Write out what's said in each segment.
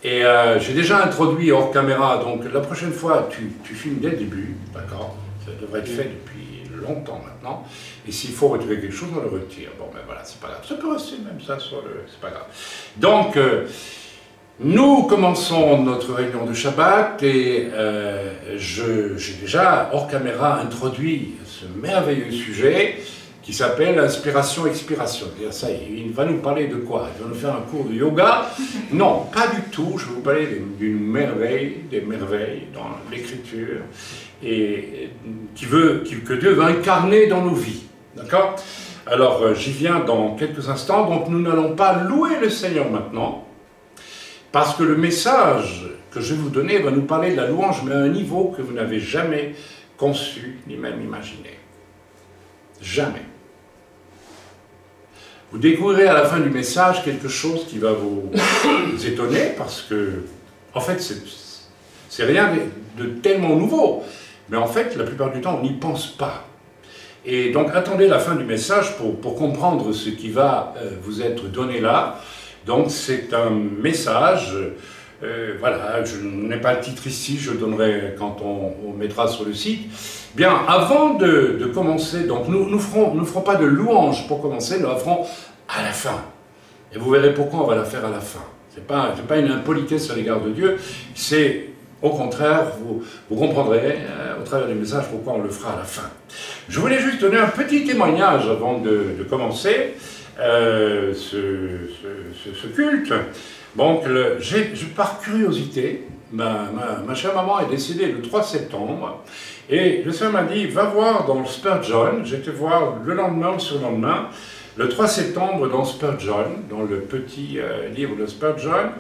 Et j'ai déjà introduit hors caméra, donc la prochaine fois, tu filmes dès le début, d'accord? Ça devrait être fait depuis longtemps maintenant. Et s'il faut retirer quelque chose, on le retire. Bon, ben voilà, c'est pas grave. Ça peut rester même ça sur le... c'est pas grave. Donc, nous commençons notre réunion de Shabbat et j'ai déjà, hors caméra, introduit ce merveilleux sujet qui s'appelle inspiration-expiration. Ça y est, il va nous parler de quoi? Il va nous faire un cours de yoga? Non, pas du tout. Je vais vous parler d'une merveille, des merveilles dans l'écriture, et que Dieu veut incarner dans nos vies. D'accord? Alors, j'y viens dans quelques instants. Donc, nous n'allons pas louer le Seigneur maintenant, parce que le message que je vais vous donner va nous parler de la louange, mais à un niveau que vous n'avez jamais conçu, ni même imaginé. Jamais. Vous découvrirez à la fin du message quelque chose qui va vous étonner, parce que, en fait, c'est rien de tellement nouveau. Mais en fait, la plupart du temps, on n'y pense pas. Et donc, attendez la fin du message pour comprendre ce qui va vous être donné là. Donc, c'est un message, voilà, je n'ai pas le titre ici, je le donnerai quand on mettra sur le site. Bien, avant de commencer, donc nous ne ferons pas de louange pour commencer, nous la ferons à la fin. Et vous verrez pourquoi on va la faire à la fin. Ce n'est pas une impolitesse à l'égard de Dieu, c'est au contraire, vous comprendrez au travers du message pourquoi on le fera à la fin. Je voulais juste donner un petit témoignage avant de commencer ce culte. Donc, par curiosité, ma chère maman est décédée le 3 septembre, et le Seigneur m'a dit, va voir dans le Spurgeon. J'étais voir le lendemain, le surlendemain, le 3 septembre dans Spurgeon, dans le petit livre de Spurgeon,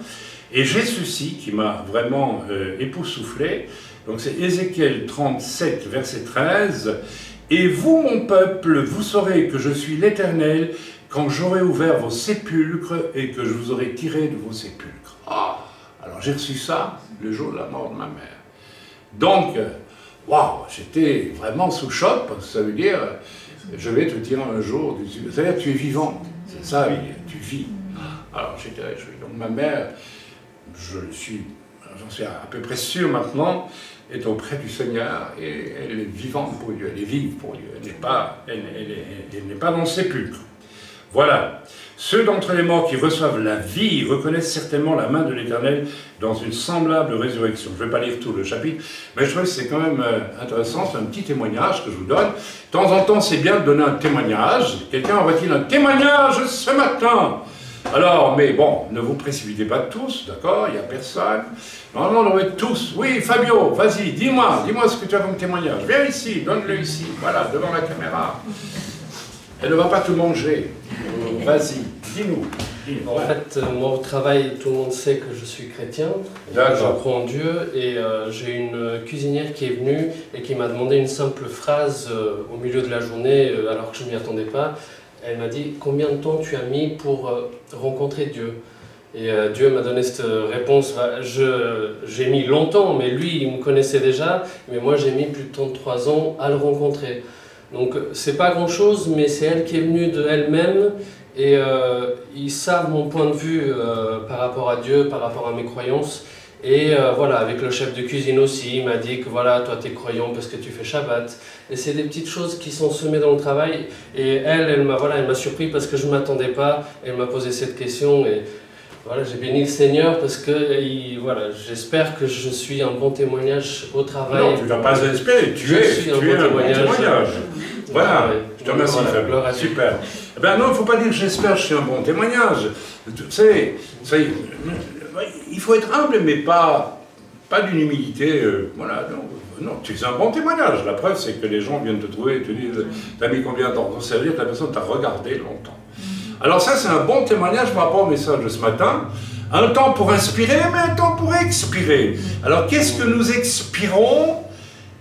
et j'ai ceci qui m'a vraiment époustouflé. Donc c'est Ézéchiel 37, verset 13, « Et vous, mon peuple, vous saurez que je suis l'Éternel, quand j'aurai ouvert vos sépulcres et que je vous aurai tiré de vos sépulcres. » Ah, alors j'ai reçu ça le jour de la mort de ma mère. Donc, waouh, j'étais vraiment sous choc, parce que ça veut dire, je vais te tirer un jour, c'est-à-dire tu es vivant, c'est ça, tu vis. Alors j'étais réjoui. Donc ma mère, j'en suis à peu près sûr maintenant, est auprès du Seigneur, et elle est vivante pour Dieu, elle est vive pour Dieu, elle n'est pas dans le sépulcre. Voilà. Ceux d'entre les morts qui reçoivent la vie reconnaissent certainement la main de l'Éternel dans une semblable résurrection. Je ne vais pas lire tout le chapitre, mais je trouve que c'est quand même intéressant, c'est un petit témoignage que je vous donne. De temps en temps, c'est bien de donner un témoignage. Quelqu'un aurait-il un témoignage ce matin? Alors, mais bon, ne vous précipitez pas tous, d'accord? Il n'y a personne. Normalement, on aurait tous. Oui, Fabio, vas-y, dis-moi ce que tu as comme témoignage. Viens ici, donne-le ici, voilà, devant la caméra. Elle ne va pas tout manger. Vas-y, dis-nous. En fait, moi au travail, tout le monde sait que je suis chrétien, je crois en Dieu, et j'ai une cuisinière qui est venue et qui m'a demandé une simple phrase au milieu de la journée, alors que je ne m'y attendais pas. Elle m'a dit « Combien de temps tu as mis pour rencontrer Dieu ?» Et Dieu m'a donné cette réponse. J'ai mis longtemps, mais lui, il me connaissait déjà, mais moi j'ai mis plus de 33 ans à le rencontrer. Donc c'est pas grand chose, mais c'est elle qui est venue de elle-même, et ils savent mon point de vue par rapport à Dieu, par rapport à mes croyances. Et voilà, avec le chef de cuisine aussi, il m'a dit que voilà, toi t'es croyant parce que tu fais Shabbat. Et c'est des petites choses qui sont semées dans le travail. Et elle m'a surpris parce que je ne m'attendais pas. Elle m'a posé cette question et voilà, j'ai béni le Seigneur parce que voilà, j'espère que je suis un bon témoignage au travail. Non, tu ne vas pas espérer, tu es un bon témoignage. Voilà, je te remercie Fabien, super. Eh bien non, il ne faut pas dire que j'espère que je suis un bon témoignage. Tu sais, il faut être humble, mais pas d'une humilité, voilà, non, tu es un bon témoignage. La preuve, c'est que les gens viennent te trouver et te disent « T'as mis combien de temps ?» Ça veut dire que la personne t'a regardé longtemps. Alors ça, c'est un bon témoignage par rapport au message de ce matin. Un temps pour inspirer, mais un temps pour expirer. Alors, qu'est-ce que nous expirons?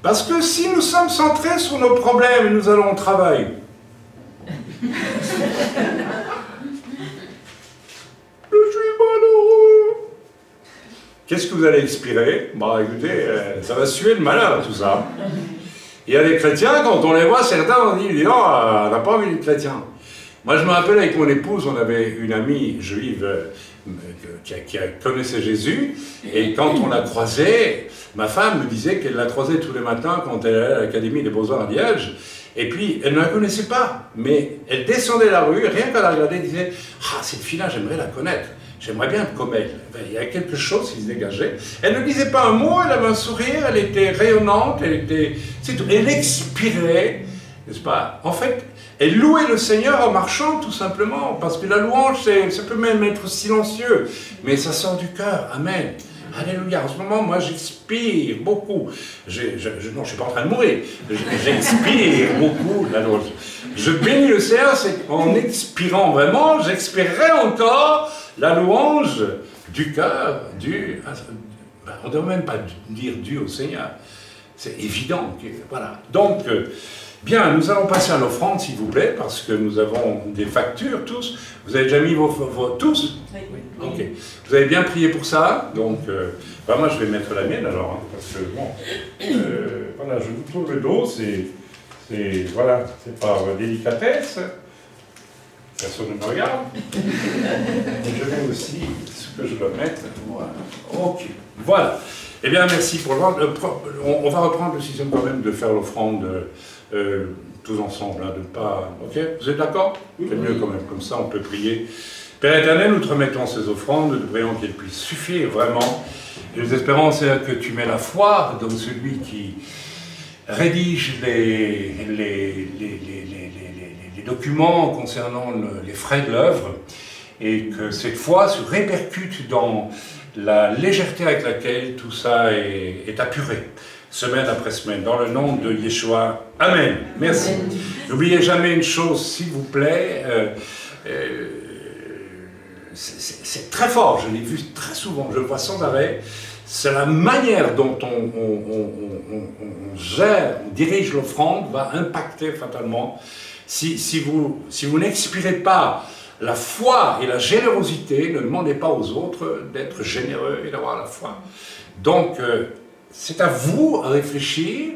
Parce que si nous sommes centrés sur nos problèmes, nous allons au travail. Je suis malheureux. Qu'est-ce que vous allez expirer? Bah écoutez, ça va suer le malheur, tout ça. Il y a des chrétiens, quand on les voit, certains on dit non, on n'a pas envie d'être chrétien. Moi je me rappelle avec mon épouse, on avait une amie juive, qui connaissait Jésus, et quand on l'a croisé, ma femme me disait qu'elle l'a croisé tous les matins quand elle allait à l'Académie des Beaux-Arts à Liège, et puis elle ne la connaissait pas, mais elle descendait la rue, rien qu'à la regarder, elle disait « Ah, cette fille-là, j'aimerais la connaître, j'aimerais bien être comme elle. » Il y a quelque chose qui se dégageait. Elle ne disait pas un mot, elle avait un sourire, elle était rayonnante, c'est tout. Elle expirait, n'est-ce pas? En fait, elle louait le Seigneur en marchant, tout simplement, parce que la louange, ça peut même être silencieux, mais ça sort du cœur. Amen. Alléluia. En ce moment, moi, j'expire beaucoup. Non, je ne suis pas en train de mourir. J'expire beaucoup la louange. Je bénis le Seigneur, c'est qu'en expirant vraiment, j'expirerai encore la louange du cœur, on ne doit même pas dire dû au Seigneur. C'est évident. Voilà. Donc, bien, nous allons passer à l'offrande, s'il vous plaît, parce que nous avons des factures tous. Vous avez déjà mis vos tous? Oui. Ok. Vous avez bien prié pour ça, donc moi je vais mettre la mienne alors, hein, parce que bon, voilà, je vous trouve le dos, voilà, c'est par délicatesse, personne ne me regarde, et je vais aussi ce que je dois mettre, voilà, ok, voilà. Eh bien, merci pour l'offrande. On va reprendre le système quand même de faire l'offrande tous ensemble, hein, de pas, ok, vous êtes d'accord? C'est mieux quand même, comme ça on peut prier. Père éternel, nous te remettons ces offrandes, nous prions qu'elles puissent suffire vraiment. Et nous espérons, Seigneur, que tu mets la foi dans celui qui rédige les documents concernant les frais de l'œuvre, et que cette foi se répercute dans la légèreté avec laquelle tout ça est apuré, semaine après semaine, dans le nom de Yeshua. Amen. Merci. N'oubliez jamais une chose, s'il vous plaît, c'est très fort, je l'ai vu très souvent, je le vois sans arrêt, c'est la manière dont on gère, on dirige l'offrande va impacter fatalement. Si vous n'expirez pas la foi et la générosité, ne demandez pas aux autres d'être généreux et d'avoir la foi. Donc, c'est à vous à réfléchir.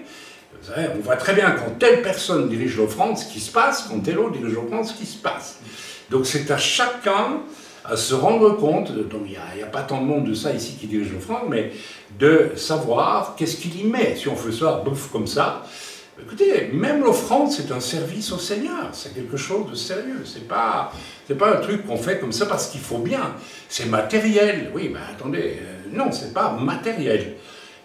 Vous savez, on voit très bien quand telle personne dirige l'offrande, ce qui se passe, quand telle autre dirige l'offrande, ce qui se passe. Donc c'est à chacun à se rendre compte, donc il n'y a pas tant de monde de ça ici qui dirige l'offrande, mais de savoir qu'est-ce qu'il y met. Si on fait ça, bouffe comme ça, écoutez, même l'offrande c'est un service au Seigneur, c'est quelque chose de sérieux, c'est pas un truc qu'on fait comme ça parce qu'il faut bien, c'est matériel, oui, mais attendez, non, c'est pas matériel,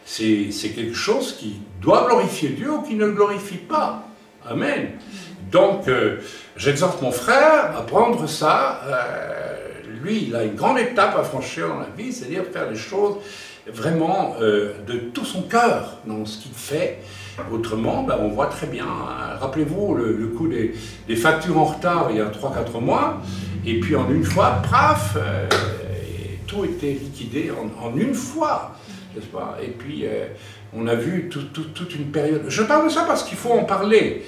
c'est quelque chose qui doit glorifier Dieu ou qui ne le glorifie pas, amen. Donc, j'exhorte mon frère à prendre ça. Lui, il a une grande étape à franchir dans la vie, c'est-à-dire faire les choses vraiment de tout son cœur dans ce qu'il fait. Autrement, on voit très bien, rappelez-vous le coup des factures en retard il y a 3-4 mois, et puis en une fois, paf, tout était liquidé en une fois, n'est-ce pas? Et puis, on a vu toute une période. Je parle de ça parce qu'il faut en parler.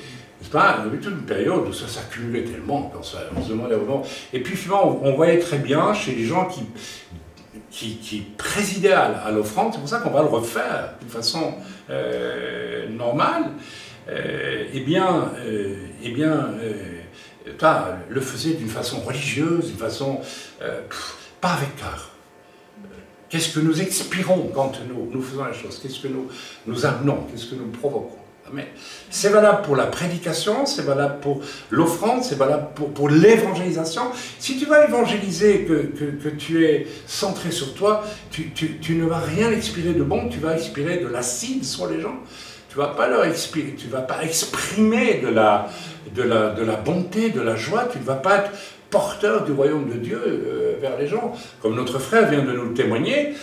On a vu toute une période où ça s'accumulait tellement, quand on se demandait vraiment. Et puis finalement, on voyait très bien chez les gens qui présidaient à l'offrande, c'est pour ça qu'on va le refaire d'une façon normale, le faisait d'une façon religieuse, d'une façon pas avec cœur. Qu'est-ce que nous expirons quand nous faisons les choses? Qu'est-ce que nous amenons? Qu'est-ce que nous provoquons? C'est valable pour la prédication, c'est valable pour l'offrande, c'est valable pour l'évangélisation. Si tu vas évangéliser, que tu es centré sur toi, tu ne vas rien expirer de bon, tu vas expirer de l'acide sur les gens. Tu ne vas pas leur expirer, tu ne vas pas exprimer de la bonté, de la joie, tu ne vas pas être porteur du royaume de Dieu vers les gens. Comme notre frère vient de nous le témoigner,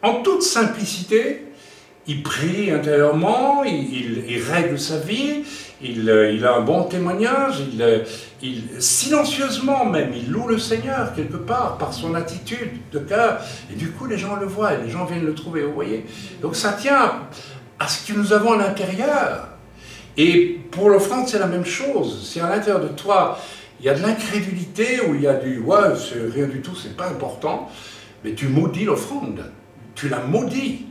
en toute simplicité, il prie intérieurement, il règle sa vie, il a un bon témoignage, silencieusement même, il loue le Seigneur quelque part par son attitude de cœur. Et du coup, les gens le voient, et les gens viennent le trouver, vous voyez. Donc ça tient à ce que nous avons à l'intérieur. Et pour l'offrande, c'est la même chose. Si à l'intérieur de toi, il y a de l'incrédulité, ou il y a du « ouais, c'est rien du tout, c'est pas important », mais tu maudis l'offrande, tu la maudis.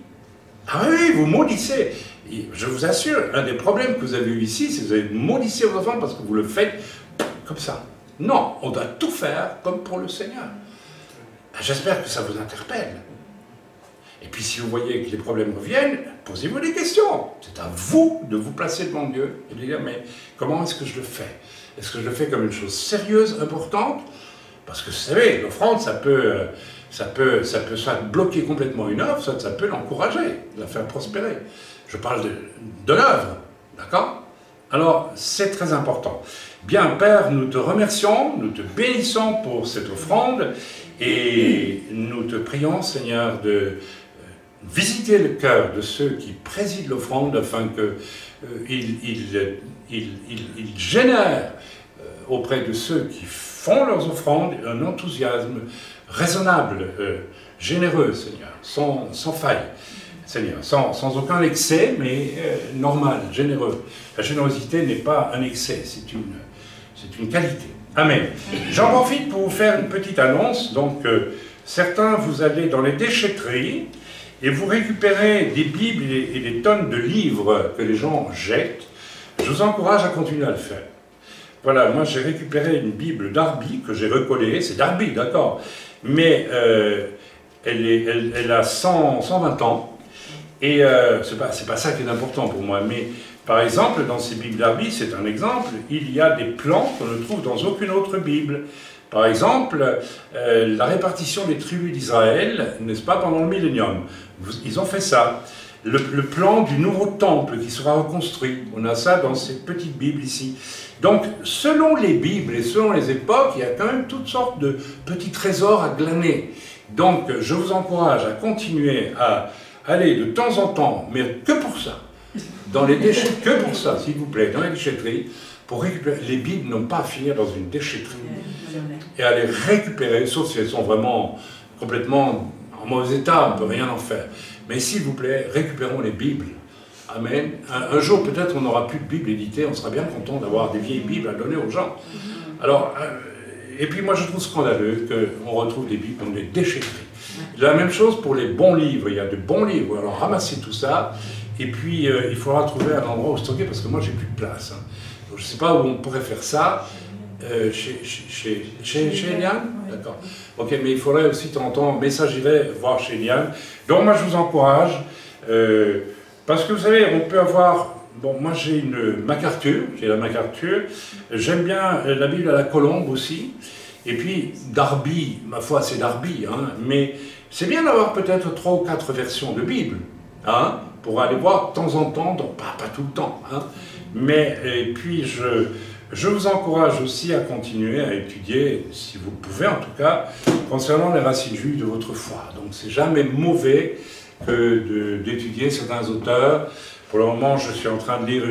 Ah oui, vous maudissez. Et je vous assure, un des problèmes que vous avez eu ici, c'est que vous avez maudissé vos enfants parce que vous le faites comme ça. Non, on doit tout faire comme pour le Seigneur. j'espère que ça vous interpelle. Et puis si vous voyez que les problèmes reviennent, posez-vous des questions. C'est à vous de vous placer devant Dieu et de dire, mais comment est-ce que je le fais? Est-ce que je le fais comme une chose sérieuse, importante? Parce que vous savez, l'offrande, ça peut soit bloquer complètement une œuvre, soit ça peut l'encourager, la faire prospérer. Je parle de l'œuvre, d'accord? Alors, c'est très important. Bien, Père, nous te remercions, nous te bénissons pour cette offrande, et nous te prions, Seigneur, de visiter le cœur de ceux qui président l'offrande, afin qu'ils génèrent auprès de ceux qui font leurs offrandes un enthousiasme raisonnable, généreux, Seigneur, sans faille, Seigneur, sans aucun excès, mais normal, généreux. La générosité n'est pas un excès, c'est une qualité. Amen. J'en profite pour vous faire une petite annonce. Donc, certains, vous allez dans les déchetteries et vous récupérez des Bibles et des tonnes de livres que les gens jettent. Je vous encourage à continuer à le faire. Voilà, moi j'ai récupéré une Bible Darby que j'ai recollée, c'est Darby, d'accord, mais elle a 120 ans, et c'est pas ça qui est important pour moi, mais par exemple, dans ces Bibles Darby, c'est un exemple, il y a des plans qu'on ne trouve dans aucune autre Bible. Par exemple, la répartition des tribus d'Israël, n'est-ce pas, pendant le millénium. Ils ont fait ça. Le plan du nouveau temple qui sera reconstruit. On a ça dans cette petite Bible ici. Donc, selon les Bibles et selon les époques, il y a quand même toutes sortes de petits trésors à glaner. Donc, je vous encourage à continuer à aller de temps en temps, mais que pour ça, dans les déchetteries, que pour ça, s'il vous plaît, dans les déchetteries, pour récupérer. Les Bibles n'ont pas à finir dans une déchetterie. Et à les récupérer, sauf si elles sont vraiment complètement en mauvais état, on ne peut rien en faire. Mais s'il vous plaît, récupérons les Bibles. Amen. Un jour, peut-être, on n'aura plus de Bible éditée, on sera bien content d'avoir des vieilles Bibles à donner aux gens. Alors, et puis moi, je trouve scandaleux qu'on retrouve des Bibles dans les déchetteries. La même chose pour les bons livres. Il y a de bons livres. Alors, ramassez tout ça, et puis il faudra trouver un endroit où stocker, parce que moi, j'ai plus de place. Hein. Donc, je ne sais pas où on pourrait faire ça. Chez Eliane? D'accord. Ok, mais il faudrait aussi de temps en temps, mais ça j'irai voir chez Eliane. Donc moi je vous encourage, parce que vous savez, on peut avoir, bon moi j'ai une MacArthur, j'ai la MacArthur, j'aime bien la Bible à la colombe aussi, et puis Darby, ma foi c'est Darby, hein, mais c'est bien d'avoir peut-être 3 ou 4 versions de Bible, hein, pour aller voir de temps en temps, donc pas tout le temps, hein, mais et puis je vous encourage aussi à continuer à étudier, si vous le pouvez en tout cas, concernant les racines juives de votre foi. Donc c'est jamais mauvais que d'étudier certains auteurs. Pour le moment, je suis en train de lire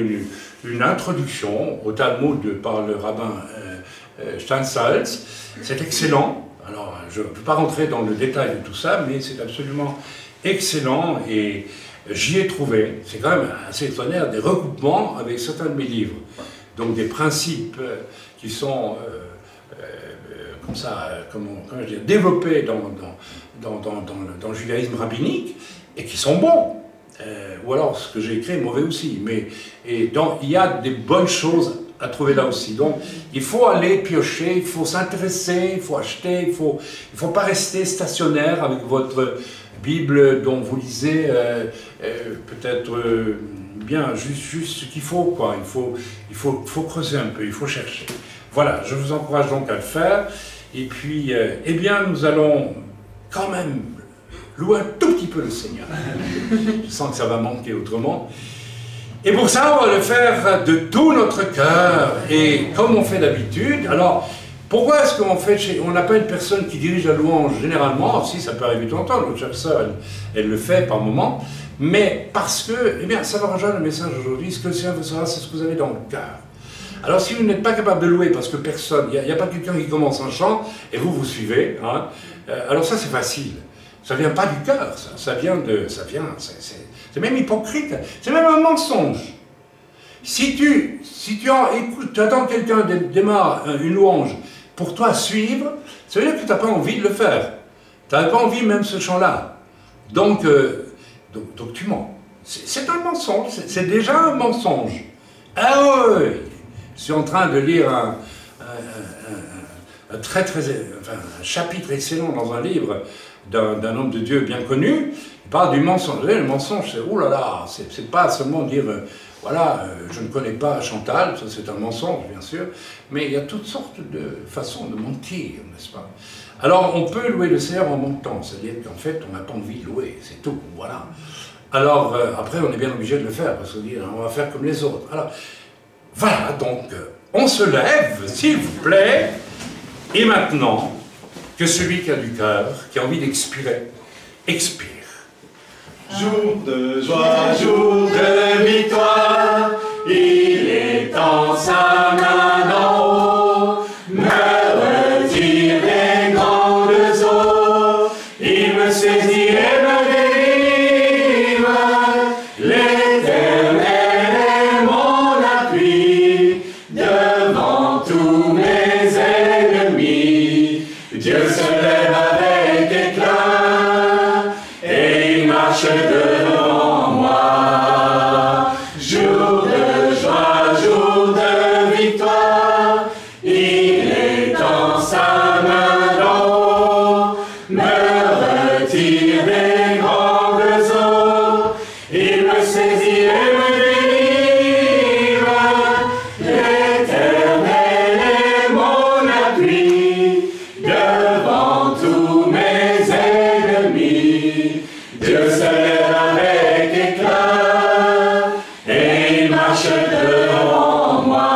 une introduction au Talmud par le rabbin Steinsaltz. C'est excellent. Alors, je ne peux pas rentrer dans le détail de tout ça, mais c'est absolument excellent et j'y ai trouvé, c'est quand même assez étonnant, des recoupements avec certains de mes livres. Donc des principes qui sont comme ça, comment je dire, développés dans le judaïsme rabbinique et qui sont bons. Ou alors ce que j'ai écrit est mauvais aussi. Mais il y a des bonnes choses à trouver là aussi. Donc il faut aller piocher, il faut s'intéresser, il faut acheter, il faut pas rester stationnaire avec votre Bible dont vous lisez peut-être bien juste ce qu'il faut, quoi. Il faut creuser un peu, il faut chercher. Voilà, je vous encourage donc à le faire. Et puis, eh bien, nous allons quand même louer un tout petit peu le Seigneur. Je sens que ça va manquer autrement. Et pour ça, on va le faire de tout notre cœur. Et comme on fait d'habitude, alors, pourquoi est-ce on n'a pas une personne qui dirige la louange généralement? Si, ça peut arriver tout le temps, notre chère sœur, elle le fait par moment. Mais parce que, eh bien, ça va rejoindre le message aujourd'hui, ce que le Seigneur veut savoir, c'est ce que vous avez dans le cœur. Alors si vous n'êtes pas capable de louer parce que personne, il n'y a pas quelqu'un qui commence un chant et vous suivez, hein, alors ça c'est facile. Ça vient pas du cœur, ça vient, c'est même hypocrite, c'est même un mensonge. Si tu attends que quelqu'un démarre une louange pour toi suivre, ça veut dire que tu n'as pas envie de le faire. Tu n'as pas envie même ce chant-là. Donc tu mens. C'est un mensonge, c'est déjà un mensonge. Ah oui, je suis en train de lire un chapitre excellent dans un livre d'un homme de Dieu bien connu. Il parle du mensonge. Le mensonge, c'est oh là là, c'est pas seulement dire voilà, je ne connais pas Chantal, ça c'est un mensonge bien sûr, mais il y a toutes sortes de façons de mentir, n'est-ce pas? Alors on peut louer le Seigneur en mentant, c'est-à-dire qu'en fait on n'a pas envie de louer, c'est tout, voilà. Alors après on est bien obligé de le faire, parce qu'on dit on va faire comme les autres. Alors voilà, donc on se lève, s'il vous plaît, et maintenant que celui qui a du cœur, qui a envie d'expirer, expire. Jour de joie, jour de victoire, il est en sa main d'en haut, me retire des grandes eaux, il me saisit et me délivre, l'Éternel est mon appui, devant tous mes ennemis, Dieu se lève avec éclat, et il marche devant moi. Jour de joie, jour de victoire, il est en sa main d'en haut, me retire des grandes eaux, il me saisit et me délivre, l'Éternel est mon appui, devant tous mes ennemis, Dieu se lève avec éclat, et il marche devant moi.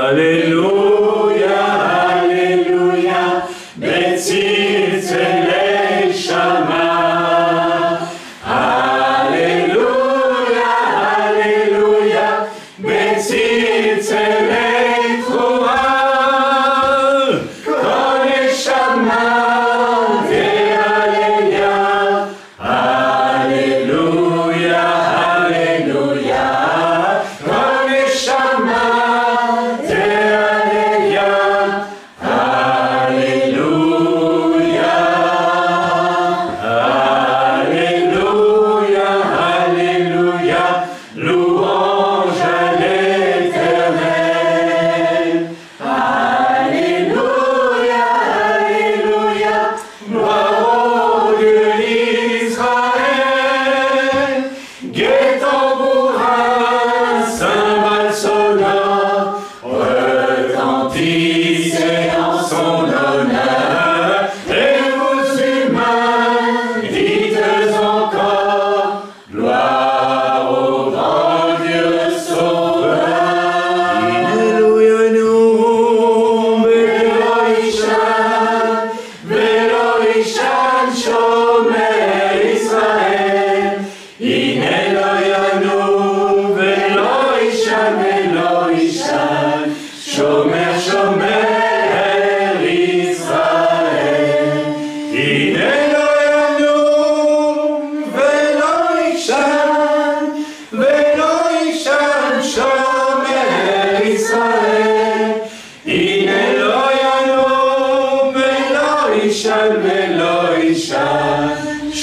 Alléluia, Alléluia, Betzilzelei Shama. Alléluia, Alléluia, Betzilzelei Troa. Kol Shama.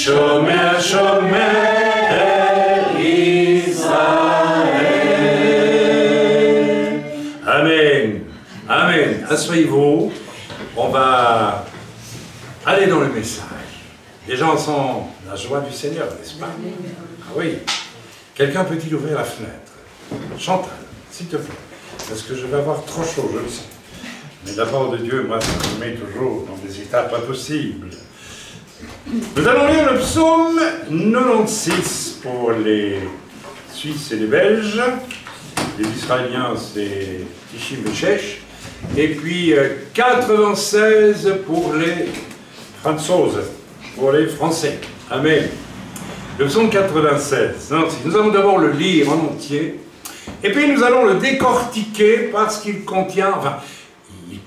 Shomer, Shomer, Israël. Amen. Amen. Asseyez-vous. On va aller dans le message. Les gens sont la joie du Seigneur, n'est-ce pas? Ah oui. Quelqu'un peut-il ouvrir la fenêtre? Chantal, s'il te plaît. Parce que je vais avoir trop chaud, je le sais. Mais d'abord de Dieu, moi, ça me met toujours dans des états pas possibles. Nous allons lire le psaume 96 pour les Suisses et les Belges. Les Israéliens, c'est Tichim-Bechech. Et puis 96 pour les Franzoses, pour les Français. Amen. Le psaume 96. Nous allons d'abord le lire en entier. Et puis nous allons le décortiquer parce qu'il contient, enfin, il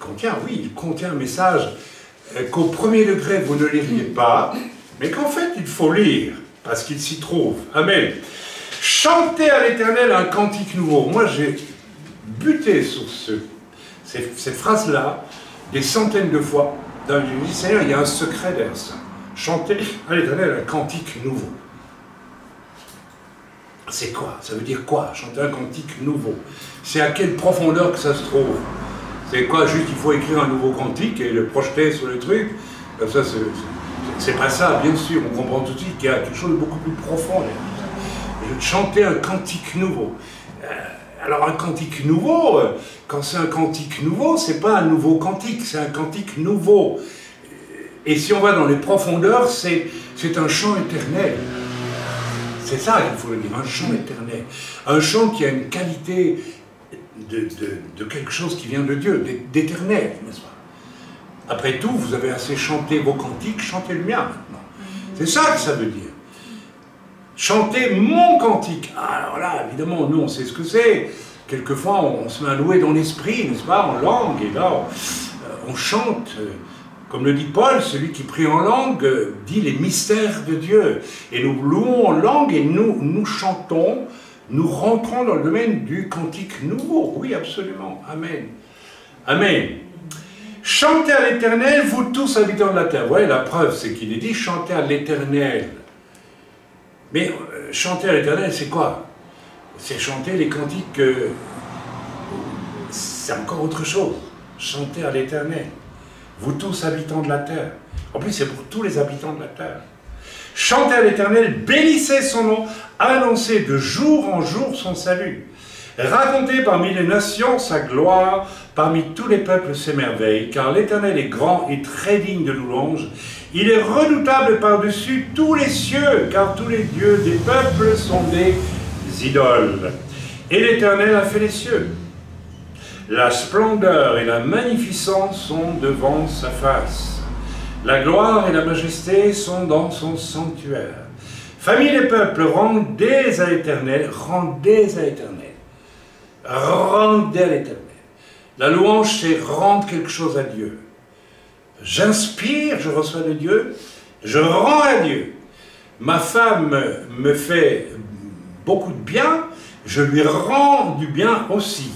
contient un message qu'au premier degré vous ne liriez pas, mais qu'en fait il faut lire, parce qu'il s'y trouve. Amen. Chantez à l'Éternel un cantique nouveau. Moi j'ai buté sur cette phrase-là des centaines de fois. Dans le Seigneur, il y a un secret derrière ça. Chantez à l'Éternel un cantique nouveau. C'est quoi? Ça veut dire quoi? Chanter un cantique nouveau. C'est à quelle profondeur que ça se trouve? C'est quoi, juste il faut écrire un nouveau cantique et le projeter sur le truc? Ça, c'est pas ça, bien sûr, on comprend tout de suite qu'il y a quelque chose de beaucoup plus profond derrière tout ça. Chanter un cantique nouveau. Alors un cantique nouveau, quand c'est un cantique nouveau, c'est pas un nouveau cantique, c'est un cantique nouveau. Et si on va dans les profondeurs, c'est un chant éternel. C'est ça qu'il faut le dire, un chant éternel. Un chant qui a une qualité de quelque chose qui vient de Dieu, d'éternel, n'est-ce pas? Après tout, vous avez assez chanté vos cantiques, chantez le mien maintenant. C'est ça que ça veut dire. Chanter mon cantique. Alors là, évidemment, nous, on sait ce que c'est. Quelquefois, on se met à louer dans l'esprit, n'est-ce pas, en langue, et là, on chante. Comme le dit Paul, celui qui prie en langue dit les mystères de Dieu. Et nous louons en langue et nous chantons, nous rentrons dans le domaine du cantique nouveau. Oui, absolument. Amen. Amen. Chantez à l'Éternel, vous tous habitants de la terre. Vous voyez, la preuve, c'est qu'il est dit chantez à l'Éternel. Mais chanter à l'Éternel, c'est quoi? C'est chanter les cantiques, c'est encore autre chose. Chanter à l'Éternel. Vous tous habitants de la terre. En plus, c'est pour tous les habitants de la terre. Chantez à l'Éternel, bénissez son nom, annoncez de jour en jour son salut. Racontez parmi les nations sa gloire, parmi tous les peuples ses merveilles, car l'Éternel est grand et très digne de louange. Il est redoutable par-dessus tous les cieux, car tous les dieux des peuples sont des idoles. Et l'Éternel a fait les cieux. La splendeur et la magnificence sont devant sa face. La gloire et la majesté sont dans son sanctuaire. Famille des peuples, rendez à l'Éternel, rendez à l'Éternel. Rendez à l'Éternel. La louange, c'est rendre quelque chose à Dieu. J'inspire, je reçois de Dieu, je rends à Dieu. Ma femme me fait beaucoup de bien, je lui rends du bien aussi.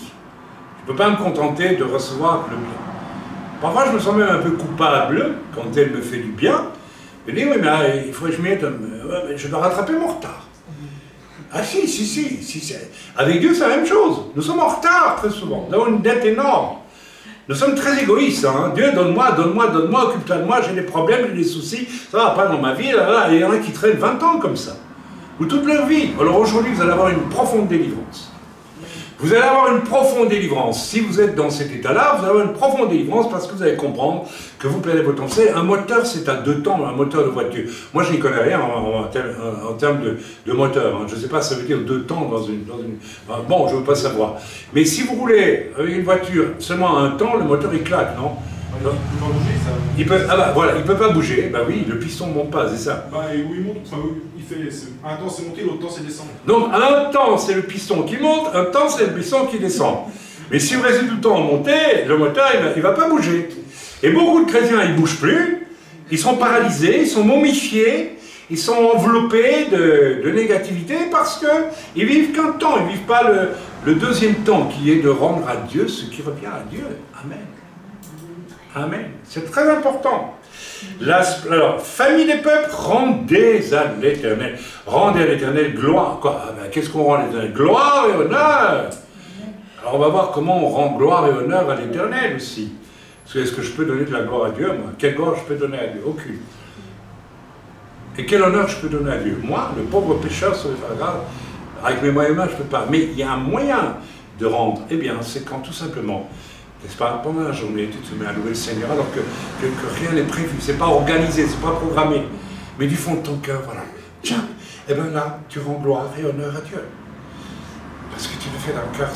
Je ne peux pas me contenter de recevoir le bien. Parfois, je me sens même un peu coupable quand elle me fait du bien. Je dis, oui, mais il faut que je m'y aide. Je dois rattraper mon retard. Ah si. Avec Dieu, c'est la même chose. Nous sommes en retard très souvent. Nous avons une dette énorme. Nous sommes très égoïstes. Hein. Dieu, donne-moi, occupe-toi de moi, j'ai des problèmes, j'ai des soucis, ça ne va pas dans ma vie. Là. Et il y en a qui traînent 20 ans comme ça. Ou toute leur vie. Alors aujourd'hui, vous allez avoir une profonde délivrance. Vous allez avoir une profonde délivrance. Si vous êtes dans cet état-là, vous allez avoir une profonde délivrance parce que vous allez comprendre que vous perdez votre temps. Vous savez, un moteur, c'est à 2 temps, un moteur de voiture. Moi, je n'y connais rien en termes de moteur. Hein. Je ne sais pas, ça veut dire 2 temps dans une... Bon, je ne veux pas savoir. Mais si vous roulez avec une voiture seulement à 1 temps, le moteur, il claque, non? Il peut pas bouger, ça. Voilà, il peut pas bouger. Bah oui, le piston ne monte pas, c'est ça. Bah, et où il monte, enfin, il fait un temps c'est monter, l'autre temps c'est descendre. Donc, un temps c'est le piston qui monte, un temps c'est le piston qui descend. Mais si vous restez tout le temps en montée, le moteur il va pas bouger. Et beaucoup de chrétiens ils bougent plus, ils sont paralysés, ils sont momifiés, ils sont enveloppés de négativité parce qu'ils vivent qu'un temps, ils vivent pas le deuxième temps qui est de rendre à Dieu ce qui revient à Dieu. Amen. Amen. C'est très important. Alors, famille des peuples, rendez à l'Éternel. Rendez à l'Éternel gloire. Qu'est-ce qu'on rend à l'Éternel? Gloire et honneur. Alors, on va voir comment on rend gloire et honneur à l'Éternel aussi. Est-ce que je peux donner de la gloire à Dieu, moi? Quelle gloire je peux donner à Dieu? Aucune. Et quel honneur je peux donner à Dieu? Moi, le pauvre pécheur sur le grave, avec mes moyens humains, je ne peux pas. Mais il y a un moyen de rendre. Eh bien, c'est quand tout simplement... N'est-ce pas? Pendant la journée, tu te mets à louer le Seigneur alors que rien n'est prévu, c'est pas organisé, c'est pas programmé. Mais du fond de ton cœur, voilà. Tiens, et bien là, tu rends gloire et honneur à Dieu. Parce que tu le fais d'un cœur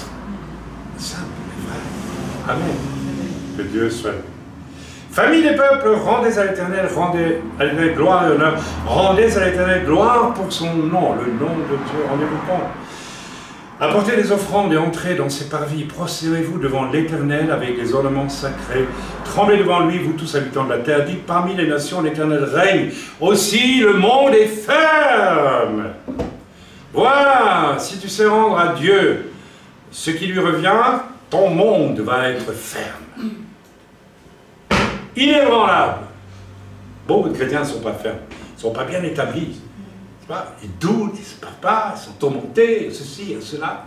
simple et vrai. Amen. Que Dieu soit. Famille des peuples, rendez à l'Éternel, rendez à l'Éternel gloire et honneur. Rendez à l'Éternel gloire pour son nom, le nom de Dieu. Rendez-vous compte. Apportez des offrandes et entrez dans ses parvis. Prosternez-vous devant l'Éternel avec des ornements sacrés. Tremblez devant lui, vous tous habitants de la terre. Dites parmi les nations, l'Éternel règne. Aussi, le monde est ferme. Voilà, si tu sais rendre à Dieu ce qui lui revient, ton monde va être ferme. Inébranlable. Beaucoup de chrétiens ne sont pas fermes, ne sont pas bien établis. Ils doutent, ils ne se parlent pas, ils sont tourmentés, ceci et cela.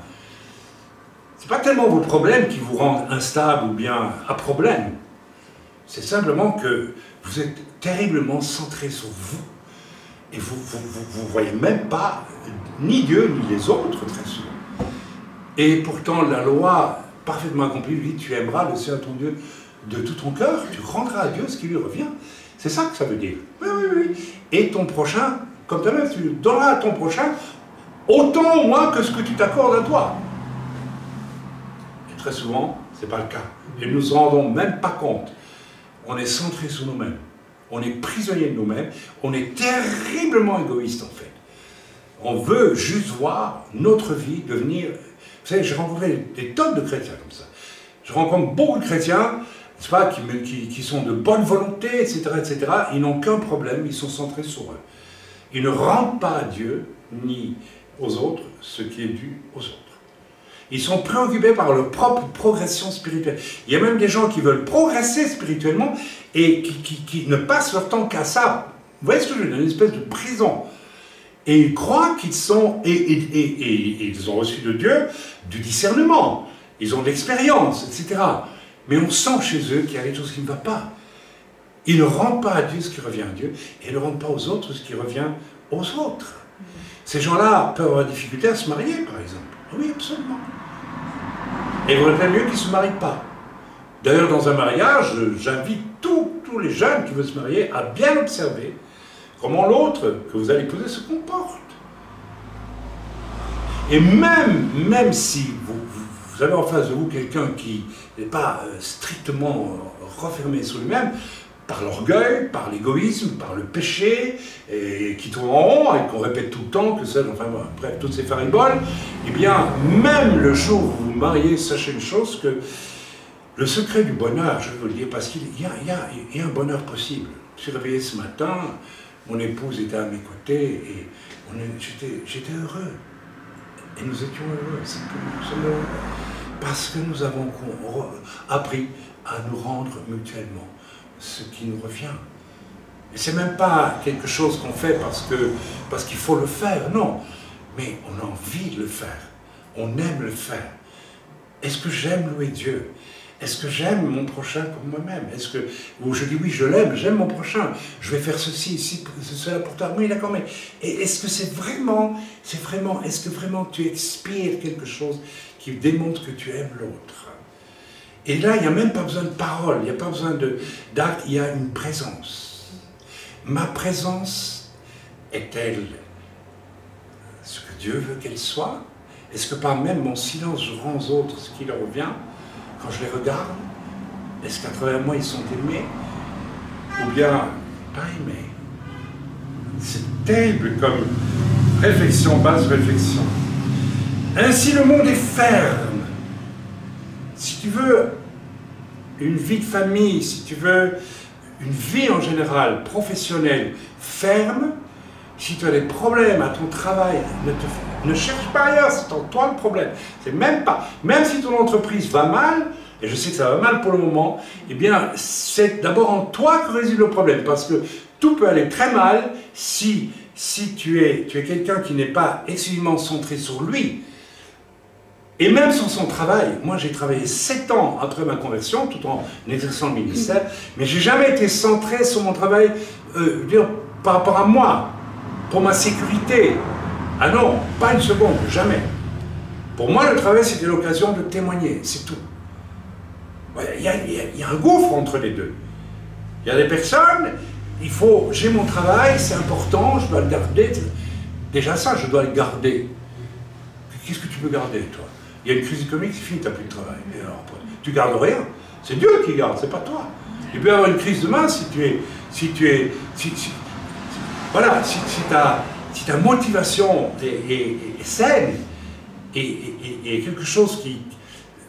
c'est pas tellement vos problèmes qui vous rendent instable ou bien à problème. C'est simplement que vous êtes terriblement centré sur vous. Et vous ne voyez même pas ni Dieu ni les autres, très souvent. Et pourtant, la loi parfaitement accomplie lui dit, tu aimeras le Seigneur ton Dieu de tout ton cœur, tu rendras à Dieu ce qui lui revient. C'est ça que ça veut dire. Oui, oui, oui. Et ton prochain, comme toi-même, tu donneras à ton prochain autant ou moins que ce que tu t'accordes à toi. Et très souvent, ce n'est pas le cas. Et nous ne nous rendons même pas compte. On est centré sur nous-mêmes. On est prisonnier de nous-mêmes. On est terriblement égoïste, en fait. On veut juste voir notre vie devenir... Vous savez, j'ai rencontré des tonnes de chrétiens comme ça. Je rencontre beaucoup de chrétiens, n'est-ce pas, qui sont de bonne volonté, etc., etc. Ils n'ont qu'un problème, ils sont centrés sur eux. Ils ne rendent pas à Dieu, ni aux autres, ce qui est dû aux autres. Ils sont préoccupés par leur propre progression spirituelle. Il y a même des gens qui veulent progresser spirituellement et qui ne passent leur temps qu'à ça. Vous voyez ce que je veux dire? Une espèce de prison. Et ils croient qu'ils sont... Et ils ont reçu de Dieu du discernement. Ils ont de l'expérience, etc. Mais on sent chez eux qu'il y a quelque chose qui ne va pas. Ils ne rendent pas à Dieu ce qui revient à Dieu, et ne rendent pas aux autres ce qui revient aux autres. Ces gens-là peuvent avoir des difficultés à se marier, par exemple. Oui, absolument. Et il vaudrait mieux qu'ils ne se marient pas. D'ailleurs, dans un mariage, j'invite tous les jeunes qui veulent se marier à bien observer comment l'autre que vous allez épouser se comporte. Et même si vous avez en face de vous quelqu'un qui n'est pas strictement refermé sur lui-même, par l'orgueil, par l'égoïsme, par le péché, et qui tourne en rond, et qu'on répète tout le temps, que ça, enfin bref, toutes ces fariboles, eh bien, même le jour où vous vous mariez, sachez une chose, que le secret du bonheur, je veux vous le dire, parce qu'il y a un bonheur possible. Je suis réveillé ce matin, mon épouse était à mes côtés, et j'étais heureux. Et nous étions heureux, c'est tout, parce que nous avons appris à nous rendre mutuellement ce qui nous revient. Et c'est même pas quelque chose qu'on fait parce qu'il faut le faire, non. Mais on a envie de le faire. On aime le faire. Est-ce que j'aime louer Dieu? Est-ce que j'aime mon prochain comme moi-même? Est-ce que, ou je dis oui, je l'aime, j'aime mon prochain, je vais faire ceci, cela pour toi. Oui, d'accord, mais est-ce que est-ce que vraiment tu expires quelque chose qui démontre que tu aimes l'autre? Et là, il n'y a même pas besoin de paroles, il n'y a pas besoin d'actes, il y a une présence. Ma présence est-elle ce que Dieu veut qu'elle soit? Est-ce que par même mon silence, je rends aux autres ce qui leur revient? Quand je les regarde, est-ce qu'à travers moi, ils sont aimés? Ou bien pas aimés? C'est terrible comme réflexion, basse réflexion. Ainsi, le monde est ferme. Si tu veux une vie de famille, si tu veux une vie en général, professionnelle, ferme, si tu as des problèmes à ton travail, ne cherche pas ailleurs, c'est en toi le problème. C'est même pas, même si ton entreprise va mal, et je sais que ça va mal pour le moment, eh bien, c'est d'abord en toi que réside le problème, parce que tout peut aller très mal si tu es quelqu'un qui n'est pas exclusivement centré sur lui. Et même sur son travail, moi j'ai travaillé 7 ans après ma conversion, tout en exerçant le ministère, mais j'ai jamais été centré sur mon travail par rapport à moi, pour ma sécurité. Ah non, pas une seconde, jamais. Pour moi, le travail, c'était l'occasion de témoigner, c'est tout. Il y a un gouffre entre les deux. Il y a des personnes, j'ai mon travail, c'est important, je dois le garder. Déjà ça, je dois le garder. Qu'est-ce que tu peux garder, toi? Il y a une crise économique, c'est fini, tu n'as plus de travail. Et alors, tu gardes rien. C'est Dieu qui garde, c'est pas toi. Tu peux avoir une crise demain si ta motivation est saine et quelque chose qui...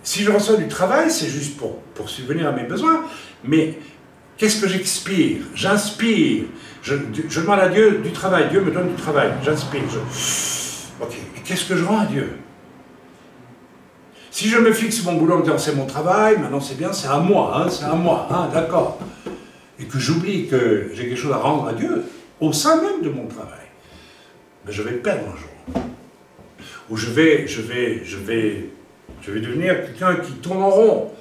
Si je reçois du travail, c'est juste pour subvenir à mes besoins, mais qu'est-ce que j'expire? J'inspire. Je demande à Dieu du travail. Dieu me donne du travail. J'inspire. Ok. Et qu'est-ce que je rends à Dieu? Si je me fixe mon boulot en me disant c'est mon travail, maintenant c'est bien, c'est à moi, c'est à moi, d'accord. Et que j'oublie que j'ai quelque chose à rendre à Dieu, au sein même de mon travail, ben je vais le perdre un jour. Ou je vais Je vais devenir quelqu'un qui tourne en rond.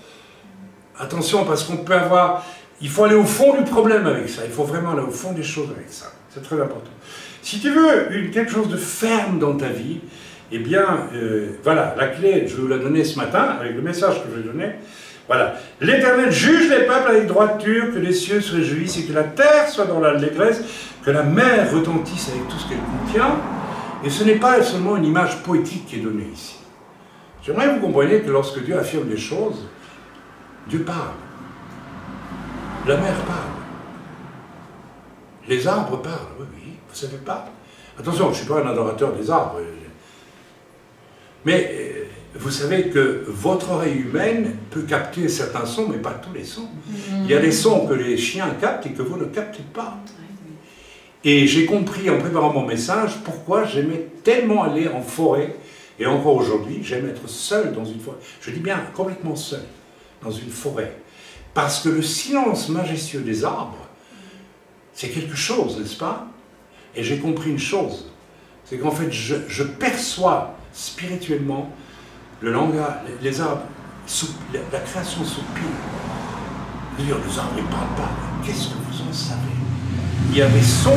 Attention, parce qu'on peut avoir... Il faut aller au fond du problème avec ça. Il faut vraiment aller au fond des choses avec ça. C'est très important. Si tu veux quelque chose de ferme dans ta vie, eh bien, voilà, la clé, je vais vous la donner ce matin, avec le message que je vais donner. Voilà. L'Éternel juge les peuples avec droiture, que les cieux se réjouissent et que la terre soit dans l'allégresse, que la mer retentisse avec tout ce qu'elle contient. Et ce n'est pas seulement une image poétique qui est donnée ici. J'aimerais que vous compreniez que lorsque Dieu affirme des choses, Dieu parle. La mer parle. Les arbres parlent, oui, oui, vous ne savez pas. Attention, je ne suis pas un adorateur des arbres. Mais vous savez que votre oreille humaine peut capter certains sons, mais pas tous les sons. Il y a des sons que les chiens captent et que vous ne captez pas. Et j'ai compris en préparant mon message pourquoi j'aimais tellement aller en forêt. Et encore aujourd'hui, j'aime être seul dans une forêt. Je dis bien complètement seul dans une forêt. Parce que le silence majestueux des arbres, c'est quelque chose, n'est-ce pas? Et j'ai compris une chose, c'est qu'en fait, je perçois spirituellement le langage, les arbres, la création soupire. Les arbres ne parlent pas. Qu'est-ce que vous en savez? Il y a des sons.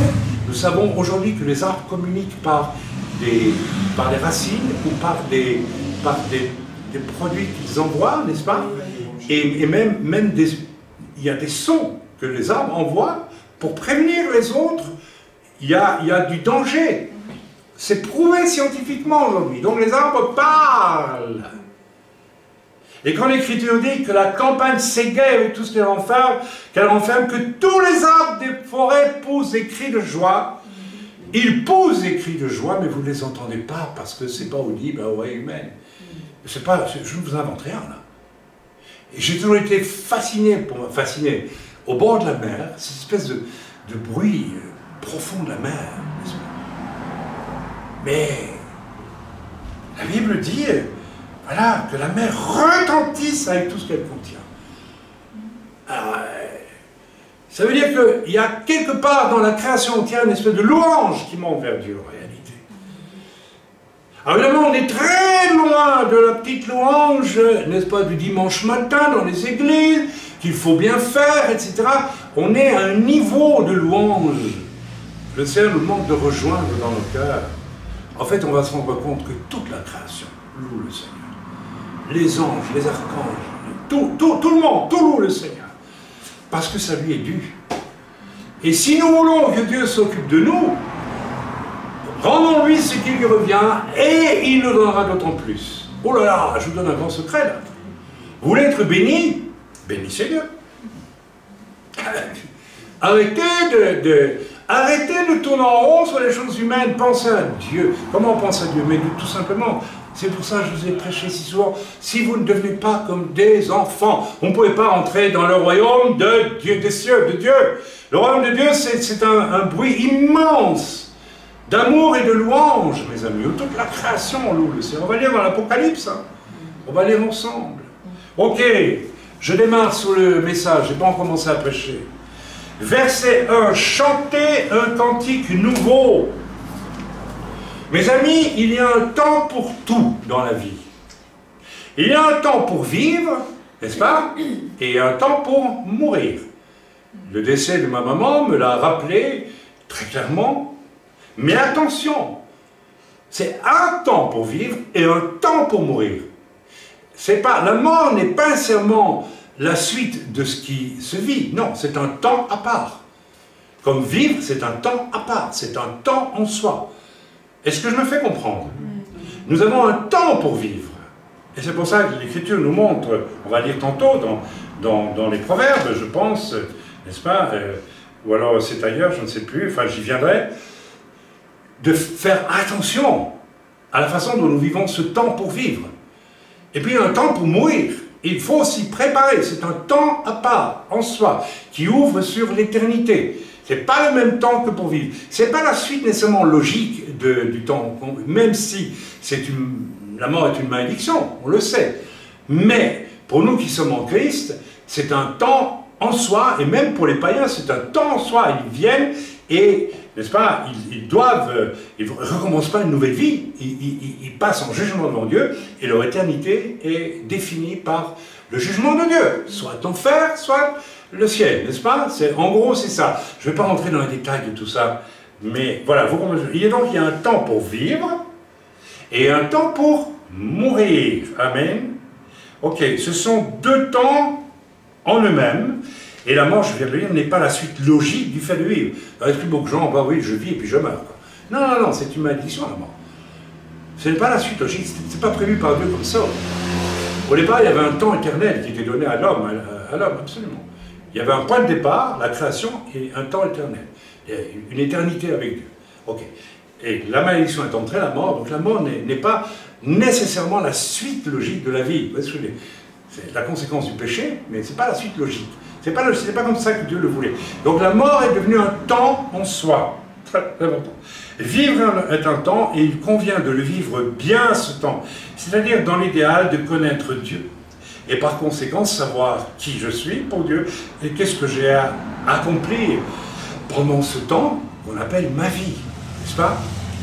Nous savons aujourd'hui que les arbres communiquent par les racines ou par des produits qu'ils envoient, n'est-ce pas? Et même il y a des sons que les arbres envoient pour prévenir les autres. Il y a du danger. C'est prouvé scientifiquement aujourd'hui. Donc les arbres parlent. Et quand l'Écriture dit que la campagne s'égaye avec tout ce qu'elle renferme, que tous les arbres des forêts poussent des cris de joie, ils poussent des cris de joie, mais vous ne les entendez pas parce que ce n'est pas audible à l'oreille humaine. Je ne vous invente rien là. Et j'ai toujours été fasciné au bord de la mer, cette espèce de bruit profond de la mer. Mais la Bible dit, voilà, que la mer retentisse avec tout ce qu'elle contient. Alors, ça veut dire qu'il y a quelque part dans la création entière une espèce de louange qui monte vers Dieu en réalité. Alors évidemment, on est très loin de la petite louange, n'est-ce pas, du dimanche matin dans les églises, qu'il faut bien faire, etc. On est à un niveau de louange. Le Seigneur nous demande de rejoindre dans nos cœurs. En fait, on va se rendre compte que toute la création loue le Seigneur. Les anges, les archanges, tout le monde, tout loue le Seigneur. Parce que ça lui est dû. Et si nous voulons que Dieu s'occupe de nous, rendons-lui ce qui lui revient, et il nous donnera d'autant plus. Oh là là, je vous donne un grand secret là. Vous voulez être béni? Bénissez Dieu. Arrêtez de tourner en rond sur les choses humaines, pensez à Dieu. Comment on pense à Dieu? Mais tout simplement, c'est pour ça que je vous ai prêché si souvent, si vous ne devenez pas comme des enfants, on ne pouvait pas entrer dans le royaume de Dieu, des cieux, de Dieu. Le royaume de Dieu, c'est un bruit immense d'amour et de louange, mes amis, où toute la création loue le Seigneur. On va lire dans l'Apocalypse, hein. On va lire ensemble. Ok, je démarre sur le message, je n'ai pas encore commencé à prêcher. Verset 1, chantez un cantique nouveau. Mes amis, il y a un temps pour tout dans la vie. Il y a un temps pour vivre, n'est-ce pas? Et un temps pour mourir. Le décès de ma maman me l'a rappelé très clairement. Mais attention, c'est un temps pour vivre et un temps pour mourir. La mort n'est pas nécessairement la suite de ce qui se vit. Non, c'est un temps à part. Comme vivre, c'est un temps à part. C'est un temps en soi. Est-ce que je me fais comprendre? Nous avons un temps pour vivre. Et c'est pour ça que l'Écriture nous montre, on va lire tantôt dans les Proverbes, je pense, n'est-ce pas, ou alors c'est ailleurs, je ne sais plus, enfin j'y viendrai, de faire attention à la façon dont nous vivons ce temps pour vivre. Et puis un temps pour mourir. Il faut s'y préparer. C'est un temps à part, en soi, qui ouvre sur l'éternité. Ce n'est pas le même temps que pour vivre. Ce n'est pas la suite nécessairement logique du temps, même si la mort est une malédiction, on le sait. Mais pour nous qui sommes en Christ, c'est un temps en soi, et même pour les païens, c'est un temps en soi. Ils viennent Et, n'est-ce pas, ils ne recommencent pas une nouvelle vie, ils passent en jugement devant Dieu, et leur éternité est définie par le jugement de Dieu, soit l'enfer, soit le ciel, n'est-ce pas? En gros, c'est ça. Je ne vais pas rentrer dans les détails de tout ça, mais voilà, il y a un temps pour vivre, et un temps pour mourir. Amen. Ok, ce sont deux temps en eux-mêmes, et la mort, je viens de le dire, n'est pas la suite logique du fait de vivre. Il reste plus beaucoup de gens, bah oui, je vis et puis je meurs. Quoi. Non, non, non, c'est une malédiction, la mort. Ce n'est pas la suite logique, ce n'est pas prévu par Dieu comme ça. Au départ, il y avait un temps éternel qui était donné à l'homme, absolument. Il y avait un point de départ, la création, et un temps éternel. Une éternité avec Dieu. Ok. Et la malédiction est entrée, la mort, donc la mort n'est pas nécessairement la suite logique de la vie. Vous voyez ce que je veux dire? C'est la conséquence du péché, mais ce n'est pas la suite logique. Ce n'est pas comme ça que Dieu le voulait. Donc la mort est devenue un temps en soi. Très important. Vivre est un temps, et il convient de le vivre bien ce temps. C'est-à-dire dans l'idéal de connaître Dieu. Et par conséquent, savoir qui je suis pour Dieu, et qu'est-ce que j'ai à accomplir pendant ce temps qu'on appelle ma vie. N'est-ce pas?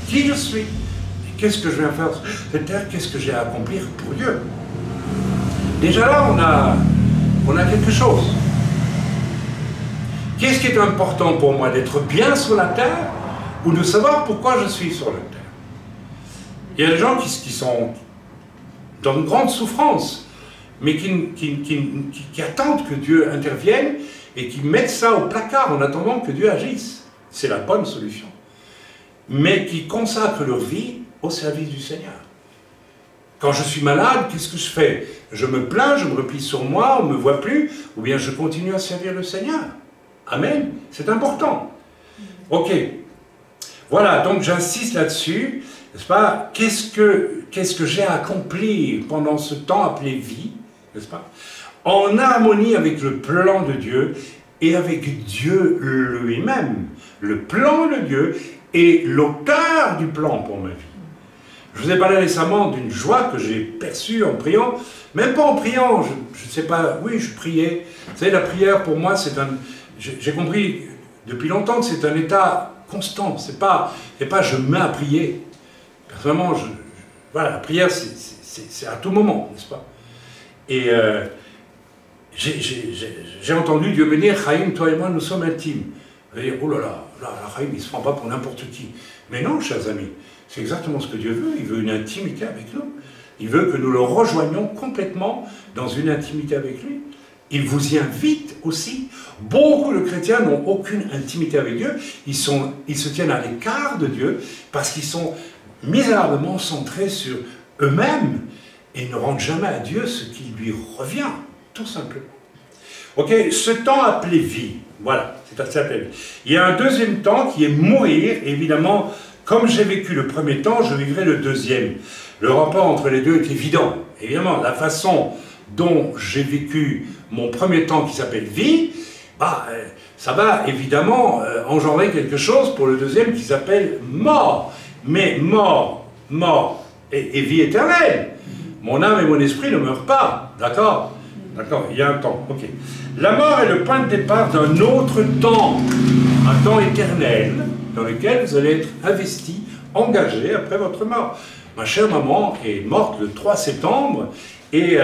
Qui je suis? Et qu'est-ce que je viens faire sur cette terre? Qu'est-ce que j'ai à accomplir pour Dieu? Déjà là, on a quelque chose. Qu'est-ce qui est important pour moi? D'être bien sur la terre ou de savoir pourquoi je suis sur la terre? Il y a des gens qui sont dans une grande souffrance, mais qui attendent que Dieu intervienne et qui mettent ça au placard en attendant que Dieu agisse. C'est la bonne solution. Mais qui consacrent leur vie au service du Seigneur. Quand je suis malade, qu'est-ce que je fais? Je me plains, je me replie sur moi, on ne me voit plus, ou bien je continue à servir le Seigneur. Amen. C'est important. Ok. Voilà, donc j'insiste là-dessus, n'est-ce pas? Qu'est-ce que j'ai à accomplir pendant ce temps appelé vie, n'est-ce pas? En harmonie avec le plan de Dieu et avec Dieu lui-même. Le plan de Dieu est l'auteur du plan pour ma vie. Je vous ai parlé récemment d'une joie que j'ai perçue en priant, même pas en priant, je ne sais pas, oui, je priais. Vous savez, la prière pour moi, c'est un... J'ai compris depuis longtemps que c'est un état constant, c'est pas je me mets à prier. Personnellement, voilà, la prière, c'est à tout moment, n'est-ce pas? Et j'ai entendu Dieu me dire, Chaim, toi et moi, nous sommes intimes. Vous allez dire, oh là là, Chaim, il ne se prend pas pour n'importe qui. Mais non, chers amis, c'est exactement ce que Dieu veut. Il veut une intimité avec nous. Il veut que nous le rejoignions complètement dans une intimité avec lui. Il vous y invite aussi. Beaucoup de chrétiens n'ont aucune intimité avec Dieu. Ils se tiennent à l'écart de Dieu parce qu'ils sont misérablement centrés sur eux-mêmes et ne rendent jamais à Dieu ce qui lui revient, tout simplement. Ok, ce temps appelé vie, voilà, c'est assez appelé vie. Il y a un deuxième temps qui est mourir, et évidemment, comme j'ai vécu le premier temps, je vivrai le deuxième. Le rapport entre les deux est évident. Évidemment, la façon dont j'ai vécu mon premier temps qui s'appelle vie, ça va évidemment engendrer quelque chose pour le deuxième qui s'appelle mort. Mais mort et vie éternelle. Mon âme et mon esprit ne meurent pas, d'accord? D'accord, il y a un temps, ok. La mort est le point de départ d'un autre temps, un temps éternel, dans lequel vous allez être investi, engagé après votre mort. Ma chère maman est morte le 3 septembre, et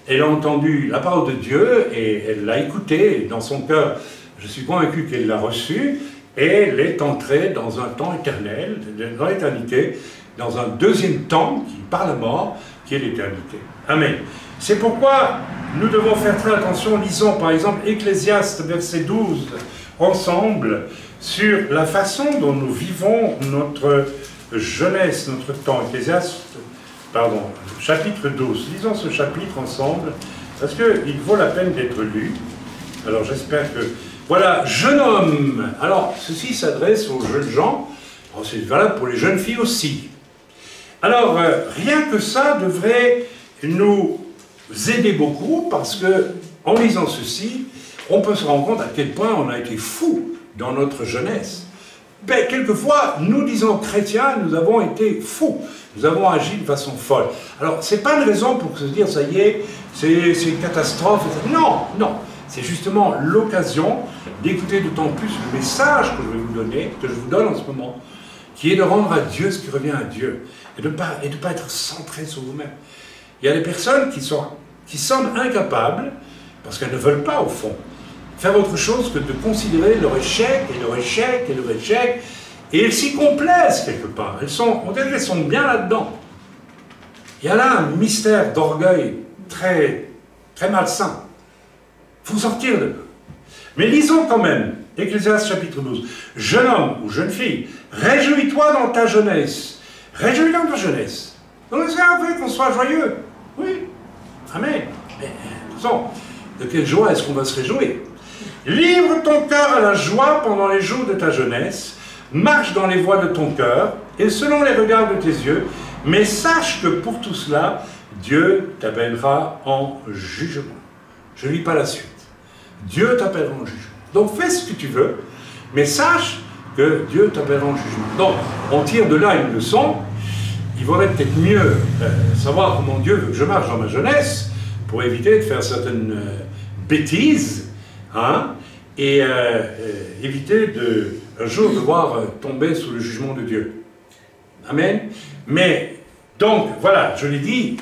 elle a entendu la parole de Dieu, et elle l'a écoutée dans son cœur. Je suis convaincu qu'elle l'a reçue, et elle est entrée dans un temps éternel, dans l'éternité, dans un deuxième temps, qui par la mort, qui est l'éternité. Amen. C'est pourquoi nous devons faire très attention. Lisons par exemple Ecclésiaste, verset 12, ensemble, sur la façon dont nous vivons notre jeunesse, notre temps. Ecclésiaste, pardon, chapitre 12. Lisons ce chapitre ensemble, parce qu'il vaut la peine d'être lu. Alors j'espère que... Voilà, jeune homme. Alors, ceci s'adresse aux jeunes gens. C'est valable pour les jeunes filles aussi. Alors, rien que ça devrait nous aider beaucoup, parce que, en lisant ceci, on peut se rendre compte à quel point on a été fous dans notre jeunesse. Ben, quelquefois, nous disons chrétiens, nous avons été fous. Nous avons agi de façon folle. Alors, ce n'est pas une raison pour se dire, ça y est, c'est une catastrophe. Non, non. C'est justement l'occasion d'écouter d'autant plus le message que je vais vous donner, que je vous donne en ce moment, qui est de rendre à Dieu ce qui revient à Dieu, et de ne pas être centré sur vous-même. Il y a des personnes qui semblent incapables, parce qu'elles ne veulent pas, au fond, faire autre chose que de considérer leur échec, et leur échec, et leur échec, et elles s'y complaisent quelque part. On dirait qu'elles sont bien là-dedans. Il y a là un mystère d'orgueil très, très malsain. Il faut sortir de là. Mais lisons quand même, Ecclésiaste chapitre 12. Jeune homme ou jeune fille, réjouis-toi dans ta jeunesse. Réjouis-toi dans ta jeunesse. Donc c'est un peu qu'on soit joyeux. Oui. Amen. Mais, de quelle joie est-ce qu'on va se réjouir? Livre ton cœur à la joie pendant les jours de ta jeunesse. Marche dans les voies de ton cœur et selon les regards de tes yeux. Mais sache que pour tout cela, Dieu t'appellera en jugement. Je ne lis pas la suite. Dieu t'appellera en jugement. Donc fais ce que tu veux, mais sache que Dieu t'appellera en jugement. Donc, on tire de là une leçon. Il vaudrait peut-être mieux savoir comment Dieu veut que je marche dans ma jeunesse pour éviter de faire certaines bêtises, hein, et éviter un jour devoir tomber sous le jugement de Dieu. Amen. Mais, donc, voilà, je l'ai dit,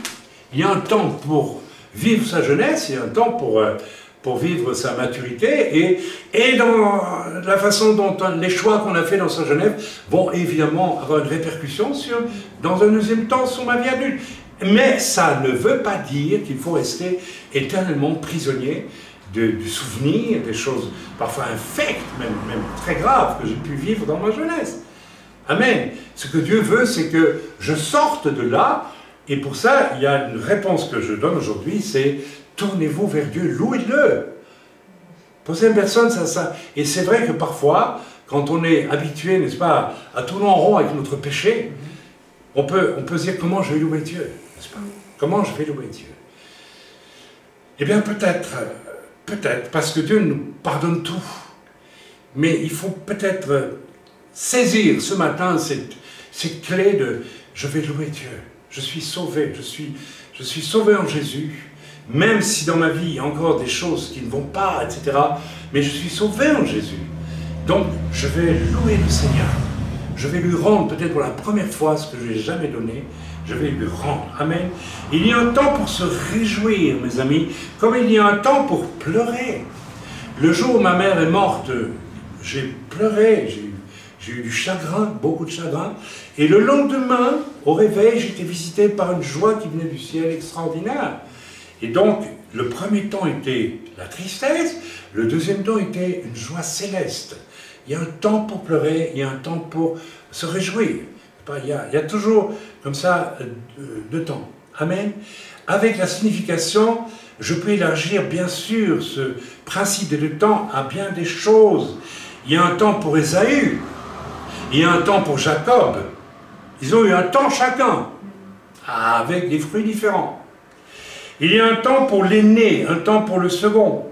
il y a un temps pour vivre sa jeunesse, il y a un temps pour vivre sa maturité, et dans la façon dont les choix qu'on a fait dans sa jeunesse vont évidemment avoir une répercussion dans un deuxième temps sur ma vie adulte. Mais ça ne veut pas dire qu'il faut rester éternellement prisonnier du souvenir, des choses parfois infectes, même très graves, que j'ai pu vivre dans ma jeunesse. Amen. Ce que Dieu veut, c'est que je sorte de là, et pour ça, il y a une réponse que je donne aujourd'hui, c'est tournez-vous vers Dieu, louez-le. Pour certaines personnes, ça. Et c'est vrai que parfois, quand on est habitué, n'est-ce pas, à tourner en rond avec notre péché, on peut se dire comment je vais louer Dieu, n'est-ce pas? Comment je vais louer Dieu? Eh bien, peut-être, parce que Dieu nous pardonne tout. Mais il faut peut-être saisir ce matin cette clé de je vais louer Dieu. Je suis sauvé, je suis sauvé en Jésus. Même si dans ma vie, il y a encore des choses qui ne vont pas, etc. Mais je suis sauvé en Jésus. Donc, je vais louer le Seigneur. Je vais lui rendre, peut-être pour la première fois, ce que je ne lui ai jamais donné. Je vais lui rendre. Amen. Il y a un temps pour se réjouir, mes amis, comme il y a un temps pour pleurer. Le jour où ma mère est morte, j'ai pleuré, j'ai eu du chagrin, beaucoup de chagrin. Et le lendemain, au réveil, j'étais visité par une joie qui venait du ciel extraordinaire. Et donc, le premier temps était la tristesse, le deuxième temps était une joie céleste. Il y a un temps pour pleurer, il y a un temps pour se réjouir. Il y a toujours, comme ça, deux temps. Amen. Avec la signification, je peux élargir, bien sûr, ce principe des deux temps à bien des choses. Il y a un temps pour Ésaü, il y a un temps pour Jacob. Ils ont eu un temps chacun, avec des fruits différents. Il y a un temps pour l'aîné, un temps pour le second.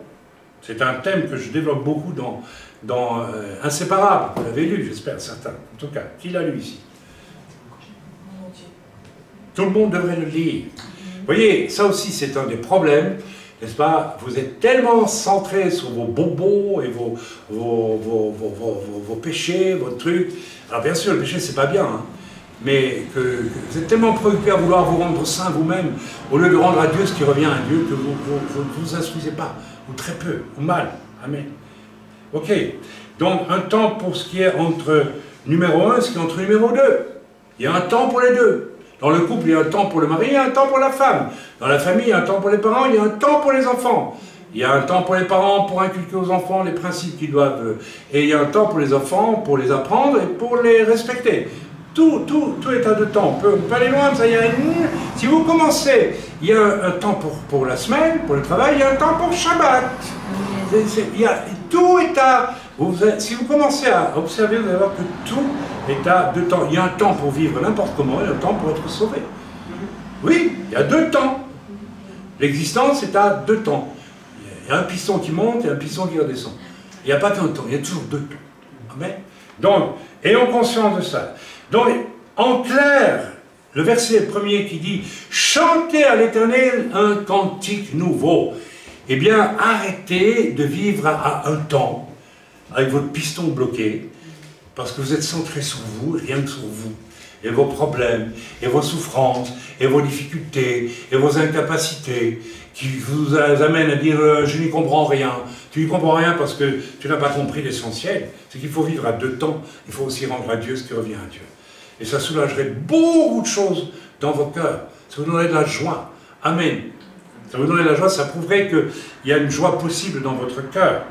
C'est un thème que je développe beaucoup dans Inséparables. Vous l'avez lu, j'espère, certains. En tout cas, qui l'a lu ici? Tout le monde devrait le lire. Vous voyez, ça aussi, c'est un des problèmes, n'est-ce pas? Vous êtes tellement centré sur vos bobos et vos péchés, vos trucs. Alors bien sûr, le péché, c'est pas bien, hein. Mais que vous êtes tellement préoccupé à vouloir vous rendre saint vous-même, au lieu de rendre à Dieu ce qui revient à Dieu, que vous ne vous instruisez pas, ou très peu, ou mal. Amen. Ok. Donc, un temps pour ce qui est entre numéro 1 et ce qui est entre numéro 2. Il y a un temps pour les deux. Dans le couple, il y a un temps pour le mari, il y a un temps pour la femme. Dans la famille, il y a un temps pour les parents, il y a un temps pour les enfants. Il y a un temps pour les parents pour inculquer aux enfants les principes qu'ils doivent... Et il y a un temps pour les enfants pour les apprendre et pour les respecter. Tout est à deux temps. On peut aller loin, ça y est. Si vous commencez, il y a un temps pour la semaine, pour le travail, il y a un temps pour Shabbat. Tout est à... si vous commencez à observer, vous allez voir que tout est à deux temps. Il y a un temps pour vivre n'importe comment, et un temps pour être sauvé. Oui, il y a deux temps. L'existence est à deux temps. Il y a un piston qui monte et un piston qui redescend. Il n'y a pas qu'un temps, il y a toujours deux temps. Amen. Donc, ayons conscience de ça. Donc, en clair, le verset premier qui dit « Chantez à l'Éternel un cantique nouveau ». Eh bien, arrêtez de vivre à un temps avec votre piston bloqué, parce que vous êtes centré sur vous, rien que sur vous, et vos problèmes, et vos souffrances, et vos difficultés, et vos incapacités, qui vous amènent à dire je n'y comprends rien. Tu n'y comprends rien parce que tu n'as pas compris l'essentiel. C'est qu'il faut vivre à deux temps. Il faut aussi rendre à Dieu ce qui revient à Dieu. Et ça soulagerait beaucoup de choses dans vos cœurs. Ça vous donnerait de la joie. Amen. Ça vous donnerait de la joie, ça prouverait qu'il y a une joie possible dans votre cœur.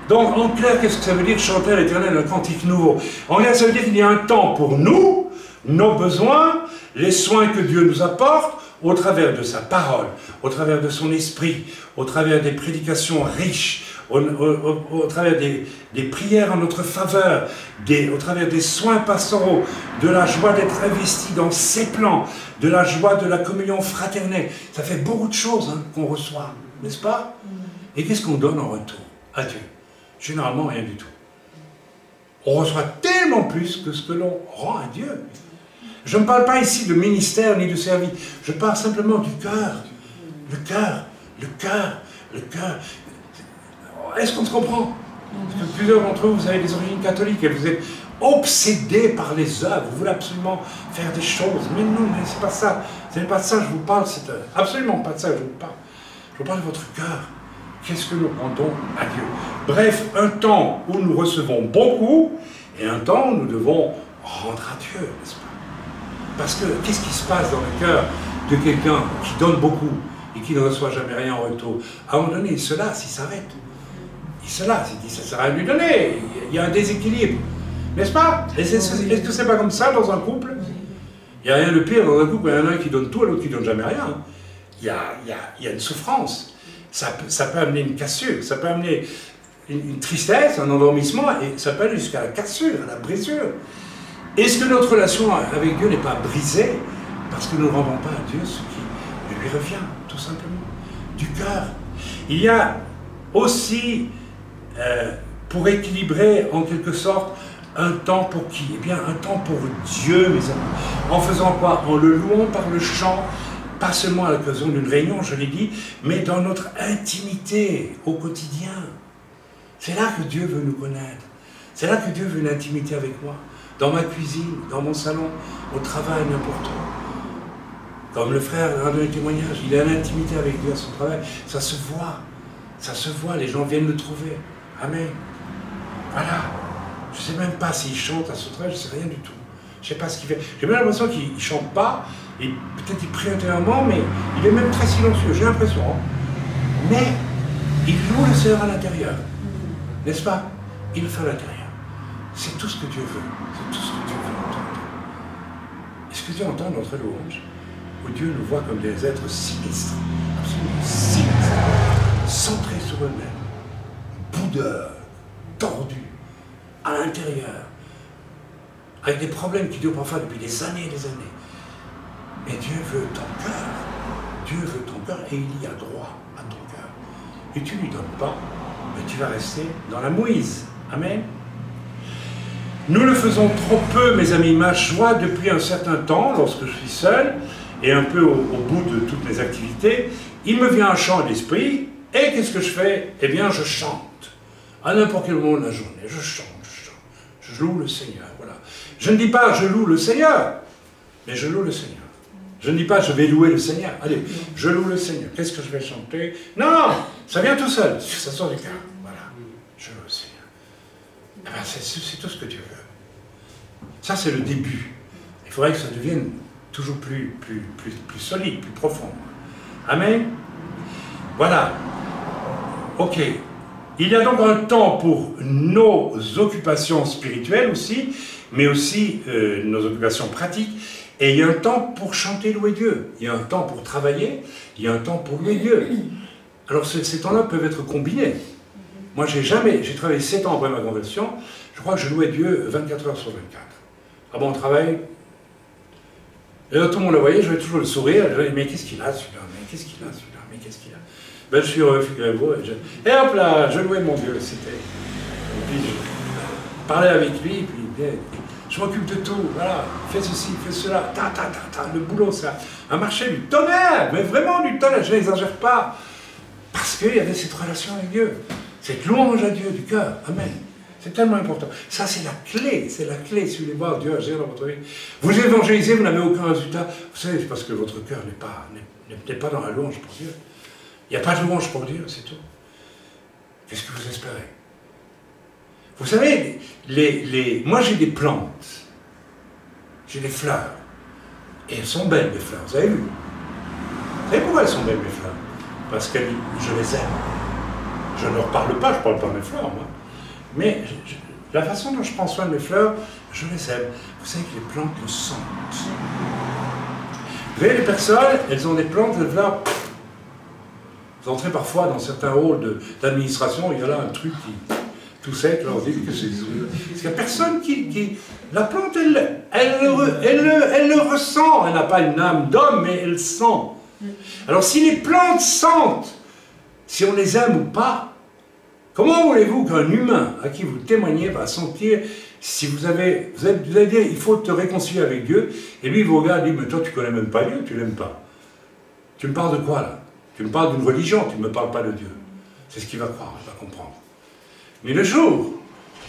Donc, en clair, qu'est-ce que ça veut dire chanter à l'Éternel un cantique nouveau? En clair, ça veut dire qu'il y a un temps pour nous, nos besoins, les soins que Dieu nous apporte, au travers de sa parole, au travers de son esprit, au travers des prédications riches, au travers des prières en notre faveur, au travers des soins pastoraux, de la joie d'être investi dans ses plans, de la joie de la communion fraternelle. Ça fait beaucoup de choses qu'on reçoit, n'est-ce pas? Et qu'est-ce qu'on donne en retour à Dieu? Généralement, rien du tout. On reçoit tellement plus que ce que l'on rend à Dieu. Je ne parle pas ici de ministère ni de service. Je parle simplement du cœur. Le cœur, le cœur, le cœur. Est-ce qu'on se comprend? Parce que plusieurs d'entre vous, vous avez des origines catholiques et vous êtes obsédés par les œuvres. Vous voulez absolument faire des choses. Mais non, mais c'est pas ça. Ce n'est pas de ça que je vous parle. C'est absolument pas de ça que je vous parle. Je vous parle de votre cœur. Qu'est-ce que nous rendons à Dieu? Bref, un temps où nous recevons beaucoup et un temps où nous devons rendre à Dieu, n'est-ce pas? Parce que qu'est-ce qui se passe dans le cœur de quelqu'un qui donne beaucoup et qui ne reçoit jamais rien en retour? À un moment donné, il se lasse, il s'arrête. Il se lasse, il dit ça ne sert à rien de lui donner. Il y a un déséquilibre. N'est-ce pas? Est-ce que c'est pas comme ça dans un couple? Il n'y a rien de pire dans un couple, il y en a un qui donne tout et l'autre qui ne donne jamais rien. Il y a une souffrance. Ça peut amener une cassure, ça peut amener une tristesse, un endormissement, et ça peut aller jusqu'à la cassure, à la brisure. Est-ce que notre relation avec Dieu n'est pas brisée parce que nous ne rendons pas à Dieu ce qui lui revient, tout simplement, du cœur? Il y a aussi, pour équilibrer en quelque sorte, un temps pour qui? Eh bien, un temps pour Dieu, mes amis. En faisant quoi? En le louant par le chant, pas seulement à l'occasion d'une réunion, je l'ai dit, mais dans notre intimité au quotidien. C'est là que Dieu veut nous connaître. C'est là que Dieu veut une intimité avec moi. Dans ma cuisine, dans mon salon, au travail, n'importe où. Comme le frère a donné témoignage, il a l'intimité avec Dieu à son travail. Ça se voit, les gens viennent le trouver. Amen. Voilà. Je ne sais même pas s'il chante à son travail, je ne sais rien du tout. Je ne sais pas ce qu'il fait. J'ai même l'impression qu'il ne chante pas, et peut-être il prie intérieurement, mais il est même très silencieux, j'ai l'impression. Mais il loue le Seigneur à l'intérieur. N'est-ce pas? Il le fait à l'intérieur. C'est tout ce que Dieu veut. C'est tout ce que Dieu veut entendre. Est-ce que Dieu entend notre louange? Où Dieu nous voit comme des êtres sinistres, absolument sinistres, centrés sur eux-mêmes, boudeurs, tordus, à l'intérieur, avec des problèmes qui durent parfois depuis des années et des années. Mais Dieu veut ton cœur. Dieu veut ton cœur et il y a droit à ton cœur. Et tu ne lui donnes pas, mais tu vas rester dans la mouise. Amen. Nous le faisons trop peu, mes amis. Ma joie depuis un certain temps, lorsque je suis seul, et un peu au bout de toutes mes activités, il me vient un chant à l'esprit, et qu'est-ce que je fais? Eh bien, je chante. À n'importe quel moment de la journée, je chante. Je loue le Seigneur, voilà. Je ne dis pas je loue le Seigneur, mais je loue le Seigneur. Je ne dis pas je vais louer le Seigneur. Allez, je loue le Seigneur. Qu'est-ce que je vais chanter? Non, ça vient tout seul, ça sort du cœur. Voilà, je loue le Seigneur. Eh ben, c'est tout ce que Dieu veut. Ça, c'est le début. Il faudrait que ça devienne toujours plus solide, plus profond. Amen. Voilà. Ok. Il y a donc un temps pour nos occupations spirituelles aussi, mais aussi nos occupations pratiques. Et il y a un temps pour chanter, louer Dieu. Il y a un temps pour travailler, il y a un temps pour louer Dieu. Alors ces temps-là peuvent être combinés. Moi, j'ai travaillé 7 ans après ma conversion, je crois que je louais Dieu 24 heures sur 24. Ah bon, on travaille. Et là, tout le monde le voyait, j'avais toujours le sourire, je disais, mais qu'est-ce qu'il a celui-là? Mais qu'est-ce qu'il a celui-là? Mais qu'est-ce qu'il a? Ben, je suis heureux, figurez-vous, et hop là, je louais mon Dieu, c'était... Et puis je parlais avec lui, et puis je m'occupe de tout, voilà, fais ceci, fais cela, le boulot, ça a marché du tonnerre, mais vraiment du tonnerre, je n'exagère pas, parce qu'il y avait cette relation avec Dieu, cette louange à Dieu du cœur, amen. C'est tellement important. Ça, c'est la clé, si vous voulez voir Dieu agir dans votre vie. Vous évangélisez, vous n'avez aucun résultat. Vous savez, c'est parce que votre cœur n'est pas dans la louange pour Dieu. Il n'y a pas de louange pour Dieu, c'est tout. Qu'est-ce que vous espérez? Vous savez, moi j'ai des plantes, j'ai des fleurs, et elles sont belles, les fleurs, vous avez vu? Vous savez pourquoi elles sont belles, mes fleurs? Parce que je les aime. Je ne leur parle pas, je ne parle pas de mes fleurs, moi. Mais la façon dont je prends soin de mes fleurs, je les aime. Vous savez que les plantes le sentent. Vous voyez, les personnes, elles ont des plantes, des fleurs. Vous entrez parfois dans certains halls d'administration, il y a là un truc qui, tout sec, là, on dit que c'est... Parce qu'il n'y a personne qui... La plante, elle le ressent. Elle n'a pas une âme d'homme, mais elle sent. Alors si les plantes sentent, si on les aime ou pas, comment voulez-vous qu'un humain à qui vous témoignez va sentir si vous allez dire il faut te réconcilier avec Dieu, et lui il vous regarde et dit mais toi tu ne connais même pas Dieu, tu ne l'aimes pas. Tu me parles de quoi là? Tu me parles d'une religion, tu ne me parles pas de Dieu. C'est ce qu'il va croire, il va comprendre. Mais le jour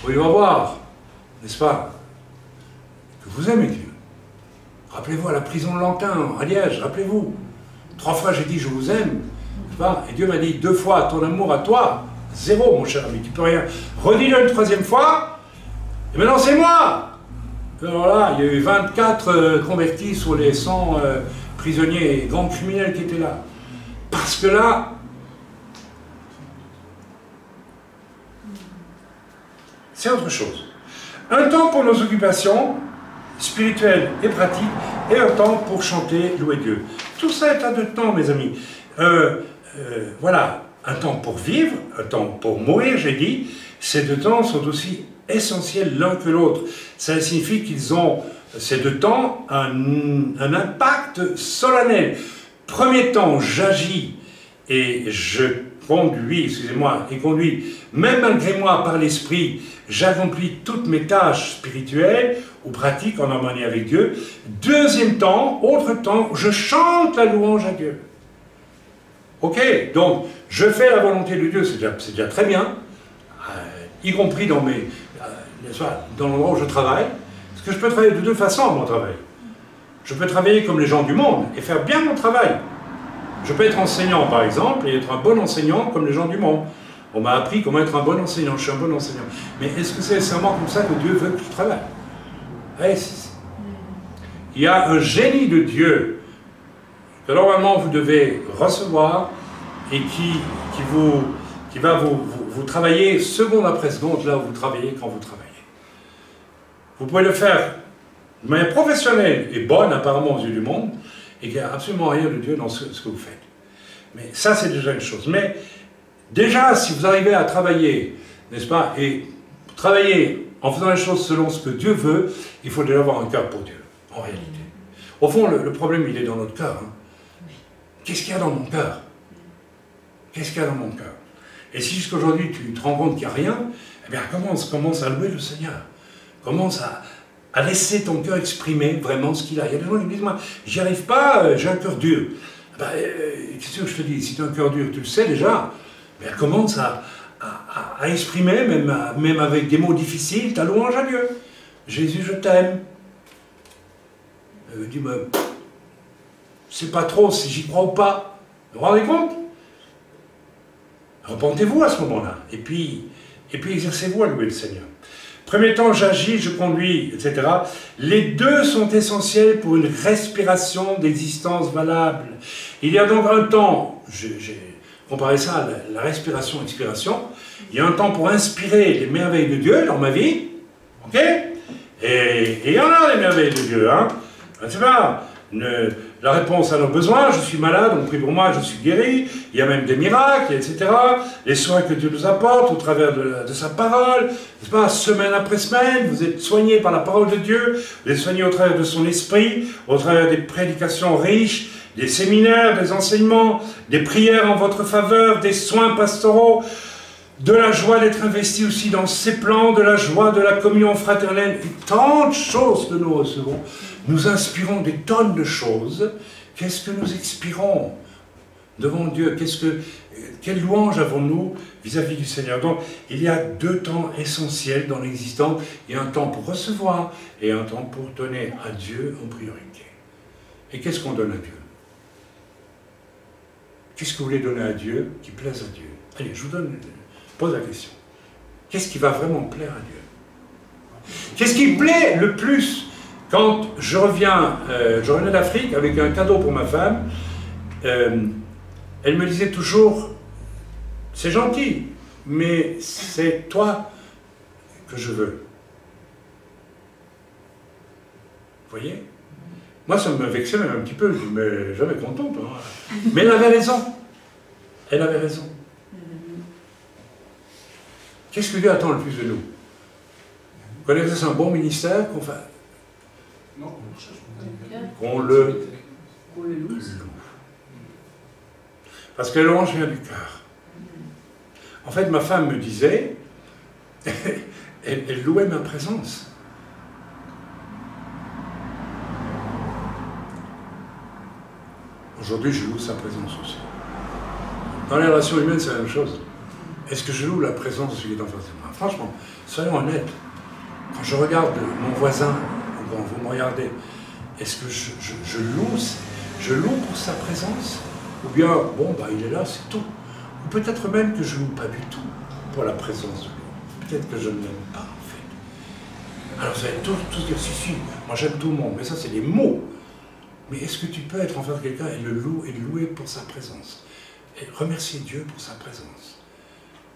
où il va voir, n'est-ce pas, que vous aimez Dieu, rappelez-vous à la prison de Lantin, à Liège, rappelez-vous, 3 fois j'ai dit je vous aime, n'est-ce pas, et Dieu m'a dit 2 fois ton amour à toi, 0 mon cher ami, tu peux rien. Redis-le une 3e fois, et maintenant c'est moi. Alors là, il y a eu 24 convertis sur les 100 prisonniers et grands criminels qui étaient là. Parce que là, c'est autre chose. Un temps pour nos occupations spirituelles et pratiques, et un temps pour chanter, louer Dieu. Tout ça est à 2 temps, mes amis. Voilà, un temps pour vivre, un temps pour mourir, j'ai dit. Ces 2 temps sont aussi essentiels l'un que l'autre. Ça signifie qu'ils ont, ces 2 temps, un impact solennel. Premier temps, j'agis et je conduis, excusez-moi, et conduis, même malgré moi, par l'esprit, j'accomplis toutes mes tâches spirituelles ou pratiques en harmonie avec Dieu. 2e temps, autre temps, je chante la louange à Dieu. Ok, donc je fais la volonté de Dieu, c'est déjà très bien, y compris dans dans l'endroit où je travaille, parce que je peux travailler de 2 façons à mon travail. Je peux travailler comme les gens du monde et faire bien mon travail. Je peux être enseignant, par exemple, et être un bon enseignant comme les gens du monde. On m'a appris comment être un bon enseignant, je suis un bon enseignant. Mais est-ce que c'est nécessairement comme ça que Dieu veut que je travaille? Il y a un génie de Dieu que normalement vous devez recevoir et qui va vous travailler seconde après seconde là où vous travaillez quand vous travaillez. Vous pouvez le faire de manière professionnelle et bonne apparemment aux yeux du monde, et qu'il n'y a absolument rien de Dieu dans ce que vous faites. Mais ça, c'est déjà une chose. Mais déjà, si vous arrivez à travailler, n'est-ce pas, et travailler en faisant les choses selon ce que Dieu veut, il faut déjà avoir un cœur pour Dieu, en réalité. Au fond, le problème, il est dans notre cœur. Hein. Qu'est-ce qu'il y a dans mon cœur? Qu'est-ce qu'il y a dans mon cœur? Et si jusqu'aujourd'hui, tu te rends compte qu'il n'y a rien, eh bien, commence à louer le Seigneur. Commence à laisser ton cœur exprimer vraiment ce qu'il a. Il y a des gens qui me disent, moi, j'y arrive pas, j'ai un cœur dur. Ben, qu'est-ce que je te dis? Si tu as un cœur dur, tu le sais déjà, ben, commence à exprimer, même avec des mots difficiles, ta louange à Dieu. Jésus, je t'aime. Dis, ben, c'est pas trop si j'y crois ou pas. Vous vous rendez compte? Repentez-vous à ce moment-là. Et puis exercez-vous à louer le Seigneur. Premier temps, j'agis, je conduis, etc. Les 2 sont essentiels pour une respiration d'existence valable. Il y a donc un temps, j'ai comparé ça à la respiration-expiration, il y a un temps pour inspirer les merveilles de Dieu dans ma vie, ok? Et il y en a des merveilles de Dieu, hein? C'est pas la réponse à nos besoins, je suis malade, on prie pour moi, je suis guéri, il y a même des miracles, etc. Les soins que Dieu nous apporte au travers de sa parole, n'est-ce pas, semaine après semaine, vous êtes soignés par la parole de Dieu, vous êtes soignés au travers de son esprit, au travers des prédications riches, des séminaires, des enseignements, des prières en votre faveur, des soins pastoraux, de la joie d'être investi aussi dans ses plans, de la joie de la communion fraternelle, et tant de choses que nous recevons. Nous inspirons des tonnes de choses. Qu'est-ce que nous expirons? devant Dieu. Quelle louange avons-nous vis-à-vis du Seigneur? Donc, il y a deux temps essentiels dans l'existence. Il y a un temps pour recevoir et un temps pour donner à Dieu en priorité. Et qu'est-ce qu'on donne à Dieu? Qu'est-ce que vous voulez donner à Dieu qui plaise à Dieu? Allez, je vous pose la question. Qu'est-ce qui va vraiment plaire à Dieu? Qu'est-ce qui plaît le plus? Quand je revenais d'Afrique avec un cadeau pour ma femme, elle me disait toujours, c'est gentil, mais c'est toi que je veux. Vous voyez? Moi, ça me vexait même un petit peu, je dis, mais jamais contente. Hein. Mais elle avait raison. Elle avait raison. Qu'est-ce que Dieu attend le plus de nous? Qu'on exerce un bon ministère, qu'on le loue. Parce que la louange vient du cœur. En fait, ma femme me disait, elle louait ma présence. Aujourd'hui, je loue sa présence aussi. Dans les relations humaines, c'est la même chose. Est-ce que je loue la présence de celui qui est en face de moi? Franchement, soyons honnêtes. Quand je regarde mon voisin, ou quand vous me regardez, est-ce que je loue pour sa présence? Ou bien, bon, bah, il est là, c'est tout. Ou peut-être même que je ne loue pas du tout pour la présence de lui. Peut-être que je ne l'aime pas, en fait. Alors, vous allez tous dire, si, moi j'aime tout le monde, mais ça, c'est des mots. Mais est-ce que tu peux être en face de quelqu'un et le louer pour sa présence? Et remercier Dieu pour sa présence.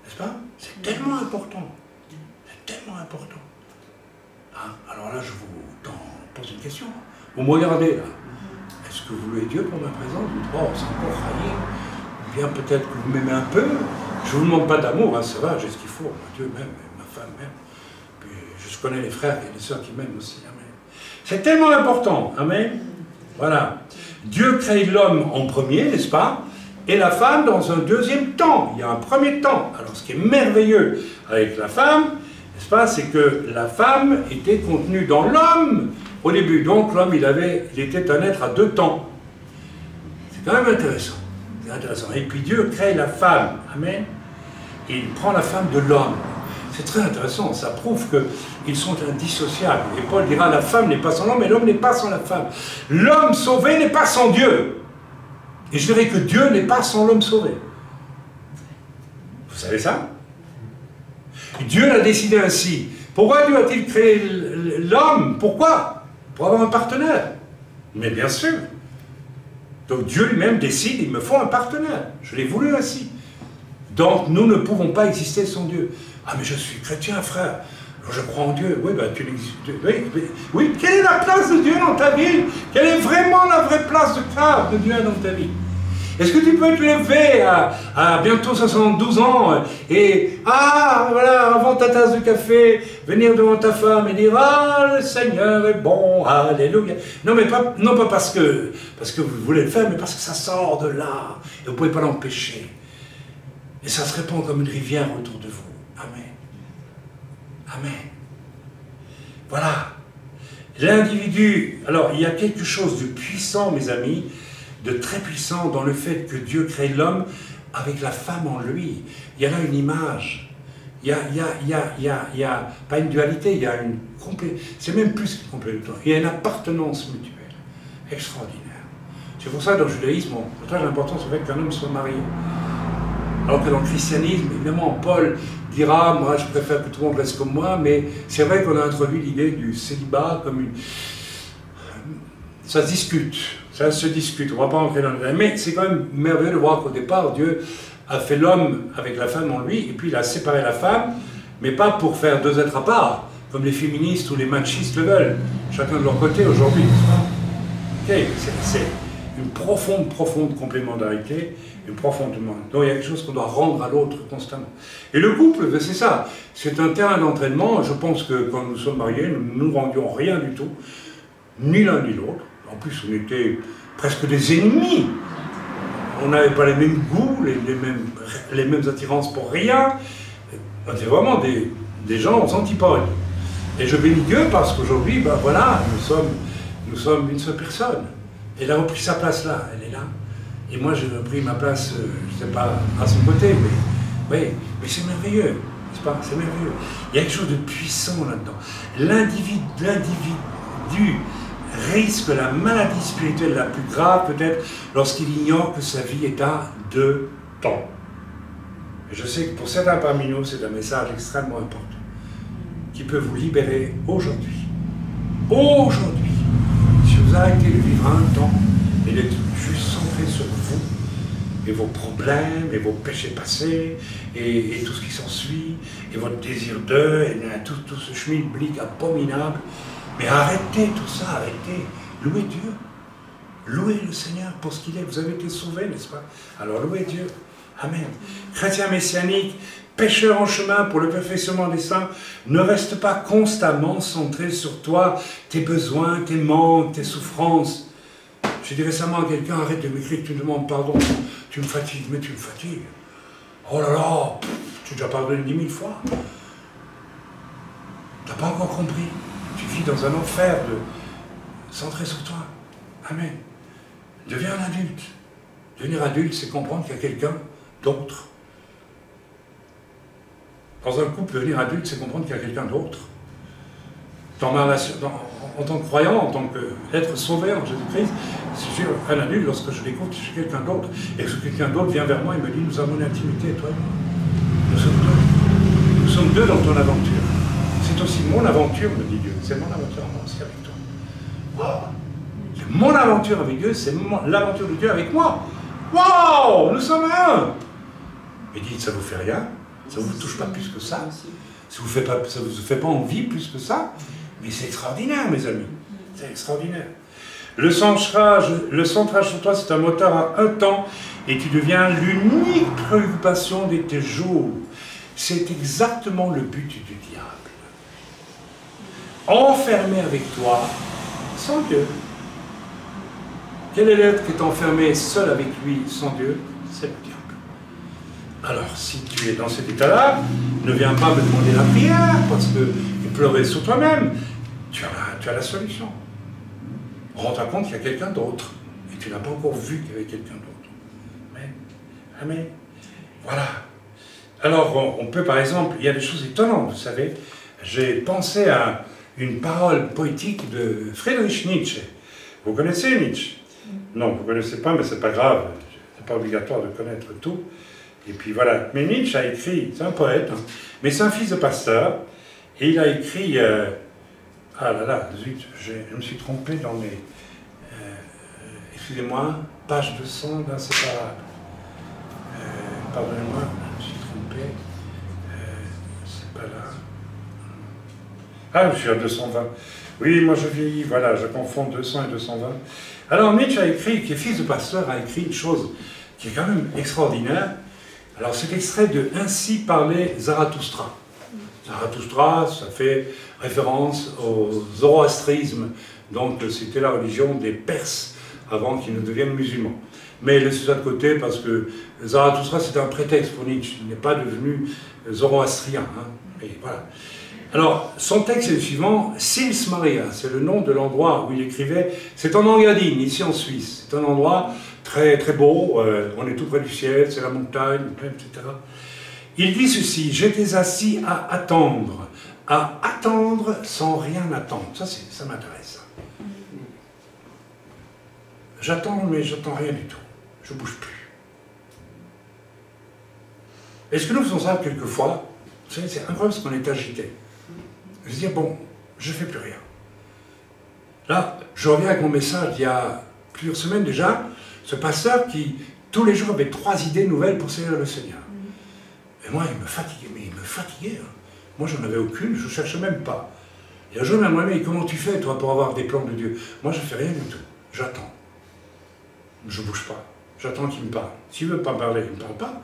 N'est-ce pas? C'est tellement important. C'est tellement important. Hein? Alors là, je vous pose une question. Vous me regardez, là. Est-ce que vous louez Dieu pour ma présence? Vous dites, oh, c'est encore failli. Ou bien peut-être que vous m'aimez un peu. Je ne vous demande pas d'amour, hein, ça va, j'ai ce qu'il faut. Dieu m'aime, ma femme m'aime. Puis je connais les frères et les sœurs qui m'aiment aussi. Amen. C'est tellement important. Amen. Voilà. Dieu crée l'homme en premier, n'est-ce pas? Et la femme dans un deuxième temps. Il y a un premier temps. Alors ce qui est merveilleux avec la femme, n'est-ce pas, c'est que la femme était contenue dans l'homme au début. Donc l'homme, il était un être à deux temps. C'est quand même intéressant. C'est intéressant. Et puis Dieu crée la femme. Amen. Et il prend la femme de l'homme. C'est très intéressant. Ça prouve qu'ils sont indissociables. Et Paul dira, la femme n'est pas sans l'homme et l'homme n'est pas sans la femme. L'homme sauvé n'est pas sans Dieu. Et je dirais que Dieu n'est pas sans l'homme sauvé. Vous savez ça? Dieu l'a décidé ainsi. Pourquoi Dieu a-t-il créé l'homme? Pourquoi? Pour avoir un partenaire. Mais bien sûr. Donc Dieu lui-même décide, il me faut un partenaire. Je l'ai voulu ainsi. Donc nous ne pouvons pas exister sans Dieu. Ah mais je suis chrétien, frère. Je crois en Dieu. Oui, ben tu n'existes. Oui, quelle est la place de Dieu dans ta vie? Quelle est vraiment la vraie place de Dieu dans ta vie? Est-ce que tu peux te lever à bientôt 72 ans et, voilà, avant ta tasse de café, venir devant ta femme et dire, ah, le Seigneur est bon, alléluia. Non, mais pas parce que vous voulez le faire, mais parce que ça sort de là et vous ne pouvez pas l'empêcher. Et ça se répand comme une rivière autour de vous. Amen. Amen. Voilà. L'individu, alors il y a quelque chose de puissant, mes amis, de très puissant dans le fait que Dieu crée l'homme avec la femme en lui. Il y a là une image. Il y a pas une dualité, il y a une c'est même plus qu'une complémentarité. Il y a une appartenance mutuelle. Extraordinaire. C'est pour ça que dans le judaïsme, le très important, c'est le fait qu'un homme soit marié. Alors que dans le christianisme, évidemment, Paul dira, moi je préfère que tout le monde reste comme moi, mais c'est vrai qu'on a introduit l'idée du célibat comme une... Ça se discute, on ne va pas entrer dans le détail, mais c'est quand même merveilleux de voir qu'au départ, Dieu a fait l'homme avec la femme en lui, et puis il a séparé la femme, mais pas pour faire deux êtres à part, comme les féministes ou les machistes le veulent, chacun de leur côté aujourd'hui. Okay. C'est une profonde complémentarité, une profonde demande. Donc il y a quelque chose qu'on doit rendre à l'autre constamment. Et le couple, c'est ça, c'est un terrain d'entraînement. Je pense que quand nous sommes mariés, nous ne nous rendions rien du tout, ni l'un ni l'autre. En plus, on était presque des ennemis. On n'avait pas les mêmes goûts, les mêmes attirances pour rien. On était vraiment des gens aux antipodes. Et je bénis Dieu parce qu'aujourd'hui, ben voilà, nous sommes une seule personne. Elle a repris sa place là, elle est là. Et moi, j'ai pris ma place, je ne sais pas, à son côté, mais, oui, mais c'est merveilleux, n'est-ce pas? C'est merveilleux. Il y a quelque chose de puissant là-dedans. L'individu risque la maladie spirituelle la plus grave, peut-être, lorsqu'il ignore que sa vie est à 2 temps. Et je sais que pour certains parmi nous, c'est un message extrêmement important, qui peut vous libérer aujourd'hui. Aujourd'hui, si vous arrêtez de vivre un temps et d'être juste centré sur vous, et vos problèmes, et vos péchés passés, et tout ce qui s'ensuit, et votre désir d'eux, et tout ce schmilblick abominable, mais arrêtez tout ça, arrêtez. Louez Dieu. Louez le Seigneur pour ce qu'il est. Vous avez été sauvés, n'est-ce pas? Alors louez Dieu. Amen. Chrétien messianique, pécheur en chemin pour le perfectionnement des saints, ne reste pas constamment centré sur toi, tes besoins, tes manques, tes souffrances. J'ai dit récemment à quelqu'un, arrête de m'écrire, tu me demandes pardon, tu me fatigues, mais tu me fatigues. Oh là là, tu as déjà pardonné 10 000 fois. Tu n'as pas encore compris. Tu vis dans un enfer centré sur toi. Amen. Deviens un adulte. Devenir adulte, c'est comprendre qu'il y a quelqu'un d'autre. Dans un couple, devenir adulte, c'est comprendre qu'il y a quelqu'un d'autre. En tant que croyant, en tant qu'être sauvé en Jésus-Christ, si je suis un adulte, lorsque je découvre que je suis quelqu'un d'autre, et que quelqu'un d'autre vient vers moi et me dit, nous avons une intimité, toi et moi. Nous sommes deux. Nous sommes deux dans ton aventure. C'est aussi mon aventure, me dit Dieu. C'est mon aventure à moi aussi avec toi. Wow. C'est mon aventure avec Dieu, c'est l'aventure de Dieu avec moi. Wow, nous sommes un. Et dites, ça ne vous fait rien? Ça ne vous touche pas plus que ça? Ça ne vous fait pas envie plus que ça? Mais c'est extraordinaire, mes amis. C'est extraordinaire. Le centrage sur toi, c'est un moteur à un temps et tu deviens l'unique préoccupation de tes jours. C'est exactement le but du diable. Enfermé avec toi, sans Dieu. Quel est l'être qui est enfermé seul avec lui, sans Dieu? C'est le diable. Alors, si tu es dans cet état-là, ne viens pas me demander la prière, parce que pleurer sur toi-même. Tu as la solution. Rends-toi compte qu'il y a quelqu'un d'autre. Et tu n'as pas encore vu qu'il y avait quelqu'un d'autre. Amen. Amen. Voilà. Alors, on peut par exemple, il y a des choses étonnantes, vous savez. J'ai pensé à une parole poétique de Friedrich Nietzsche. Vous connaissez Nietzsche? Non, vous ne connaissez pas, mais c'est pas grave. C'est pas obligatoire de connaître tout. Et puis voilà. Mais Nietzsche a écrit, c'est un poète, hein, mais c'est un fils de pasteur. Et il a écrit... ah là là, zut, je me suis trompé dans mes... excusez-moi, page 200 d'inséparable. Pardonnez-moi, je me suis trompé. C'est pas là. Ah, je suis à 220. Oui, moi je vieillis, voilà, je confonds 200 et 220. Alors Nietzsche a écrit, qui est fils de pasteur, a écrit une chose qui est quand même extraordinaire. Alors c'est extrait de « Ainsi parlait Zarathustra ». Zarathustra, ça fait référence au zoroastrisme, donc c'était la religion des Perses avant qu'ils ne deviennent musulmans. Mais laissez ça de côté parce que Zarathustra c'était un prétexte pour Nietzsche, il n'est pas devenu zoroastrien. Hein. Et voilà. Alors, son texte est le suivant, Sils Maria, c'est le nom de l'endroit où il écrivait, c'est en Engadine, ici en Suisse, c'est un endroit très, très beau, on est tout près du ciel, c'est la montagne, etc. Il dit ceci, j'étais assis à attendre sans rien attendre. Ça m'intéresse. J'attends, mais j'attends rien du tout. Je ne bouge plus. Est-ce que nous faisons ça quelquefois? Vous savez, c'est incroyable parce qu'on est agité. Je veux dire, bon, je ne fais plus rien. Là, je reviens avec mon message il y a plusieurs semaines déjà, ce pasteur qui, tous les jours, avait 3 idées nouvelles pour servir le Seigneur. Et moi, il me fatiguait, mais il me fatiguait. Hein. Moi, j'en avais aucune, je ne cherchais même pas. Et un jour, il m'a demandé, comment tu fais, toi, pour avoir des plans de Dieu? Moi, je ne fais rien du tout. J'attends. Je ne bouge pas. J'attends qu'il me parle. S'il ne veut pas parler, il ne me parle pas.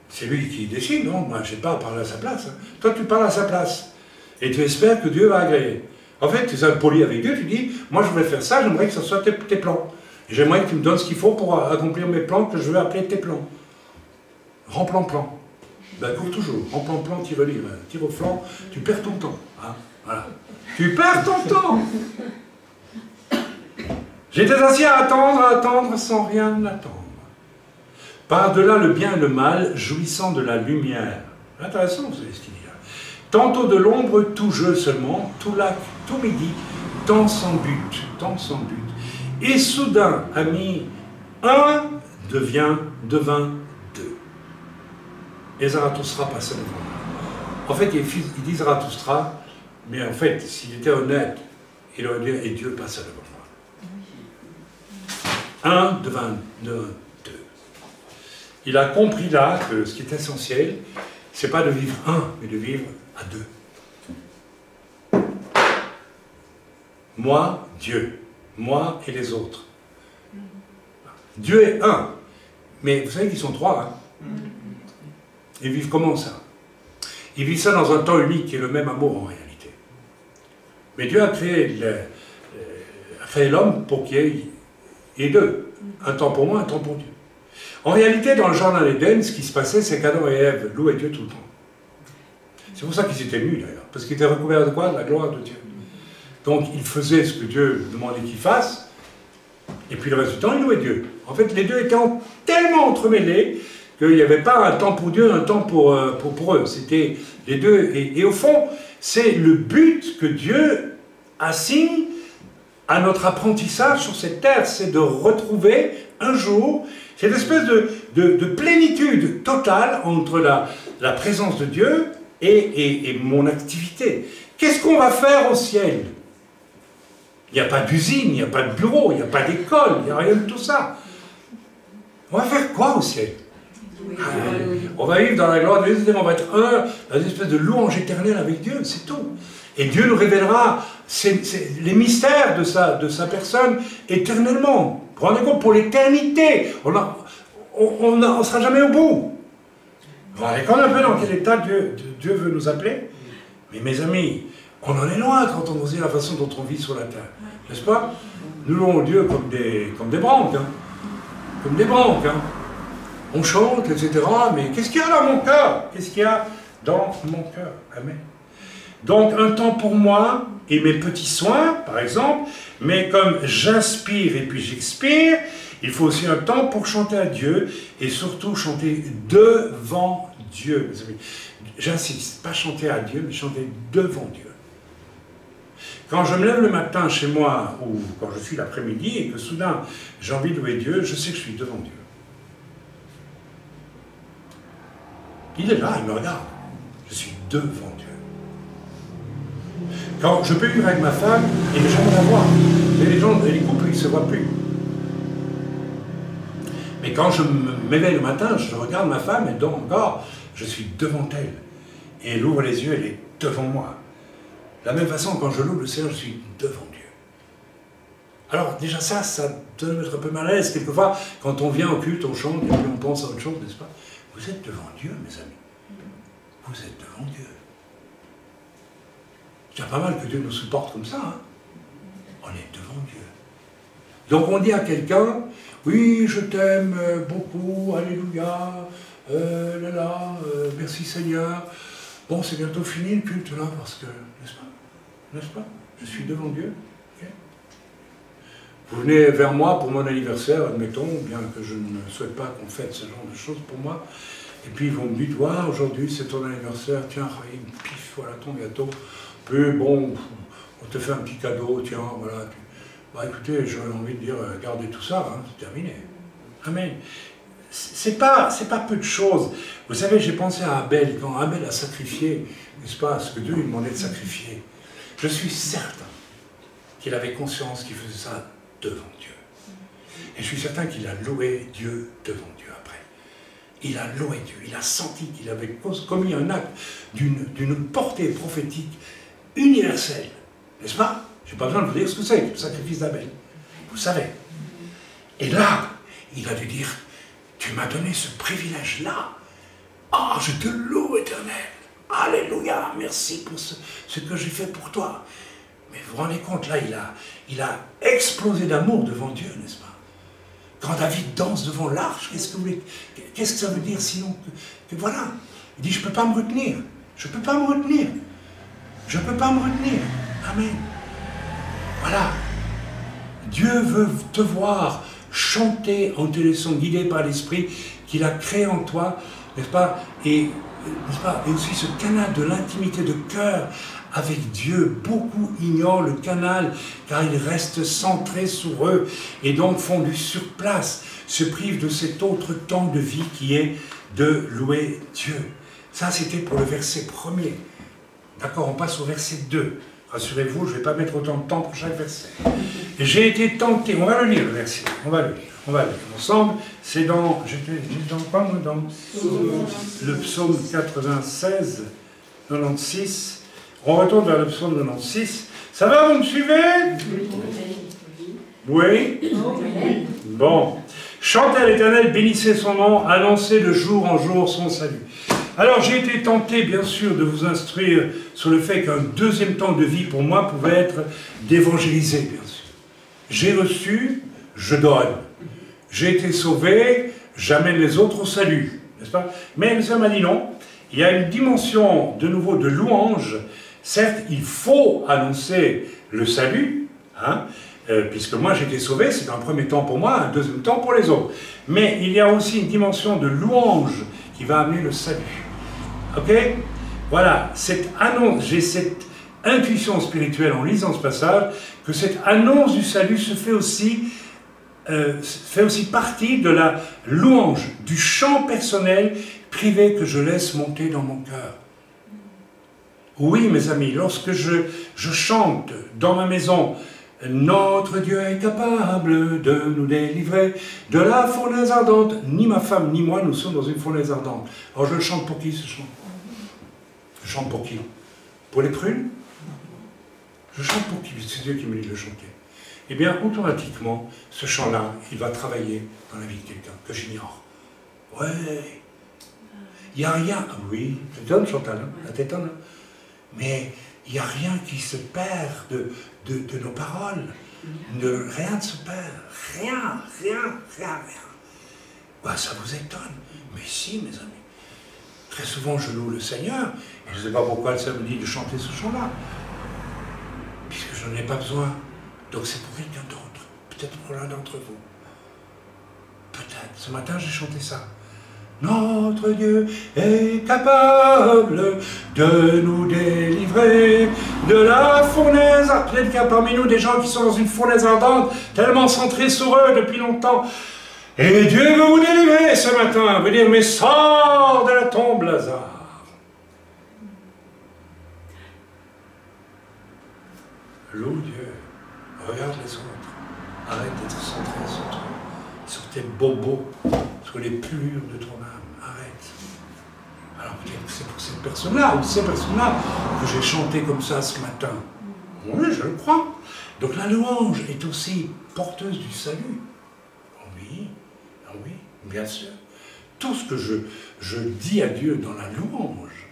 C'est lui qui décide, non? Moi, je n'ai pas à parler à sa place. Hein. Toi, tu parles à sa place. Et tu espères que Dieu va agréer. En fait, tu es poli avec Dieu, tu dis, moi, je voudrais faire ça, j'aimerais que ce soit tes plans. Et j'aimerais que tu me donnes ce qu'il faut pour accomplir mes plans que je veux appeler tes plans. Remplan-plan. Ben, cours toujours. Remplan-plan, tire au livre, tire au flanc, tu perds ton temps. Hein, voilà. Tu perds ton temps! J'étais assis à attendre sans rien attendre. Par-delà le bien et le mal, jouissant de la lumière. Intéressant, vous savez ce qu'il dit là. Tantôt de l'ombre, tout jeu seulement, tout lac, tout midi, tant sans but, tant sans but. Et soudain, ami, un devint deux. Et Zarathustra passait devant moi. En fait, il dit Zarathustra, mais en fait, s'il était honnête, il aurait dit, et Dieu passa devant moi. Un devint deux. Il a compris là que ce qui est essentiel, c'est pas de vivre un, mais de vivre à deux. Moi, Dieu. Moi et les autres. Dieu est un. Mais vous savez qu'ils sont trois. Hein? Ils vivent comment ça? Ils vivent ça dans un temps unique qui est le même amour en réalité. Mais Dieu a créé l'homme pour qu'il y ait deux. Un temps pour moi, un temps pour Dieu. En réalité, dans le jardin d'Éden, ce qui se passait, c'est qu'Adam et Ève louaient Dieu tout le temps. C'est pour ça qu'ils étaient nus d'ailleurs. Parce qu'ils étaient recouverts de quoi? De la gloire de Dieu. Donc ils faisaient ce que Dieu demandait qu'ils fassent. Et puis le reste du temps, ils louaient Dieu. En fait, les deux étaient tellement entremêlés qu'il n'y avait pas un temps pour Dieu, un temps pour eux. C'était les deux. Et au fond, c'est le but que Dieu assigne à notre apprentissage sur cette terre. C'est de retrouver un jour cette espèce de plénitude totale entre la présence de Dieu et mon activité. Qu'est-ce qu'on va faire au ciel? Il n'y a pas d'usine, il n'y a pas de bureau, il n'y a pas d'école, il n'y a rien de tout ça. On va faire quoi au ciel? On va vivre dans la gloire de Dieu, on va être dans une espèce de louange éternelle avec Dieu, c'est tout. Et Dieu nous révélera les mystères de sa personne éternellement. Vous vous rendez compte, pour l'éternité, on ne sera jamais au bout. Vous vous rendez compte un peu dans quel état Dieu veut nous appeler? Mais mes amis, on en est loin quand on voit la façon dont on vit sur la terre. N'est-ce pas? Nous louons Dieu comme des branques. Hein. Comme des branques. Hein. On chante, etc. Mais qu'est-ce qu'il y a dans mon cœur? Qu'est-ce qu'il y a dans mon cœur? Amen. Donc un temps pour moi et mes petits soins, par exemple, mais comme j'inspire et puis j'expire, il faut aussi un temps pour chanter à Dieu et surtout chanter devant Dieu. J'insiste, pas chanter à Dieu, mais chanter devant Dieu. Quand je me lève le matin chez moi, ou quand je suis l'après-midi, et que soudain j'ai envie de louer Dieu, je sais que je suis devant Dieu. Il est là, il me regarde. Je suis devant Dieu. Quand je peux vivre avec ma femme, et ne jamais la voir. Les couples, ils ne se voient plus. Mais quand je m'éveille le matin, je regarde ma femme, et donc encore, je suis devant elle. Et elle ouvre les yeux, elle est devant moi. De la même façon, quand je loue le Seigneur, je suis devant Dieu. Alors déjà ça doit être un peu mal à l'aise. Quelquefois, quand on vient au culte, on chante, et puis on pense à autre chose, n'est-ce pas? Vous êtes devant Dieu, mes amis. Vous êtes devant Dieu. C'est pas mal que Dieu nous supporte comme ça. Hein? On est devant Dieu. Donc on dit à quelqu'un, oui, je t'aime beaucoup, alléluia, merci Seigneur. Bon, c'est bientôt fini le culte là, parce que, n'est-ce pas? Je suis devant Dieu. Okay. Vous venez vers moi pour mon anniversaire, admettons, bien que je ne souhaite pas qu'on fête ce genre de choses pour moi. Et puis vous me dites, ouais, aujourd'hui c'est ton anniversaire, tiens, pif, voilà ton gâteau. Puis bon, on te fait un petit cadeau, tiens, voilà. Puis, bah écoutez, j'aurais envie de dire, gardez tout ça, hein, c'est terminé. Amen. C'est pas peu de choses. Vous savez, j'ai pensé à Abel, quand Abel a sacrifié, n'est-ce pas, ce que Dieu lui demandait de sacrifier. Je suis certain qu'il avait conscience qu'il faisait ça devant Dieu. Et je suis certain qu'il a loué Dieu devant Dieu après. Il a loué Dieu, il a senti qu'il avait commis un acte d'une portée prophétique universelle. N'est-ce pas? Je n'ai pas besoin de vous dire ce que c'est, le sacrifice d'Abel. Vous savez. Et là, il a dû dire, tu m'as donné ce privilège-là. Ah, je te loue, Éternel. Alléluia, merci pour ce que j'ai fait pour toi. Mais vous vous rendez compte, là, il a explosé d'amour devant Dieu, n'est-ce pas? Quand David danse devant l'arche, qu'est-ce que ça veut dire sinon que voilà. Il dit, je ne peux pas me retenir. Je ne peux pas me retenir. Je ne peux pas me retenir. Amen. Voilà. Dieu veut te voir chanter en te laissant guider par l'Esprit qu'il a créé en toi, n'est-ce pas? Et aussi ce canal de l'intimité de cœur avec Dieu. Beaucoup ignorent le canal car ils restent centrés sur eux et donc font du surplace, se privent de cet autre temps de vie qui est de louer Dieu. Ça, c'était pour le verset 1er. D'accord, on passe au verset 2. Rassurez-vous, je ne vais pas mettre autant de temps pour chaque verset. J'ai été tenté, on va le lire le verset, on va le lire ensemble. C'est dans, le psaume 96, 96. On retourne vers le psaume 96. Ça va, vous me suivez? Oui? Bon. Chantez à l'Éternel, bénissez son nom, annoncez de jour en jour son salut. Alors j'ai été tenté bien sûr de vous instruire sur le fait qu'un deuxième temps de vie pour moi pouvait être d'évangéliser, bien sûr. J'ai reçu, je donne. J'ai été sauvé, j'amène les autres au salut, n'est-ce pas? Mais ça m'a dit non, il y a une dimension de nouveau de louange. Certes, il faut annoncer le salut, hein, puisque moi j'ai été sauvé, c'est un premier temps pour moi, un deuxième temps pour les autres. Mais il y a aussi une dimension de louange qui va amener le salut. Ok? Voilà, cette annonce, j'ai cette intuition spirituelle en lisant ce passage, que cette annonce du salut se fait aussi partie de la louange, du chant personnel privé que je laisse monter dans mon cœur. Oui, mes amis, lorsque je chante dans ma maison, notre Dieu est capable de nous délivrer de la fournaise ardente. Ni ma femme, ni moi, nous sommes dans une fournaise ardente. Alors je chante pour qui ce chant? Je chante pour qui? Pour les prunes? Je chante pour qui? C'est Dieu qui me dit de le chanter. Eh bien, automatiquement, ce chant-là, il va travailler dans la vie de quelqu'un que j'ignore. Ouais. Il n'y a rien. Oui, t'étonnes, Chantal, hein? La t'étonne, hein? Mais il n'y a rien qui se perd de nos paroles. Rien ne se perd. Rien. Bah, ça vous étonne. Mais si, mes amis. Très souvent, je loue le Seigneur. Et je ne sais pas pourquoi ça me dit de chanter ce chant-là. Puisque je n'en ai pas besoin. Donc c'est pour quelqu'un d'autre. Peut-être pour l'un d'entre vous. Peut-être. Ce matin, j'ai chanté ça. Notre Dieu est capable de nous délivrer de la fournaise. Peut-être qu'il y a parmi nous des gens qui sont dans une fournaise ardente, tellement centrés sur eux depuis longtemps. Et Dieu veut vous délivrer ce matin. Veut dire, mais sors de la tombe, Lazare. Loue Dieu. Regarde les autres. Arrête d'être centré sur toi, sur tes bobos, sur les plures de ton âme. Arrête. Alors peut-être que c'est pour cette personne-là, ou ces personnes-là, que j'ai chanté comme ça ce matin. Oui, je le crois. Donc la louange est aussi porteuse du salut. Oui, bien sûr. Tout ce que je dis à Dieu dans la louange,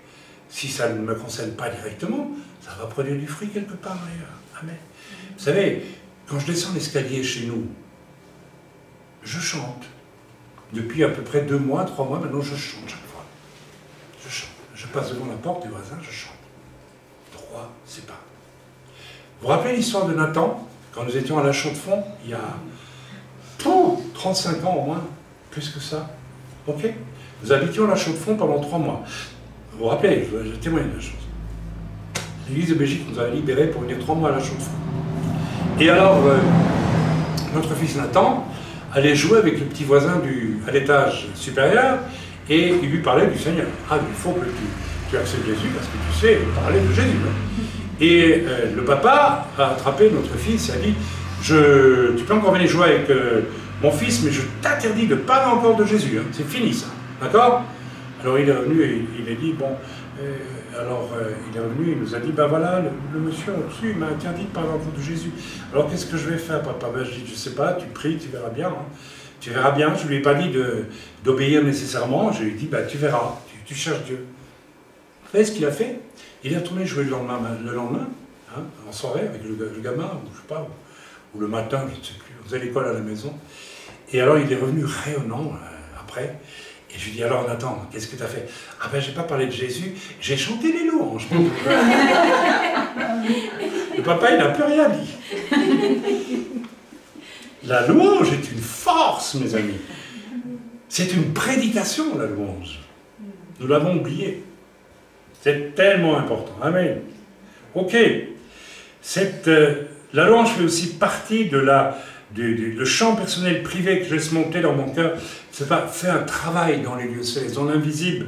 si ça ne me concerne pas directement, ça va produire du fruit quelque part ailleurs. Amen. Vous savez, quand je descends l'escalier chez nous, je chante. Depuis à peu près 2 mois, 3 mois, maintenant je chante chaque fois. Je chante. Je passe devant la porte du voisin, je chante. 3, c'est pas. Vous vous rappelez l'histoire de Nathan, quand nous étions à la Chaux-de-Fonds, il y a 35 ans au moins, plus que ça. Ok? Nous habitions à la Chaux-de-Fonds pendant 3 mois. Vous vous rappelez, je témoigne de la chose. L'Église de Belgique nous a libérés pour venir 3 mois à la Chaux-de-Fonds. Et alors, notre fils Nathan allait jouer avec le petit voisin à l'étage supérieur et il lui parlait du Seigneur. Ah, il faut que tu acceptes Jésus parce que tu sais parler de Jésus. Hein. Et le papa a attrapé notre fils et a dit tu peux encore venir jouer avec mon fils, mais je t'interdis de parler encore de Jésus. Hein. C'est fini ça. D'accord? Alors il est revenu et il a dit bon. Il est revenu, il nous a dit, ben voilà, le monsieur au-dessus, il m'a interdit de parler encore de Jésus. Alors qu'est-ce que je vais faire, papa? Ben, je dis, je sais pas, tu pries, tu verras bien. Hein. Tu verras bien, je ne lui ai pas dit d'obéir nécessairement, je lui ai dit, ben, tu verras, tu cherches Dieu. Vous savez ce qu'il a fait? Il est retourné jouer le lendemain hein, en soirée, avec le gamin, ou je sais pas, ou le matin, je ne sais plus, on faisait l'école à la maison. Et alors il est revenu rayonnant après. Et je lui dis, alors Nathan, qu'est-ce que tu as fait? Ah ben, j'ai pas parlé de Jésus, j'ai chanté les louanges. Le papa, il n'a plus rien dit. La louange est une force, mes amis. C'est une prédication, la louange. Nous l'avons oublié. C'est tellement important. Amen. Ok. La louange fait aussi partie de le chant personnel privé que je laisse monter dans mon cœur. C'est pas faire un travail dans les lieux célestes, dans l'invisible.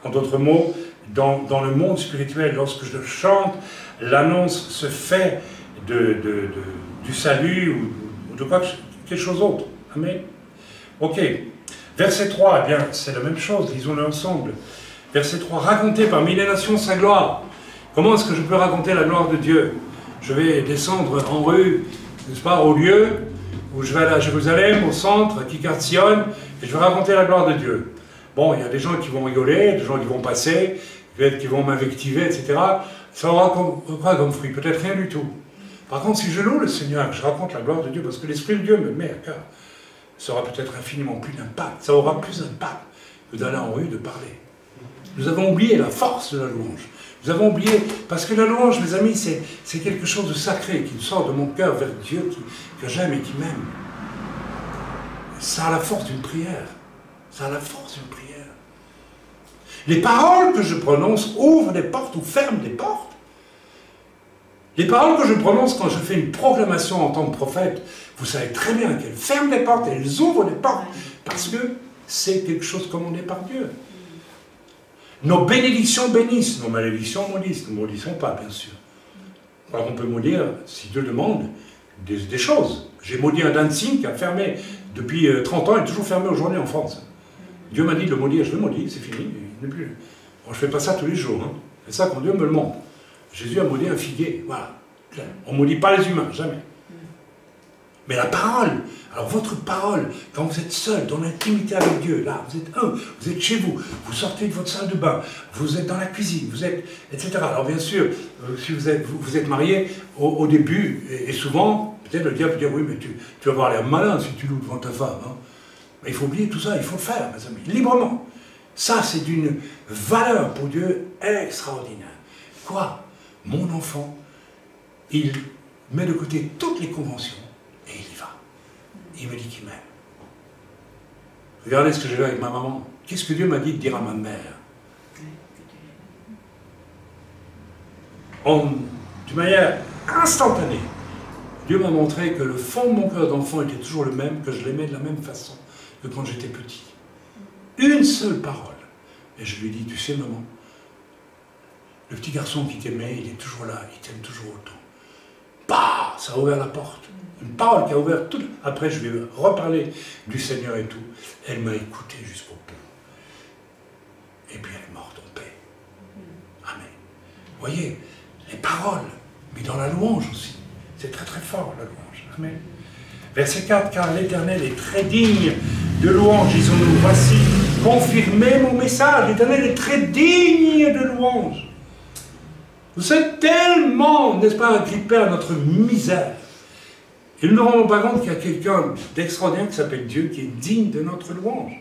En d'autres mots, dans le monde spirituel, lorsque je chante, l'annonce se fait du salut ou de quelque chose d'autre. Amen. Ok. Verset 3, eh bien, c'est la même chose, lisons-le ensemble. Verset 3, racontez parmi les nations sa gloire. Comment est-ce que je peux raconter la gloire de Dieu? Je vais descendre en rue, n'est-ce pas, au lieu où je vais aller à Jérusalem, au centre, à Kikar-Sion, et je vais raconter la gloire de Dieu. Bon, il y a des gens qui vont rigoler, des gens qui vont passer, qui vont m'invectiver, etc. Ça aura quoi comme fruit? Peut-être rien du tout. Par contre, si je loue le Seigneur, que je raconte la gloire de Dieu, parce que l'Esprit de Dieu me met à cœur, ça aura peut-être infiniment plus d'impact. Ça aura plus d'impact que d'aller en rue, de parler. Nous avons oublié la force de la louange. Nous avons oublié, parce que la louange, mes amis, c'est quelque chose de sacré qui sort de mon cœur vers Dieu que j'aime et qui m'aime. Ça a la force d'une prière. Ça a la force d'une prière. Les paroles que je prononce ouvrent des portes ou ferment des portes. Les paroles que je prononce quand je fais une proclamation en tant que prophète, vous savez très bien qu'elles ferment des portes et elles ouvrent des portes, parce que c'est quelque chose commandé par Dieu. Nos bénédictions bénissent, nos malédictions maudissent. Nous ne maudissons pas, bien sûr. Alors on peut maudire, si Dieu demande, des choses. J'ai maudit un dancing qui a fermé depuis 30 ans et toujours fermé aujourd'hui en France. Dieu m'a dit de le maudire, je le maudis, c'est fini. Il n'est plus. Bon, je ne fais pas ça tous les jours. Hein. C'est ça quand Dieu me le montre. Jésus a maudit un figuier, voilà. On ne maudit pas les humains, jamais. Mais la parole, alors votre parole, quand vous êtes seul, dans l'intimité avec Dieu, là, vous êtes chez vous, vous sortez de votre salle de bain, vous êtes dans la cuisine, vous êtes, etc. Alors bien sûr, si vous êtes marié, au début, et souvent, peut-être le diable peut dire, oui, mais tu vas avoir l'air malin si tu loues devant ta femme. Hein. Mais il faut oublier tout ça, il faut le faire, mes amis, librement. Ça, c'est d'une valeur pour Dieu extraordinaire. Quoi? Mon enfant, il met de côté toutes les conventions et il y va. Il me dit qu'il m'aime. Regardez ce que j'ai vu avec ma maman. Qu'est-ce que Dieu m'a dit de dire à ma mère? D'une manière instantanée, Dieu m'a montré que le fond de mon cœur d'enfant était toujours le même, que je l'aimais de la même façon que quand j'étais petit. Une seule parole. Et je lui ai dit, tu sais maman, le petit garçon qui t'aimait, il est toujours là, il t'aime toujours autant. Bah, ça a ouvert la porte. Une parole qui a ouvert tout. Après, je lui ai reparlé du Seigneur et tout. Elle m'a écouté jusqu'au bout. Et puis elle est morte en paix. Amen. Vous voyez, les paroles, mais dans la louange aussi. C'est très très fort la louange. Amen. Verset 4, car l'Éternel est très digne de louange, disons-nous. Voici, confirmez mon message. L'Éternel est très digne de louange. Vous êtes tellement, n'est-ce pas, agrippés à notre misère. Et nous ne nous rendons pas compte qu'il y a quelqu'un d'extraordinaire qui s'appelle Dieu, qui est digne de notre louange.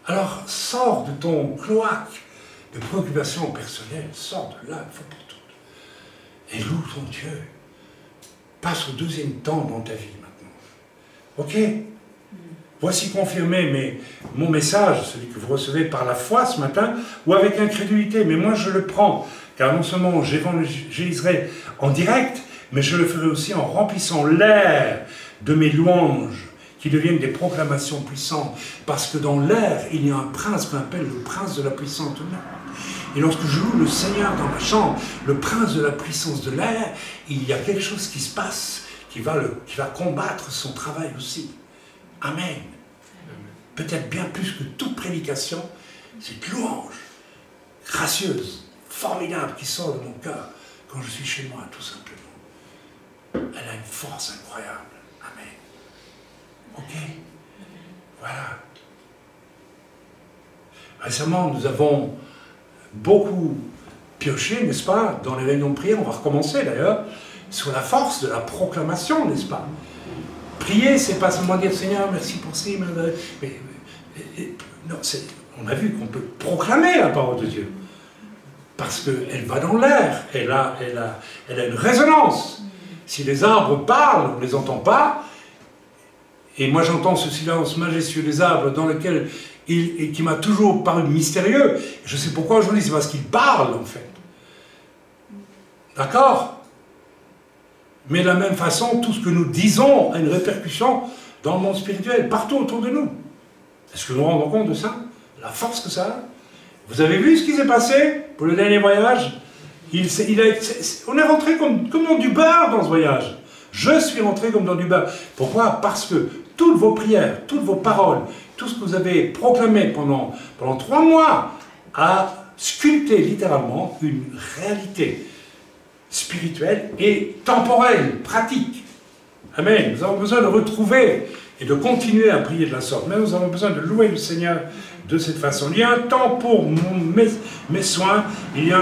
Alors, sors de ton cloaque de préoccupations personnelles, sors de là, une fois pour toutes. Et loue ton Dieu. Passe au deuxième temps dans ta vie maintenant. Ok? Voici confirmé mon message, celui que vous recevez par la foi ce matin, ou avec incrédulité. Mais moi je le prends, car non seulement j'évangéliserai en direct, mais je le ferai aussi en remplissant l'air de mes louanges, qui deviennent des proclamations puissantes. Parce que dans l'air, il y a un prince qu'on appelle le prince de la puissance de l'air. Et lorsque je loue le Seigneur dans ma chambre, le prince de la puissance de l'air, il y a quelque chose qui se passe, qui va combattre son travail aussi. Amen. Peut-être bien plus que toute prédication, cette louange gracieuse, formidable qui sort de mon cœur quand je suis chez moi, tout simplement. Elle a une force incroyable. Amen. Ok? Voilà. Récemment, nous avons beaucoup pioché, n'est-ce pas, dans les réunions de prière, on va recommencer d'ailleurs, sur la force de la proclamation, n'est-ce pas? Prier, c'est pas seulement dire Seigneur, merci pour ci, mais non, on a vu qu'on peut proclamer la parole de Dieu. Parce qu'elle va dans l'air, elle a une résonance. Si les arbres parlent, on ne les entend pas. Et moi j'entends ce silence majestueux des arbres dans lequel qui m'a toujours paru mystérieux. Je sais pourquoi aujourd'hui, c'est parce qu'ils parlent en fait. D'accord? Mais de la même façon, tout ce que nous disons a une répercussion dans le monde spirituel, partout autour de nous. Est-ce que nous nous rendons compte de ça? La force que ça a? Vous avez vu ce qui s'est passé pour le dernier voyage? On est rentré comme dans du beurre dans ce voyage. Je suis rentré comme dans du beurre. Pourquoi? Parce que toutes vos prières, toutes vos paroles, tout ce que vous avez proclamé pendant 3 mois a sculpté littéralement une réalité spirituelle et temporelle, pratique. Amen. Nous avons besoin de retrouver et de continuer à prier de la sorte. Mais nous avons besoin de louer le Seigneur de cette façon. Il y a un temps pour mes soins, il y a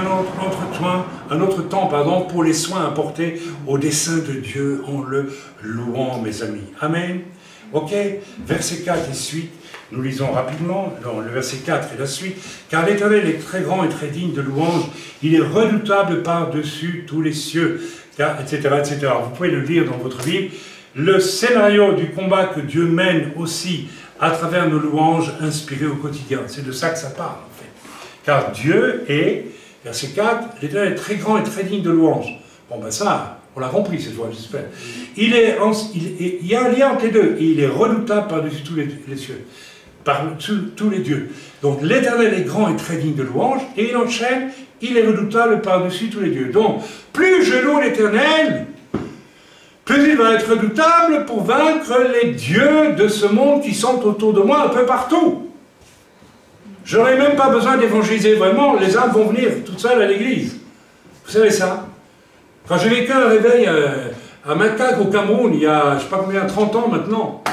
un autre temps pour les soins apportés au dessein de Dieu en le louant, mes amis. Amen. Ok, verset 4 et suite, nous lisons rapidement, le verset 4 et la suite. Car l'Éternel est très grand et très digne de louange, il est redoutable par-dessus tous les cieux, etc., etc. Vous pouvez le lire dans votre Bible. Le scénario du combat que Dieu mène aussi à travers nos louanges inspirées au quotidien. C'est de ça que ça parle, en fait. Car Dieu est, verset 4, l'Éternel est très grand et très digne de louange. Bon, ben ça, on l'a compris cette fois, j'espère. Il y a un lien entre les deux. Et il est redoutable par-dessus tous les cieux. Par-dessus tous les dieux. Donc l'Éternel est grand et très digne de louange. Et il enchaîne, il est redoutable par-dessus tous les dieux. Donc, plus je loue l'Éternel, plus il va être redoutable pour vaincre les dieux de ce monde qui sont autour de moi un peu partout. Je n'aurai même pas besoin d'évangéliser vraiment, les âmes vont venir toutes seules à l'église. Vous savez ça? Quand j'ai vécu un réveil à Makak au Cameroun, il y a, je ne sais pas combien, 30 ans maintenant,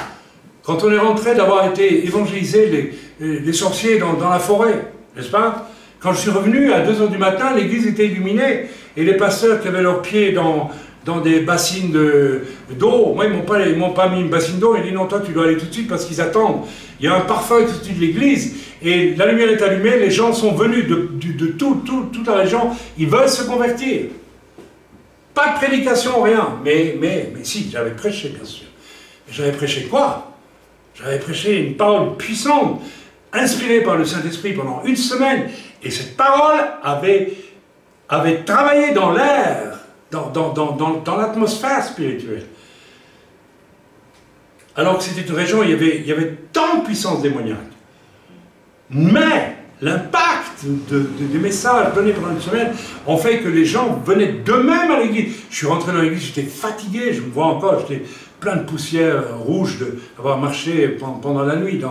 quand on est rentré d'avoir été évangélisé les sorciers dans la forêt, n'est-ce pas? Quand je suis revenu à 2 h du matin, l'église était illuminée, et les pasteurs qui avaient leurs pieds dans des bassines d'eau, moi ils m'ont pas mis une bassine d'eau, ils disent non, toi tu dois aller tout de suite parce qu'ils attendent. Il y a un parfum tout de suite de l'église, et la lumière est allumée, les gens sont venus de toute la région, ils veulent se convertir. Pas de prédication, rien, mais si, j'avais prêché bien sûr. J'avais prêché quoi? J'avais prêché une parole puissante, inspirée par le Saint-Esprit pendant 1 semaine, et cette parole avait travaillé dans l'air, dans l'atmosphère spirituelle. Alors que c'était une région où il y avait tant de puissance démoniaque. Mais l'impact des messages donnés pendant 1 semaine ont fait que les gens venaient d'eux-mêmes à l'église. Je suis rentré dans l'église, j'étais fatigué, je me vois encore, j'étais plein de poussière rouge d'avoir marché pendant la nuit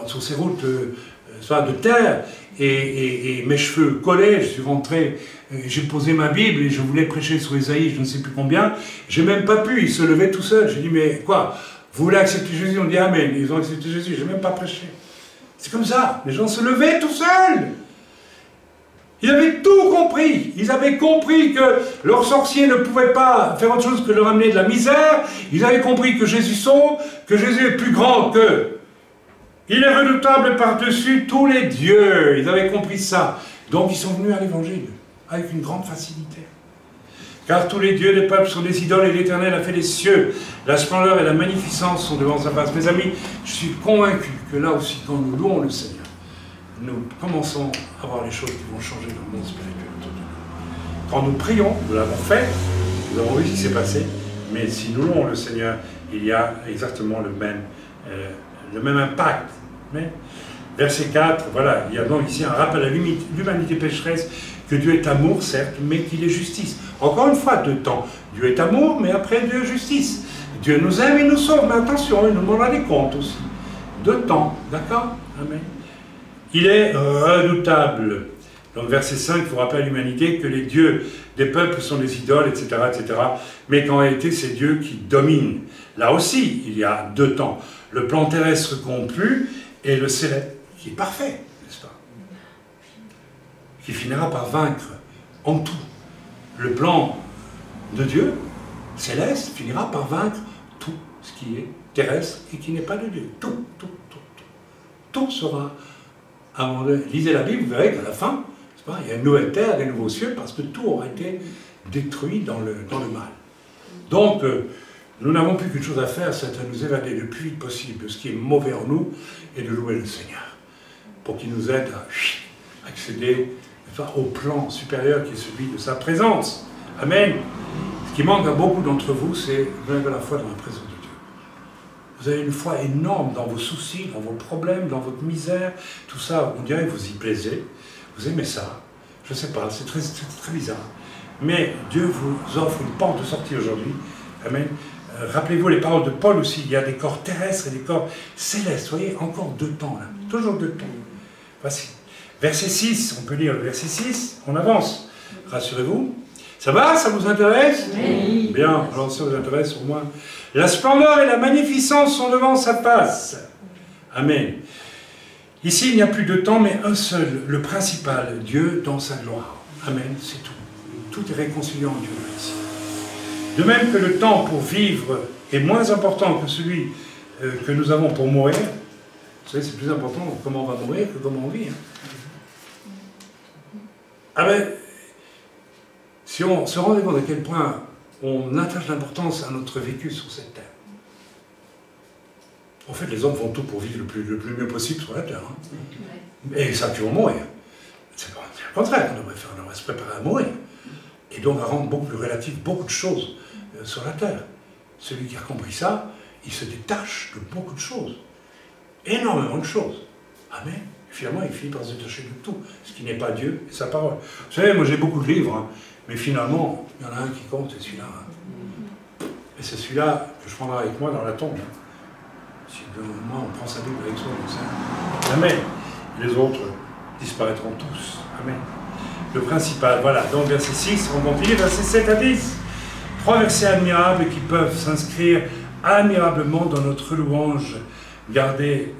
sur ces routes de terre. Et mes cheveux collaient, je suis rentré, j'ai posé ma Bible et je voulais prêcher sur Ésaïe, je ne sais plus combien, j'ai même pas pu, il se levait tout seul, j'ai dit mais quoi, vous voulez accepter Jésus? On dit Amen, ils ont accepté Jésus, j'ai même pas prêché. C'est comme ça, les gens se levaient tout seuls. Ils avaient tout compris, ils avaient compris que leurs sorciers ne pouvaient pas faire autre chose que leur amener de la misère, ils avaient compris que Jésus sauve, que Jésus est plus grand qu'eux. Il est redoutable par-dessus tous les dieux. Ils avaient compris ça. Donc ils sont venus à l'évangile avec une grande facilité. Car tous les dieux des peuples sont des idoles et l'Éternel a fait les cieux. La splendeur et la magnificence sont devant sa face. Mes amis, je suis convaincu que là aussi, quand nous louons le Seigneur, nous commençons à voir les choses qui vont changer dans le monde spirituel autour de nous. Quand nous prions, nous l'avons fait, nous avons vu ce qui s'est passé, mais si nous louons le Seigneur, il y a exactement le même impact. Mais, verset 4, voilà, il y a donc ici un rappel à l'humanité pécheresse, que Dieu est amour, certes, mais qu'il est justice. Encore une fois, 2 temps. Dieu est amour, mais après Dieu est justice. Dieu nous aime et nous sauve, mais attention, il nous demandera des comptes aussi. 2 temps, d'accord? Amen. Il est redoutable. Donc, verset 5, il faut rappeler à l'humanité que les dieux des peuples sont des idoles, etc., etc. Mais qu'en réalité, c'est Dieu qui domine. Là aussi, il y a 2 temps. Le plan terrestre corrompu et le céleste, qui est parfait, n'est-ce pas? Qui finira par vaincre en tout. Le plan de Dieu, céleste, finira par vaincre tout ce qui est terrestre et qui n'est pas de Dieu. Tout. Tout sera abandonné. Lisez la Bible, vous verrez qu'à la fin, il y a une nouvelle terre, des nouveaux cieux, parce que tout aura été détruit dans le mal. Donc, nous n'avons plus qu'une chose à faire, c'est à nous évader le plus vite possible de ce qui est mauvais en nous et de louer le Seigneur pour qu'il nous aide à accéder au plan supérieur qui est celui de sa présence. Amen. Ce qui manque à beaucoup d'entre vous, c'est vous avez la foi dans la présence de Dieu. Vous avez une foi énorme dans vos soucis, dans vos problèmes, dans votre misère, tout ça, on dirait que vous y plaisez, vous aimez ça. Je ne sais pas, c'est très bizarre. Mais Dieu vous offre une porte de sortie aujourd'hui. Amen. Rappelez-vous les paroles de Paul aussi, il y a des corps terrestres et des corps célestes. Vous voyez, encore 2 temps là, toujours 2 temps. Voici. Verset 6, on peut lire le verset 6, on avance. Rassurez-vous. Ça va, ça vous intéresse? Oui. Bien, alors ça vous intéresse au moins. La splendeur et la magnificence sont devant sa face. Amen. Ici, il n'y a plus de temps, mais un seul, le principal, Dieu dans sa gloire. Amen, c'est tout. Tout est réconcilié en Dieu ici. De même que le temps pour vivre est moins important que celui que nous avons pour mourir. Vous savez, c'est plus important comment on va mourir que comment on vit. Ah ben, si on se rendait compte à quel point on attache l'importance à notre vécu sur cette terre. En fait, les hommes font tout pour vivre le plus mieux possible sur la terre. Hein. Et ça, tu vas mourir. C'est le contraire qu'on devrait faire. On devrait se préparer à mourir. Et donc à rendre beaucoup plus relatif beaucoup de choses sur la terre. Celui qui a compris ça, il se détache de beaucoup de choses. Énormément de choses. Amen. Finalement, il finit par se détacher de tout, ce qui n'est pas Dieu et sa parole. Vous savez, moi j'ai beaucoup de livres, hein, mais finalement, il y en a un qui compte, c'est celui-là. Hein. Et c'est celui-là que je prendrai avec moi dans la tombe. Si moi on prend sa Bible avec soi, Amen. Les autres disparaîtront tous. Amen. Le principal, voilà. Donc verset 6, on continue, verset 7 à 10. 3 versets admirables qui peuvent s'inscrire admirablement dans notre louange, gardée,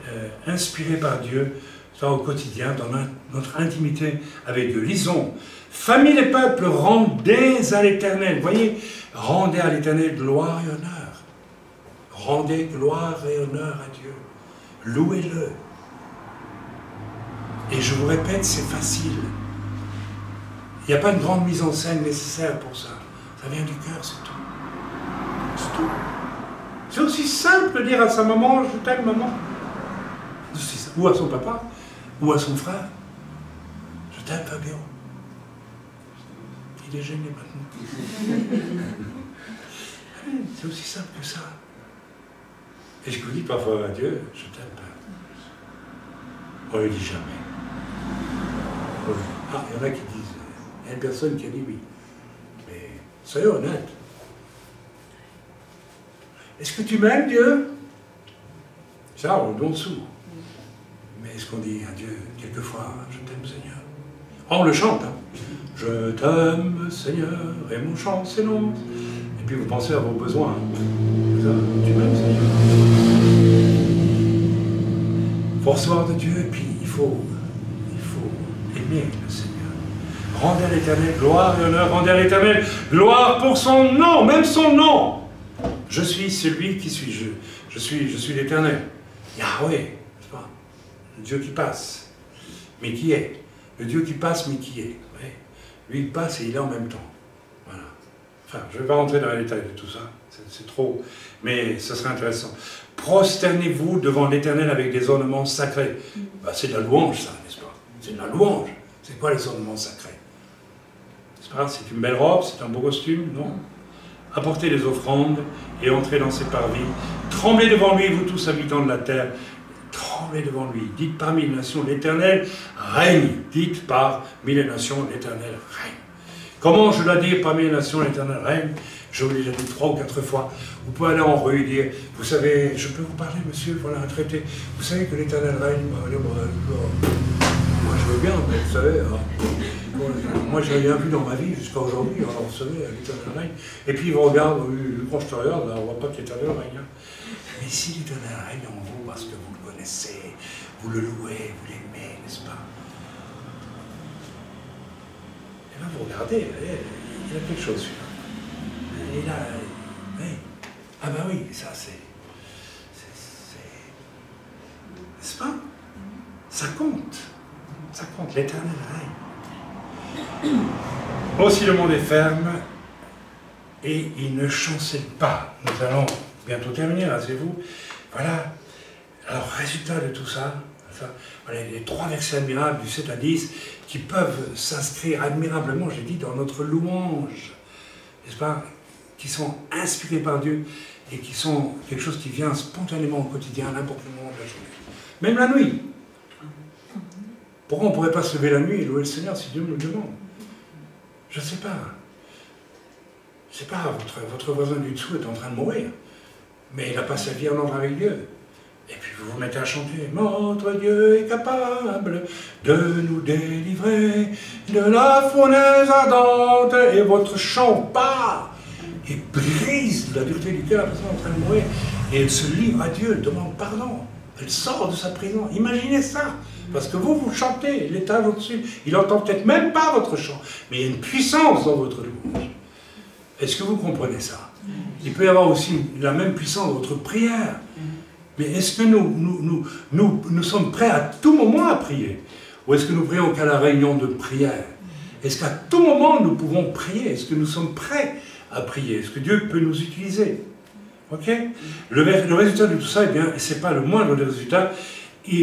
inspirée par Dieu, soit au quotidien, dans notre intimité avec Dieu. Lisons. Famille des peuples, rendez à l'Éternel. Voyez, rendez à l'Éternel gloire et honneur. Rendez gloire et honneur à Dieu. Louez-le. Et je vous répète, c'est facile. Il n'y a pas une grande mise en scène nécessaire pour ça. Ça vient du cœur, c'est tout. C'est tout. C'est aussi simple de dire à sa maman, je t'aime maman. Ou à son papa, ou à son frère. Je t'aime Fabien. Il est gêné maintenant. C'est aussi simple que ça. Et je vous dis parfois à Dieu, je t'aime pas. On ne le dit jamais. Ah, il y en a qui disent, il y a une personne qui a dit oui. Mais soyez honnête. Est-ce que tu m'aimes, Dieu? Ça, on le donne souvent. Mais est-ce qu'on dit à Dieu, quelquefois, je t'aime, Seigneur? On le chante, hein. Je t'aime, Seigneur, et mon chant s'énonce. Et puis vous pensez à vos besoins. Hein. Ça, tu m'aimes, Seigneur. Il faut recevoir de Dieu, et puis il faut aimer le Seigneur. Rendez à l'Éternel gloire et honneur, rendez à l'Éternel gloire pour son nom, même son nom. Je suis celui qui suis je suis l'Éternel. Yahweh, n'est-ce pas? Le Dieu qui passe, mais qui est. Le Dieu qui passe, mais qui est. Oui. Lui, il passe et il est en même temps. Voilà. Enfin, je ne vais pas rentrer dans les détails de tout ça, c'est trop, mais ce serait intéressant. Prosternez-vous devant l'Éternel avec des ornements sacrés. Ben, c'est de la louange, ça, n'est-ce pas? C'est de la louange. C'est quoi les ornements sacrés? C'est une belle robe, c'est un beau costume, non? Apportez les offrandes et entrez dans ses parvis. Tremblez devant lui, vous tous habitants de la terre. Tremblez devant lui. Dites parmi les nations, l'Éternel règne. Dites parmi les nations, l'Éternel règne. Comment je dois dire parmi les nations, l'Éternel règne? Je vous l'ai déjà dit 3 ou 4 fois. Vous pouvez aller en rue et dire, vous savez, je peux vous parler, monsieur, voilà un traité. Vous savez que l'Éternel règne. Moi, je veux bien, mais vous savez, moi, je n'ai rien vu dans ma vie jusqu'à aujourd'hui. Alors, vous savez, l'Éternel règne. Et puis, il vous regarde, quand je te regarde, là, on ne voit pas que l'Éternel règne. Mais si l'Éternel règne en vous, parce que vous le connaissez, vous le louez, vous l'aimez, n'est-ce pas? Et là, vous regardez, il y a quelque chose, celui-là. Et là, oui. Ah ben oui, ça, c'est... N'est-ce pas? Ça compte. Ça compte, l'Éternel règne. Aussi le monde est ferme, et il ne chancelle pas. Nous allons bientôt terminer, rassurez-vous. Voilà. Alors, résultat de tout ça, voilà, les 3 versets admirables du 7 à 10 qui peuvent s'inscrire admirablement, j'ai dit, dans notre louange, n'est-ce pas, qui sont inspirés par Dieu et qui sont quelque chose qui vient spontanément au quotidien, à n'importe quel moment de la journée. Même la nuit. Pourquoi on ne pourrait pas se lever la nuit et louer le Seigneur si Dieu nous le demande? Je ne sais pas. Je ne sais pas, votre voisin du dessous est en train de mourir, mais il n'a pas sa vie en ordre avec Dieu. Et puis vous vous mettez à chanter « Notre Dieu est capable de nous délivrer de la fournaise ardente » et votre chant part et brise la dureté du cœur, la personne est en train de mourir, et elle se livre à Dieu, elle demande pardon, elle sort de sa prison. Imaginez ça, parce que vous chantez, l'étage au-dessus, il n'entend peut-être même pas votre chant, mais il y a une puissance dans votre louange. Est-ce que vous comprenez ça? Il peut y avoir aussi la même puissance dans votre prière. Mais est-ce que nous sommes prêts à tout moment à prier? Ou est-ce que nous prions qu'à la réunion de prière? Est-ce qu'à tout moment nous pouvons prier? Est-ce que nous sommes prêts à prier? Est-ce que Dieu peut nous utiliser? Ok? Le résultat de tout ça, eh bien, ce n'est pas le moindre des résultats.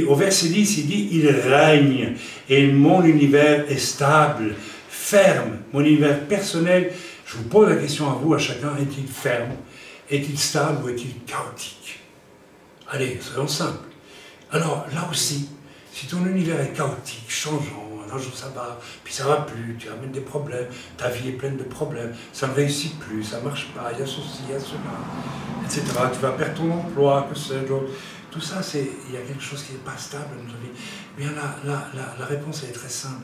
Au verset 10, il dit « Il règne et mon univers est stable, ferme. » Mon univers personnel, je vous pose la question à vous, à chacun, est-il ferme? Est-il stable ou est-il chaotique? Allez, soyons simples. Alors, là aussi, si ton univers est chaotique, changeant, un jour ça va, puis ça va plus, tu amènes des problèmes, ta vie est pleine de problèmes, ça ne réussit plus, ça ne marche pas, il y a ceci, il y a cela, etc. Tu vas perdre ton emploi, que sais-je. Tout ça, il y a quelque chose qui n'est pas stable dans notre vie. Eh bien, la réponse, elle est très simple.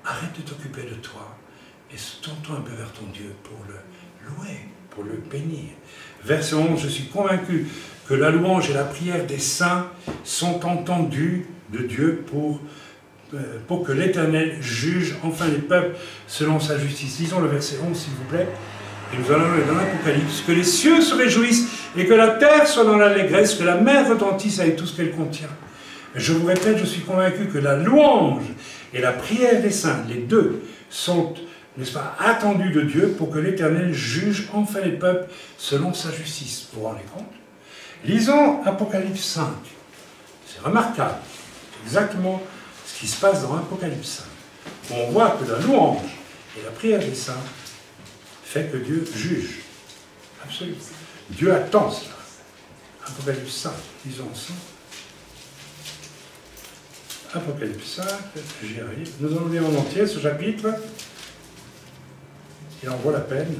Arrête de t'occuper de toi et tourne-toi un peu vers ton Dieu pour le louer, pour le bénir. Verset 11, je suis convaincu que la louange et la prière des saints sont entendues de Dieu pour que l'Éternel juge enfin les peuples selon sa justice. Lisons le verset 11, s'il vous plaît. Et nous allons aller dans l'Apocalypse. Que les cieux se réjouissent et que la terre soit dans l'allégresse, que la mer retentisse avec tout ce qu'elle contient. Et je vous répète, je suis convaincu que la louange et la prière des saints, les deux, sont, n'est-ce pas, attendus de Dieu pour que l'Éternel juge enfin les peuples selon sa justice. Vous vous rendez compte? Lisons Apocalypse 5. C'est remarquable. C'est exactement ce qui se passe dans Apocalypse 5. On voit que la louange et la prière des saints fait que Dieu juge. Absolument. Dieu attend cela. Apocalypse 5. Lisons ensemble. Apocalypse 5. J'y arrive. Nous allons lire en entier ce chapitre. Il en vaut la peine.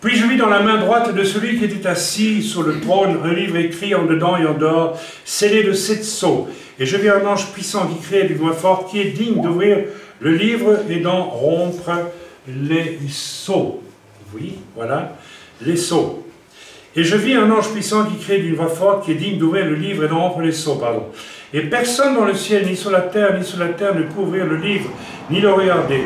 Puis je vis dans la main droite de celui qui était assis sur le trône un livre écrit en dedans et en dehors, scellé de 7 sceaux. Et je vis un ange puissant qui criait d'une voix forte, qui est digne d'ouvrir le livre et d'en rompre les sceaux. Oui, voilà, les sceaux. Et je vis un ange puissant qui criait d'une voix forte, qui est digne d'ouvrir le livre et d'en rompre les sceaux, pardon. Et personne dans le ciel, ni sur la terre, ne peut ouvrir le livre, ni le regarder.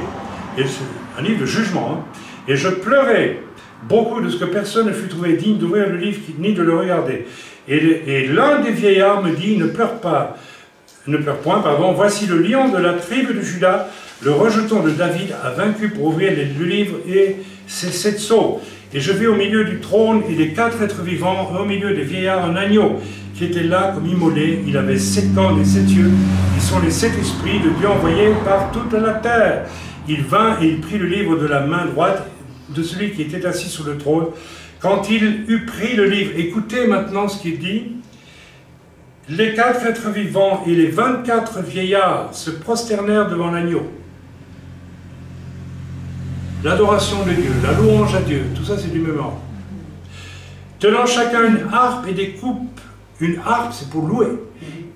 Et c'est un livre de jugement. Hein. Et je pleurais beaucoup de ce que personne ne fut trouvé digne d'ouvrir le livre ni de le regarder. Et l'un des vieillards me dit, ne pleure point, pardon, voici le lion de la tribu de Juda, le rejeton de David a vaincu pour ouvrir le livre et ses 7 sceaux. Et je vis au milieu du trône et des 4 êtres vivants, et au milieu des vieillards un agneau qui était là comme immolé. Il avait 7 cornes et 7 yeux, qui sont les 7 esprits de Dieu envoyés par toute la terre. Il vint et il prit le livre de la main droite de celui qui était assis sur le trône. Quand il eut pris le livre, écoutez maintenant ce qu'il dit, les 4 êtres vivants et les 24 vieillards se prosternèrent devant l'agneau. L'adoration de Dieu, la louange à Dieu, tout ça c'est du même ordre. Tenant chacun une harpe et des coupes, une harpe c'est pour louer,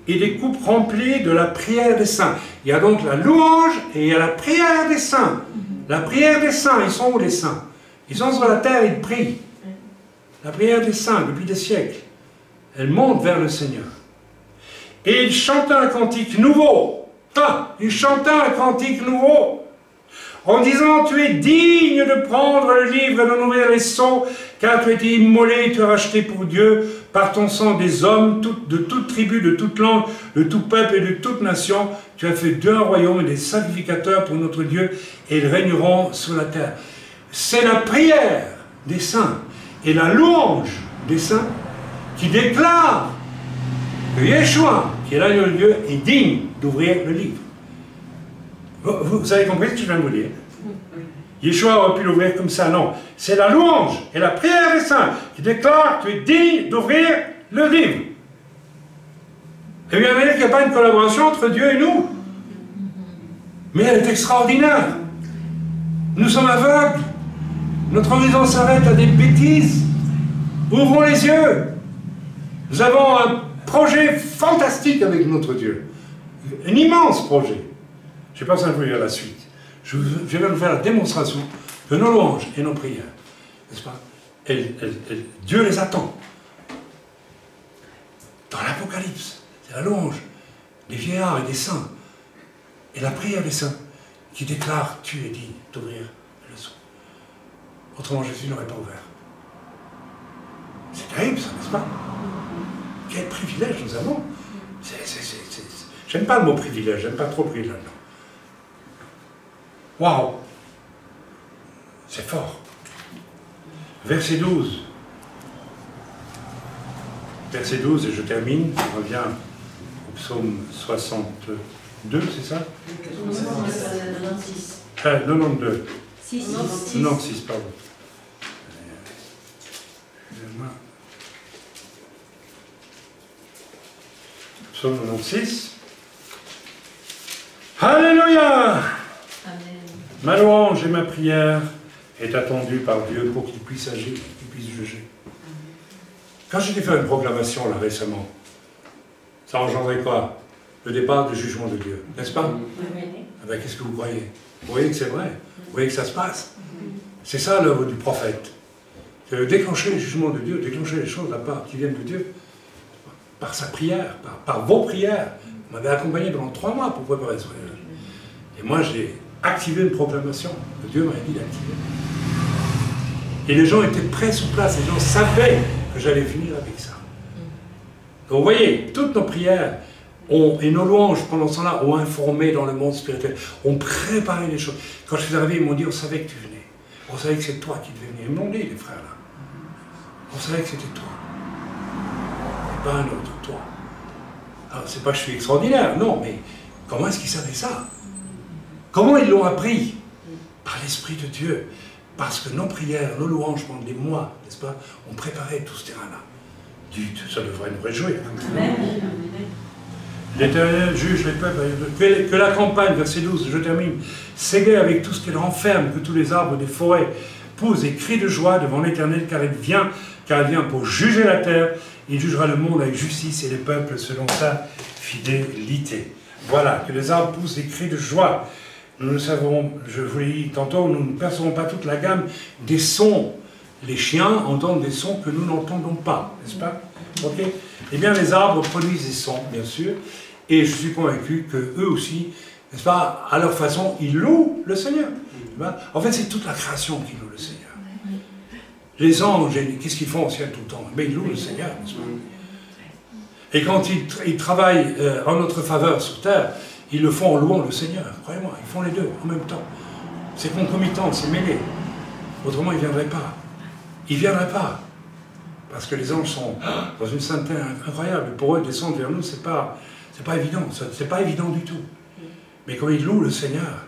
et des coupes remplies de la prière des saints. Il y a donc la louange et il y a la prière des saints. La prière des saints, ils sont où les saints? Ils sont sur la terre, ils prient. La prière des saints, depuis des siècles, elle monte vers le Seigneur. Et il chanta un cantique nouveau. Ah, il chanta un cantique nouveau. en disant, tu es digne de prendre le livre et d'en ouvrir les sceaux, car tu as été immolé, tu as racheté pour Dieu, par ton sang des hommes, de toute tribu, de toute langue, de tout peuple et de toute nation. Tu as fait d'eux un royaume et des sacrificateurs pour notre Dieu, et ils régneront sur la terre. C'est la prière des saints et la louange des saints qui déclarent que Yeshua, qui est l'agneau de Dieu, est digne d'ouvrir le livre. Vous avez compris ce que je viens de vous dire? Yeshua aurait pu l'ouvrir comme ça, non. C'est la louange et la prière des saints qui déclarent que tu es digne d'ouvrir le livre. Et bien, vous voyez qu'il n'y a pas une collaboration entre Dieu et nous. Mais elle est extraordinaire. Nous sommes aveugles. Notre horizon s'arrête à des bêtises. Ouvrons les yeux. Nous avons un projet fantastique avec notre Dieu. Un immense projet. Je n'ai pas besoin de vous lire la suite. Je vais vous faire la démonstration que nos louanges et nos prières, n'est-ce pas, Dieu les attend. Dans l'Apocalypse, c'est la louange des vieillards et des saints, et la prière des saints, qui déclarent, tu es digne d'ouvrir le sceau. Autrement, Jésus n'aurait pas ouvert. C'est terrible, ça, n'est-ce pas? Quel privilège nous avons. J'aime pas le mot privilège, j'aime pas trop privilège. Waouh! C'est fort. Verset 12. Verset 12, et je termine, on revient au psaume 62, c'est ça? 96. 92. 96, pardon. Psaume 96. Alléluia! Ma louange et ma prière est attendue par Dieu pour qu'il puisse agir, qu'il puisse juger. Quand j'ai fait une proclamation là récemment, ça engendrait quoi? Le départ du jugement de Dieu, n'est-ce pas? Ah ben, qu'est-ce que vous croyez? Vous voyez que c'est vrai? Vous voyez que ça se passe? C'est ça l'œuvre du prophète. C'est déclencher le jugement de Dieu, déclencher les choses là-bas qui viennent de Dieu. Par sa prière, par vos prières. Vous m'avez accompagné pendant 3 mois pour préparer ce voyage. Et moi, j'ai activé une proclamation que Dieu m'avait dit d'activer. Et les gens étaient prêts sur place, les gens savaient que j'allais finir avec ça. Donc vous voyez, toutes nos prières et nos louanges pendant ce temps-là ont informé dans le monde spirituel, ont préparé les choses. Quand je suis arrivé, ils m'ont dit, on savait que tu venais. On savait que c'est toi qui devais venir. Ils m'ont dit, les frères là. On savait que c'était toi. Et pas un autre, toi. Alors c'est pas que je suis extraordinaire, non, mais comment est-ce qu'ils savaient ça? Comment ils l'ont appris? Par l'Esprit de Dieu. Parce que nos prières, nos louanges pendant des mois, n'est-ce pas, ont préparé tout ce terrain-là. Ça devrait nous réjouir. L'Éternel juge les peuples. Que la campagne, verset 12, je termine, s'égare avec tout ce qu'elle renferme, que tous les arbres des forêts poussent et crient de joie devant l'Éternel, car elle vient pour juger la terre. Il jugera le monde avec justice et les peuples selon sa fidélité. Voilà, que les arbres poussent des cris de joie. Nous ne savons, je vous l'ai dit tantôt, nous ne percevons pas toute la gamme des sons. Les chiens entendent des sons que nous n'entendons pas, n'est-ce pas? Ok. Eh bien, les arbres produisent des sons, bien sûr, et je suis convaincu qu'eux aussi, n'est-ce pas, à leur façon, ils louent le Seigneur. En fait, c'est toute la création qui loue le Seigneur. Les anges, qu'est-ce qu'ils font au ciel tout le temps? Mais ils louent le Seigneur, n'est-ce pas? Et quand ils travaillent en notre faveur sur terre, ils le font en louant le Seigneur, croyez-moi, ils font les deux en même temps. C'est concomitant, c'est mêlé. Autrement, ils ne viendraient pas. Ils ne viendraient pas. Parce que les anges sont dans une sainteté incroyable. Et pour eux, descendre vers nous, c'est pas évident. C'est pas évident du tout. Mais quand ils louent le Seigneur,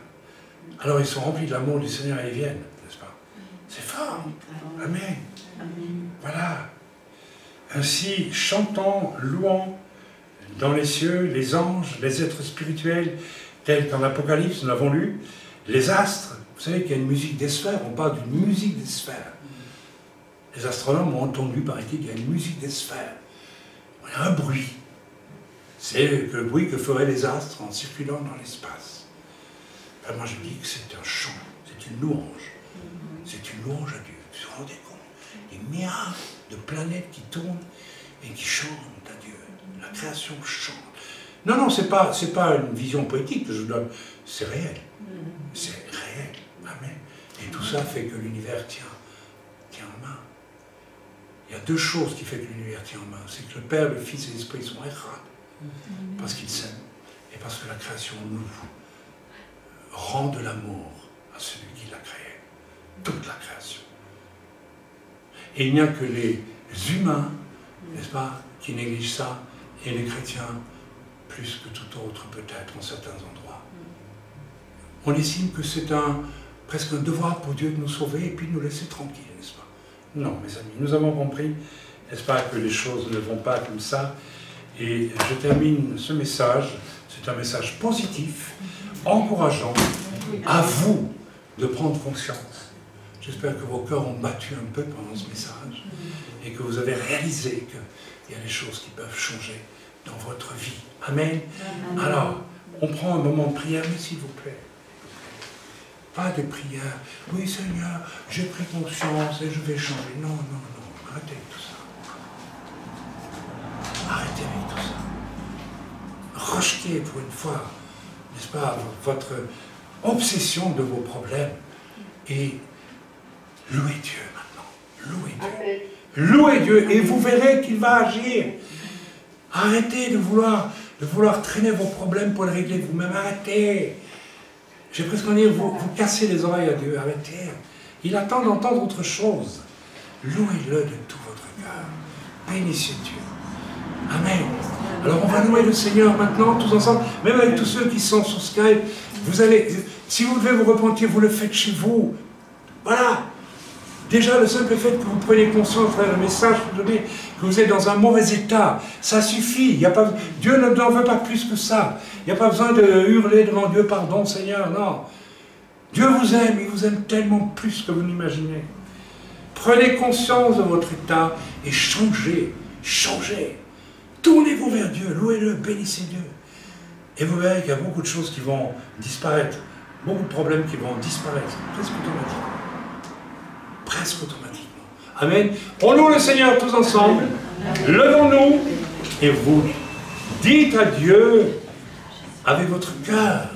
alors ils sont remplis de l'amour du Seigneur et ils viennent, n'est-ce pas? C'est fort. Amen. Voilà. Ainsi, chantant, louant, dans les cieux, les anges, les êtres spirituels, tels qu'en Apocalypse, nous l'avons lu, les astres, vous savez qu'il y a une musique des sphères, on parle d'une musique des sphères. Les astronomes ont entendu, paraît-il, qu'il y a une musique des sphères. Il y a un bruit. C'est le bruit que feraient les astres en circulant dans l'espace. Ben moi je dis que c'est un chant, c'est une louange. C'est une louange à Dieu. Vous vous rendez compte? Des milliards de planètes qui tournent et qui chantent à Dieu. La création chante. Non, non, c'est pas une vision poétique que je vous donne. C'est réel. C'est réel. tout ça fait que l'univers tient en main. Il y a deux choses qui font que l'univers tient en main. C'est que le Père, le Fils et l'Esprit sont echad, parce qu'ils s'aiment, et parce que la création nous rend de l'amour à celui qui l'a créé. Toute la création. Et il n'y a que les humains, n'est-ce pas, qui négligent ça, et les chrétiens, plus que tout autre peut-être en certains endroits. On estime que c'est presque un devoir pour Dieu de nous sauver et puis de nous laisser tranquilles, n'est-ce pas? Non, mes amis, nous avons compris, n'est-ce pas, que les choses ne vont pas comme ça. Et je termine ce message, c'est un message positif, encourageant à vous de prendre conscience. J'espère que vos cœurs ont battu un peu pendant ce message et que vous avez réalisé qu'il y a des choses qui peuvent changer dans votre vie. Amen. Alors, on prend un moment de prière, mais s'il vous plaît, pas de prière. Oui, Seigneur, j'ai pris conscience et je vais changer. Non, non, non, arrêtez avec tout ça. Arrêtez avec tout ça. Rejetez pour une fois, n'est-ce pas, votre obsession de vos problèmes et louez Dieu maintenant. Louez Dieu. Louez Dieu et vous verrez qu'il va agir. Arrêtez de vouloir traîner vos problèmes pour les régler vous-même. Arrêtez. J'ai presque envie de vous casser les oreilles à Dieu. Arrêtez. Il attend d'entendre autre chose. Louez-le de tout votre cœur. Bénissez Dieu. Amen. Alors on va louer le Seigneur maintenant, tous ensemble, même avec tous ceux qui sont sur Skype. Vous allez, si vous devez vous repentir, vous le faites chez vous. Voilà. Déjà, le simple fait que vous preniez conscience, frère, le message que vous donnez, que vous êtes dans un mauvais état, ça suffit. Il y a pas, Dieu n'en veut pas plus que ça. Il n'y a pas besoin de hurler devant Dieu, pardon Seigneur, non. Dieu vous aime, il vous aime tellement plus que vous n'imaginez. Prenez conscience de votre état et changez, changez. Tournez-vous vers Dieu, louez-le, bénissez Dieu. Et vous verrez qu'il y a beaucoup de choses qui vont disparaître, beaucoup de problèmes qui vont disparaître, presque automatiquement. Presque automatiquement. Amen. On loue le Seigneur tous ensemble. Levons-nous et vous dites à Dieu avec votre cœur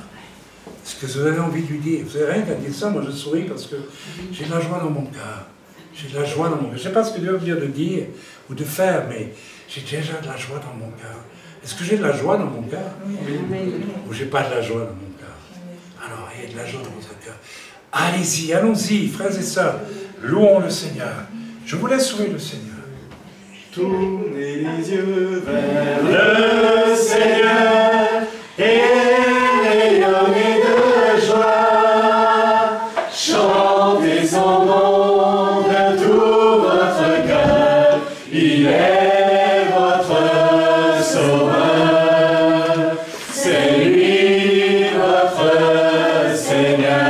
ce que vous avez envie de lui dire. Vous n'avez rien qu'à dire ça, moi je souris parce que j'ai de la joie dans mon cœur. J'ai de la joie dans mon cœur. Je ne sais pas ce que Dieu veut dire de dire ou de faire, mais j'ai déjà de la joie dans mon cœur. Est-ce que j'ai de la joie dans mon cœur? Ou j'ai pas de la joie dans mon cœur? Alors, il y a de la joie dans votre cœur. Allez-y, allons-y, frères et sœurs. Louons le Seigneur. Je vous laisse louer le Seigneur. Tournez les yeux vers le Seigneur et rayonnez de joie. Chantez son nom de tout votre cœur. Il est votre sauveur. C'est lui votre Seigneur.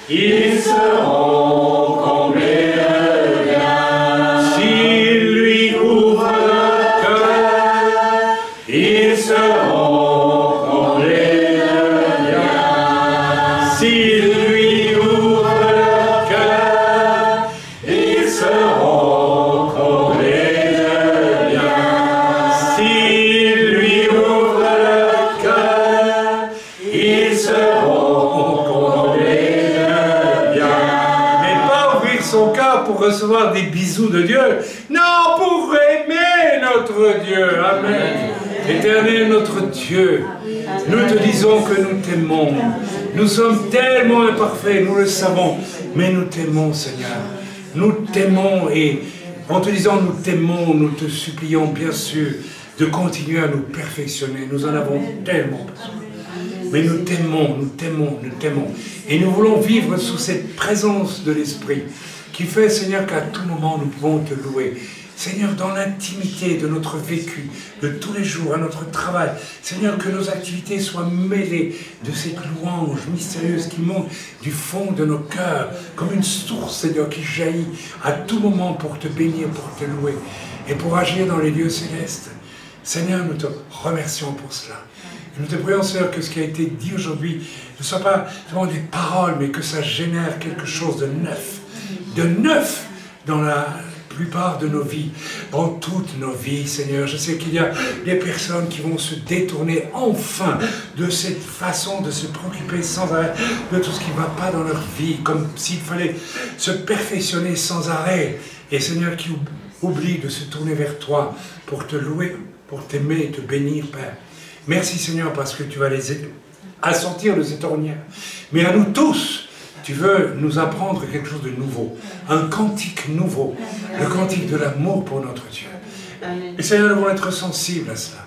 Ils seront son cœur pour recevoir des bisous de Dieu. Non, pour aimer notre Dieu. Amen. Éternel notre Dieu, nous te disons que nous t'aimons. Nous sommes tellement imparfaits, nous le savons, mais nous t'aimons, Seigneur. Nous t'aimons et en te disant nous t'aimons, nous te supplions bien sûr de continuer à nous perfectionner. Nous en avons tellement besoin. Mais nous t'aimons, nous t'aimons, nous t'aimons. Et nous voulons vivre sous cette présence de l'Esprit qui fait, Seigneur, qu'à tout moment nous pouvons te louer. Seigneur, dans l'intimité de notre vécu, de tous les jours, à notre travail, Seigneur, que nos activités soient mêlées de cette louange mystérieuse qui monte du fond de nos cœurs, comme une source, Seigneur, qui jaillit à tout moment pour te bénir, pour te louer et pour agir dans les lieux célestes. Seigneur, nous te remercions pour cela. Et nous te prions, Seigneur, que ce qui a été dit aujourd'hui ne soit pas seulement des paroles, mais que ça génère quelque chose de neuf dans la plupart de nos vies, dans toutes nos vies, Seigneur. Je sais qu'il y a des personnes qui vont se détourner enfin de cette façon de se préoccuper sans arrêt de tout ce qui ne va pas dans leur vie, comme s'il fallait se perfectionner sans arrêt. Et Seigneur, qui oublie de se tourner vers toi pour te louer, pour t'aimer et te bénir, Père. Merci, Seigneur, parce que tu vas les aider à sortir de cette ornière. Mais à nous tous, tu veux nous apprendre quelque chose de nouveau, un cantique nouveau, le cantique de l'amour pour notre Dieu. Et Seigneur, nous voulons être sensibles à cela.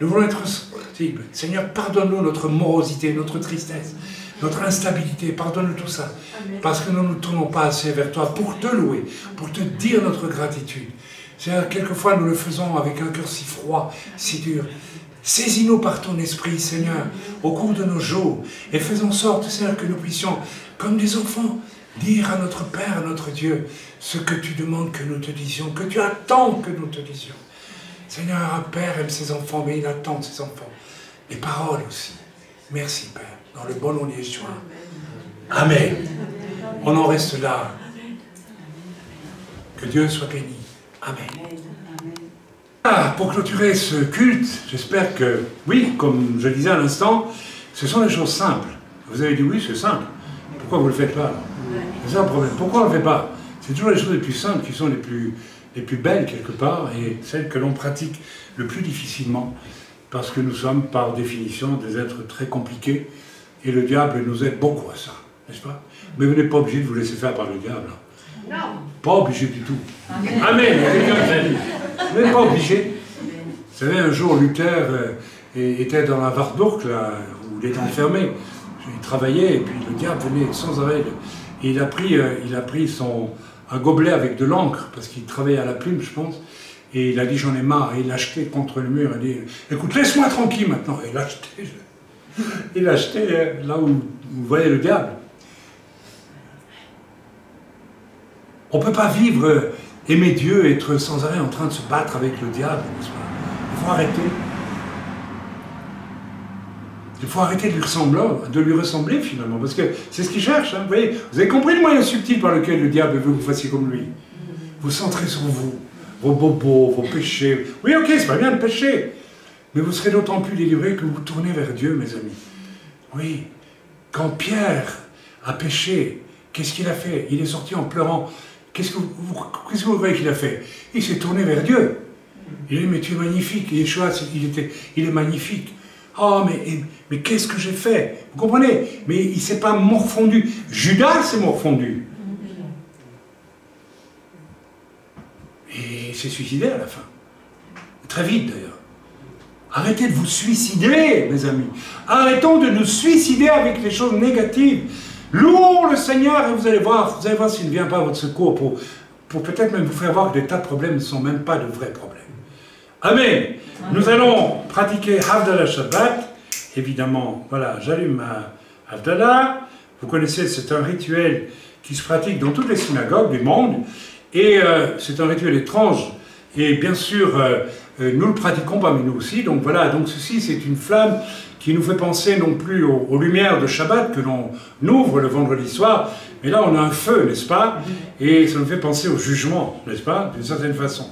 Nous voulons être sensibles. Seigneur, pardonne-nous notre morosité, notre tristesse, notre instabilité, pardonne-nous tout ça. Parce que nous ne nous tournons pas assez vers toi pour te louer, pour te dire notre gratitude. Seigneur, quelquefois nous le faisons avec un cœur si froid, si dur. Saisis-nous par ton esprit, Seigneur, au cours de nos jours, et fais en sorte, Seigneur, que nous puissions, comme des enfants, dire à notre Père, à notre Dieu, ce que tu demandes que nous te disions, que tu attends que nous te disions. Seigneur, un Père aime ses enfants, mais il attend de ses enfants. Les paroles aussi. Merci, Père, dans le bon nom de Yeshua. Amen. On en reste là. Que Dieu soit béni. Amen. Pour clôturer ce culte, j'espère que, oui, comme je disais à l'instant, ce sont des choses simples. Vous avez dit oui, c'est simple. Pourquoi vous ne le faites pas? C'est ça le problème. Pourquoi on ne le fait pas? C'est toujours les choses les plus simples qui sont les plus belles quelque part et celles que l'on pratique le plus difficilement parce que nous sommes par définition des êtres très compliqués et le diable nous aide beaucoup à ça, n'est-ce pas? Mais vous n'êtes pas obligé de vous laisser faire par le diable. Non. Pas obligé du tout. Amen. Vous n'êtes pas obligé. Vous savez, un jour, Luther était dans la Wartburg, là, où il était enfermé. Il travaillait, et puis le diable venait sans arrêt. Et il a pris un gobelet avec de l'encre, parce qu'il travaillait à la plume, je pense. Et il a dit, j'en ai marre. Et il l'a jeté contre le mur. Il a dit, écoute, laisse-moi tranquille maintenant. Et il l'a jeté là où vous voyez le diable. On ne peut pas vivre, aimer Dieu, être sans arrêt en train de se battre avec le diable, n'est-ce pas? Il faut arrêter. Il faut arrêter de lui ressembler finalement, parce que c'est ce qu'il cherche. Hein, vous avez compris le moyen subtil par lequel le diable veut que vous fassiez comme lui. Vous centrez sur vous, vos bobos, vos péchés. Oui, ok, c'est pas bien de pécher, mais vous serez d'autant plus délivré que vous vous tournez vers Dieu, mes amis. Oui, quand Pierre a péché, qu'est-ce qu'il a fait? Il est sorti en pleurant. Qu'est-ce que vous croyez qu'il a fait? Il s'est tourné vers Dieu. Il a dit, mais tu es magnifique. Yeshua, il est magnifique. Oh, mais qu'est-ce que j'ai fait? Vous comprenez? Mais il ne s'est pas morfondu. Judas s'est morfondu. Et il s'est suicidé à la fin. Très vite, d'ailleurs. Arrêtez de vous suicider, mes amis. Arrêtons de nous suicider avec les choses négatives. Louons le Seigneur et vous allez voir s'il ne vient pas à votre secours pour peut-être même vous faire voir que des tas de problèmes ne sont même pas de vrais problèmes. Amen. Nous allons pratiquer Havdalah Shabbat. Évidemment, voilà, j'allume ma Havdalah. Vous connaissez, c'est un rituel qui se pratique dans toutes les synagogues du monde. Et c'est un rituel étrange. Et bien sûr, nous ne le pratiquons parmi nous aussi. Donc voilà, donc ceci, c'est une flamme qui nous fait penser non plus aux lumières de Shabbat que l'on ouvre le vendredi soir, mais là on a un feu, n'est-ce pas? Et ça nous fait penser au jugement, n'est-ce pas? D'une certaine façon.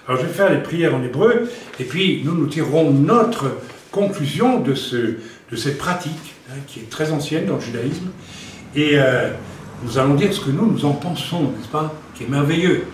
Alors je vais faire les prières en hébreu, et puis nous tirerons notre conclusion de cette pratique, hein, qui est très ancienne dans le judaïsme, et nous allons dire ce que nous en pensons, n'est-ce pas? Qui est merveilleux.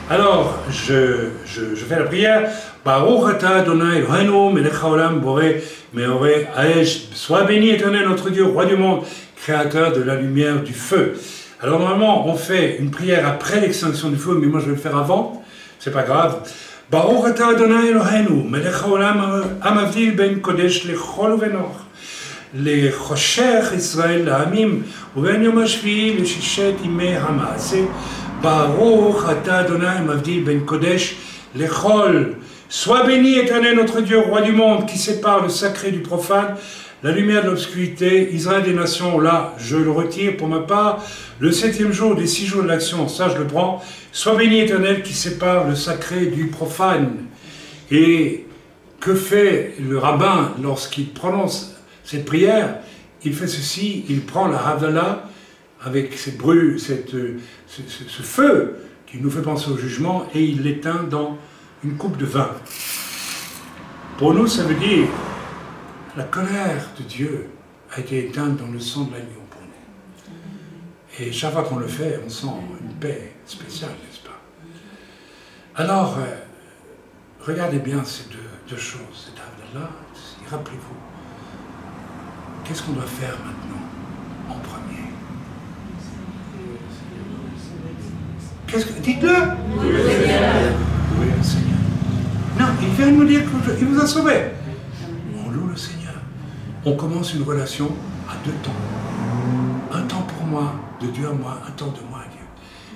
Alors, je fais la prière. Baruch atah Adonai Eloheinu melech haolam boré meoré haesh. Sois béni, Éternel, notre Dieu, roi du monde, créateur de la lumière, du feu. Alors normalement, on fait une prière après l'extinction du feu, mais moi je vais le faire avant. C'est pas grave. Baruch atah Adonai Eloheinu melech haolam amavdil ben kodesh lechol uvenor. לחושך ישראל לעמים, ובין יום השביעי לששת ימי המעשה, ברוך אתה אדוני מבדיל בין קודש לכל. Sois béni, Éternel, notre Dieu, roi du monde, qui sépare le sacré du profane, la lumière de l'obscurité, Israël des nations. Là, je le retire pour ma part. Le 7e jour des 6 jours de l'action, ça je le prends. Sois béni, Éternel, qui sépare le sacré du profane. Et que fait le rabbin lorsqu'il prononce cette prière? Il fait ceci, il prend la Havdalah avec cette brûle, ce feu qui nous fait penser au jugement, et il l'éteint dans une coupe de vin. Pour nous, ça veut dire la colère de Dieu a été éteinte dans le sang de l'agneau pour nous. Et chaque fois qu'on le fait, on sent une paix spéciale, n'est-ce pas? Alors, regardez bien ces deux choses, cette Havdalah, rappelez-vous. Qu'est-ce qu'on doit faire maintenant, en premier? Dites-le! Louer le Seigneur. Louer le Seigneur. Non, il vient nous dire qu'il vous a sauvés. On loue le Seigneur. On commence une relation à 2 temps. Un temps pour moi, de Dieu à moi, un temps de moi à Dieu.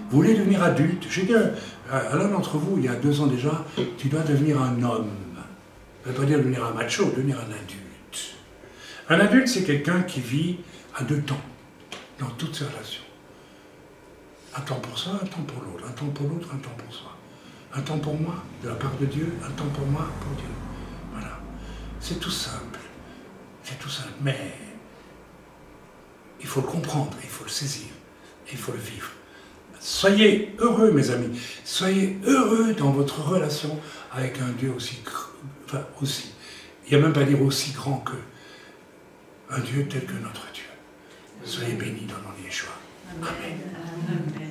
Vous voulez devenir adulte? J'ai dit à l'un d'entre vous, il y a 2 ans déjà, tu dois devenir un homme. Ça ne veut pas dire devenir un macho, devenir un adulte. Un adulte, c'est quelqu'un qui vit à 2 temps, dans toutes ses relations. Un temps pour soi, un temps pour l'autre, un temps pour l'autre, un temps pour soi. Un temps pour moi, de la part de Dieu, un temps pour moi, pour Dieu. Voilà. C'est tout simple. C'est tout simple. Mais il faut le comprendre, il faut le saisir, et il faut le vivre. Soyez heureux, mes amis. Soyez heureux dans votre relation avec un Dieu aussi, enfin aussi. Il n'y a même pas à dire aussi grand que un Dieu tel que notre Dieu. Soyez bénis dans le nom de Yeshua. Amen.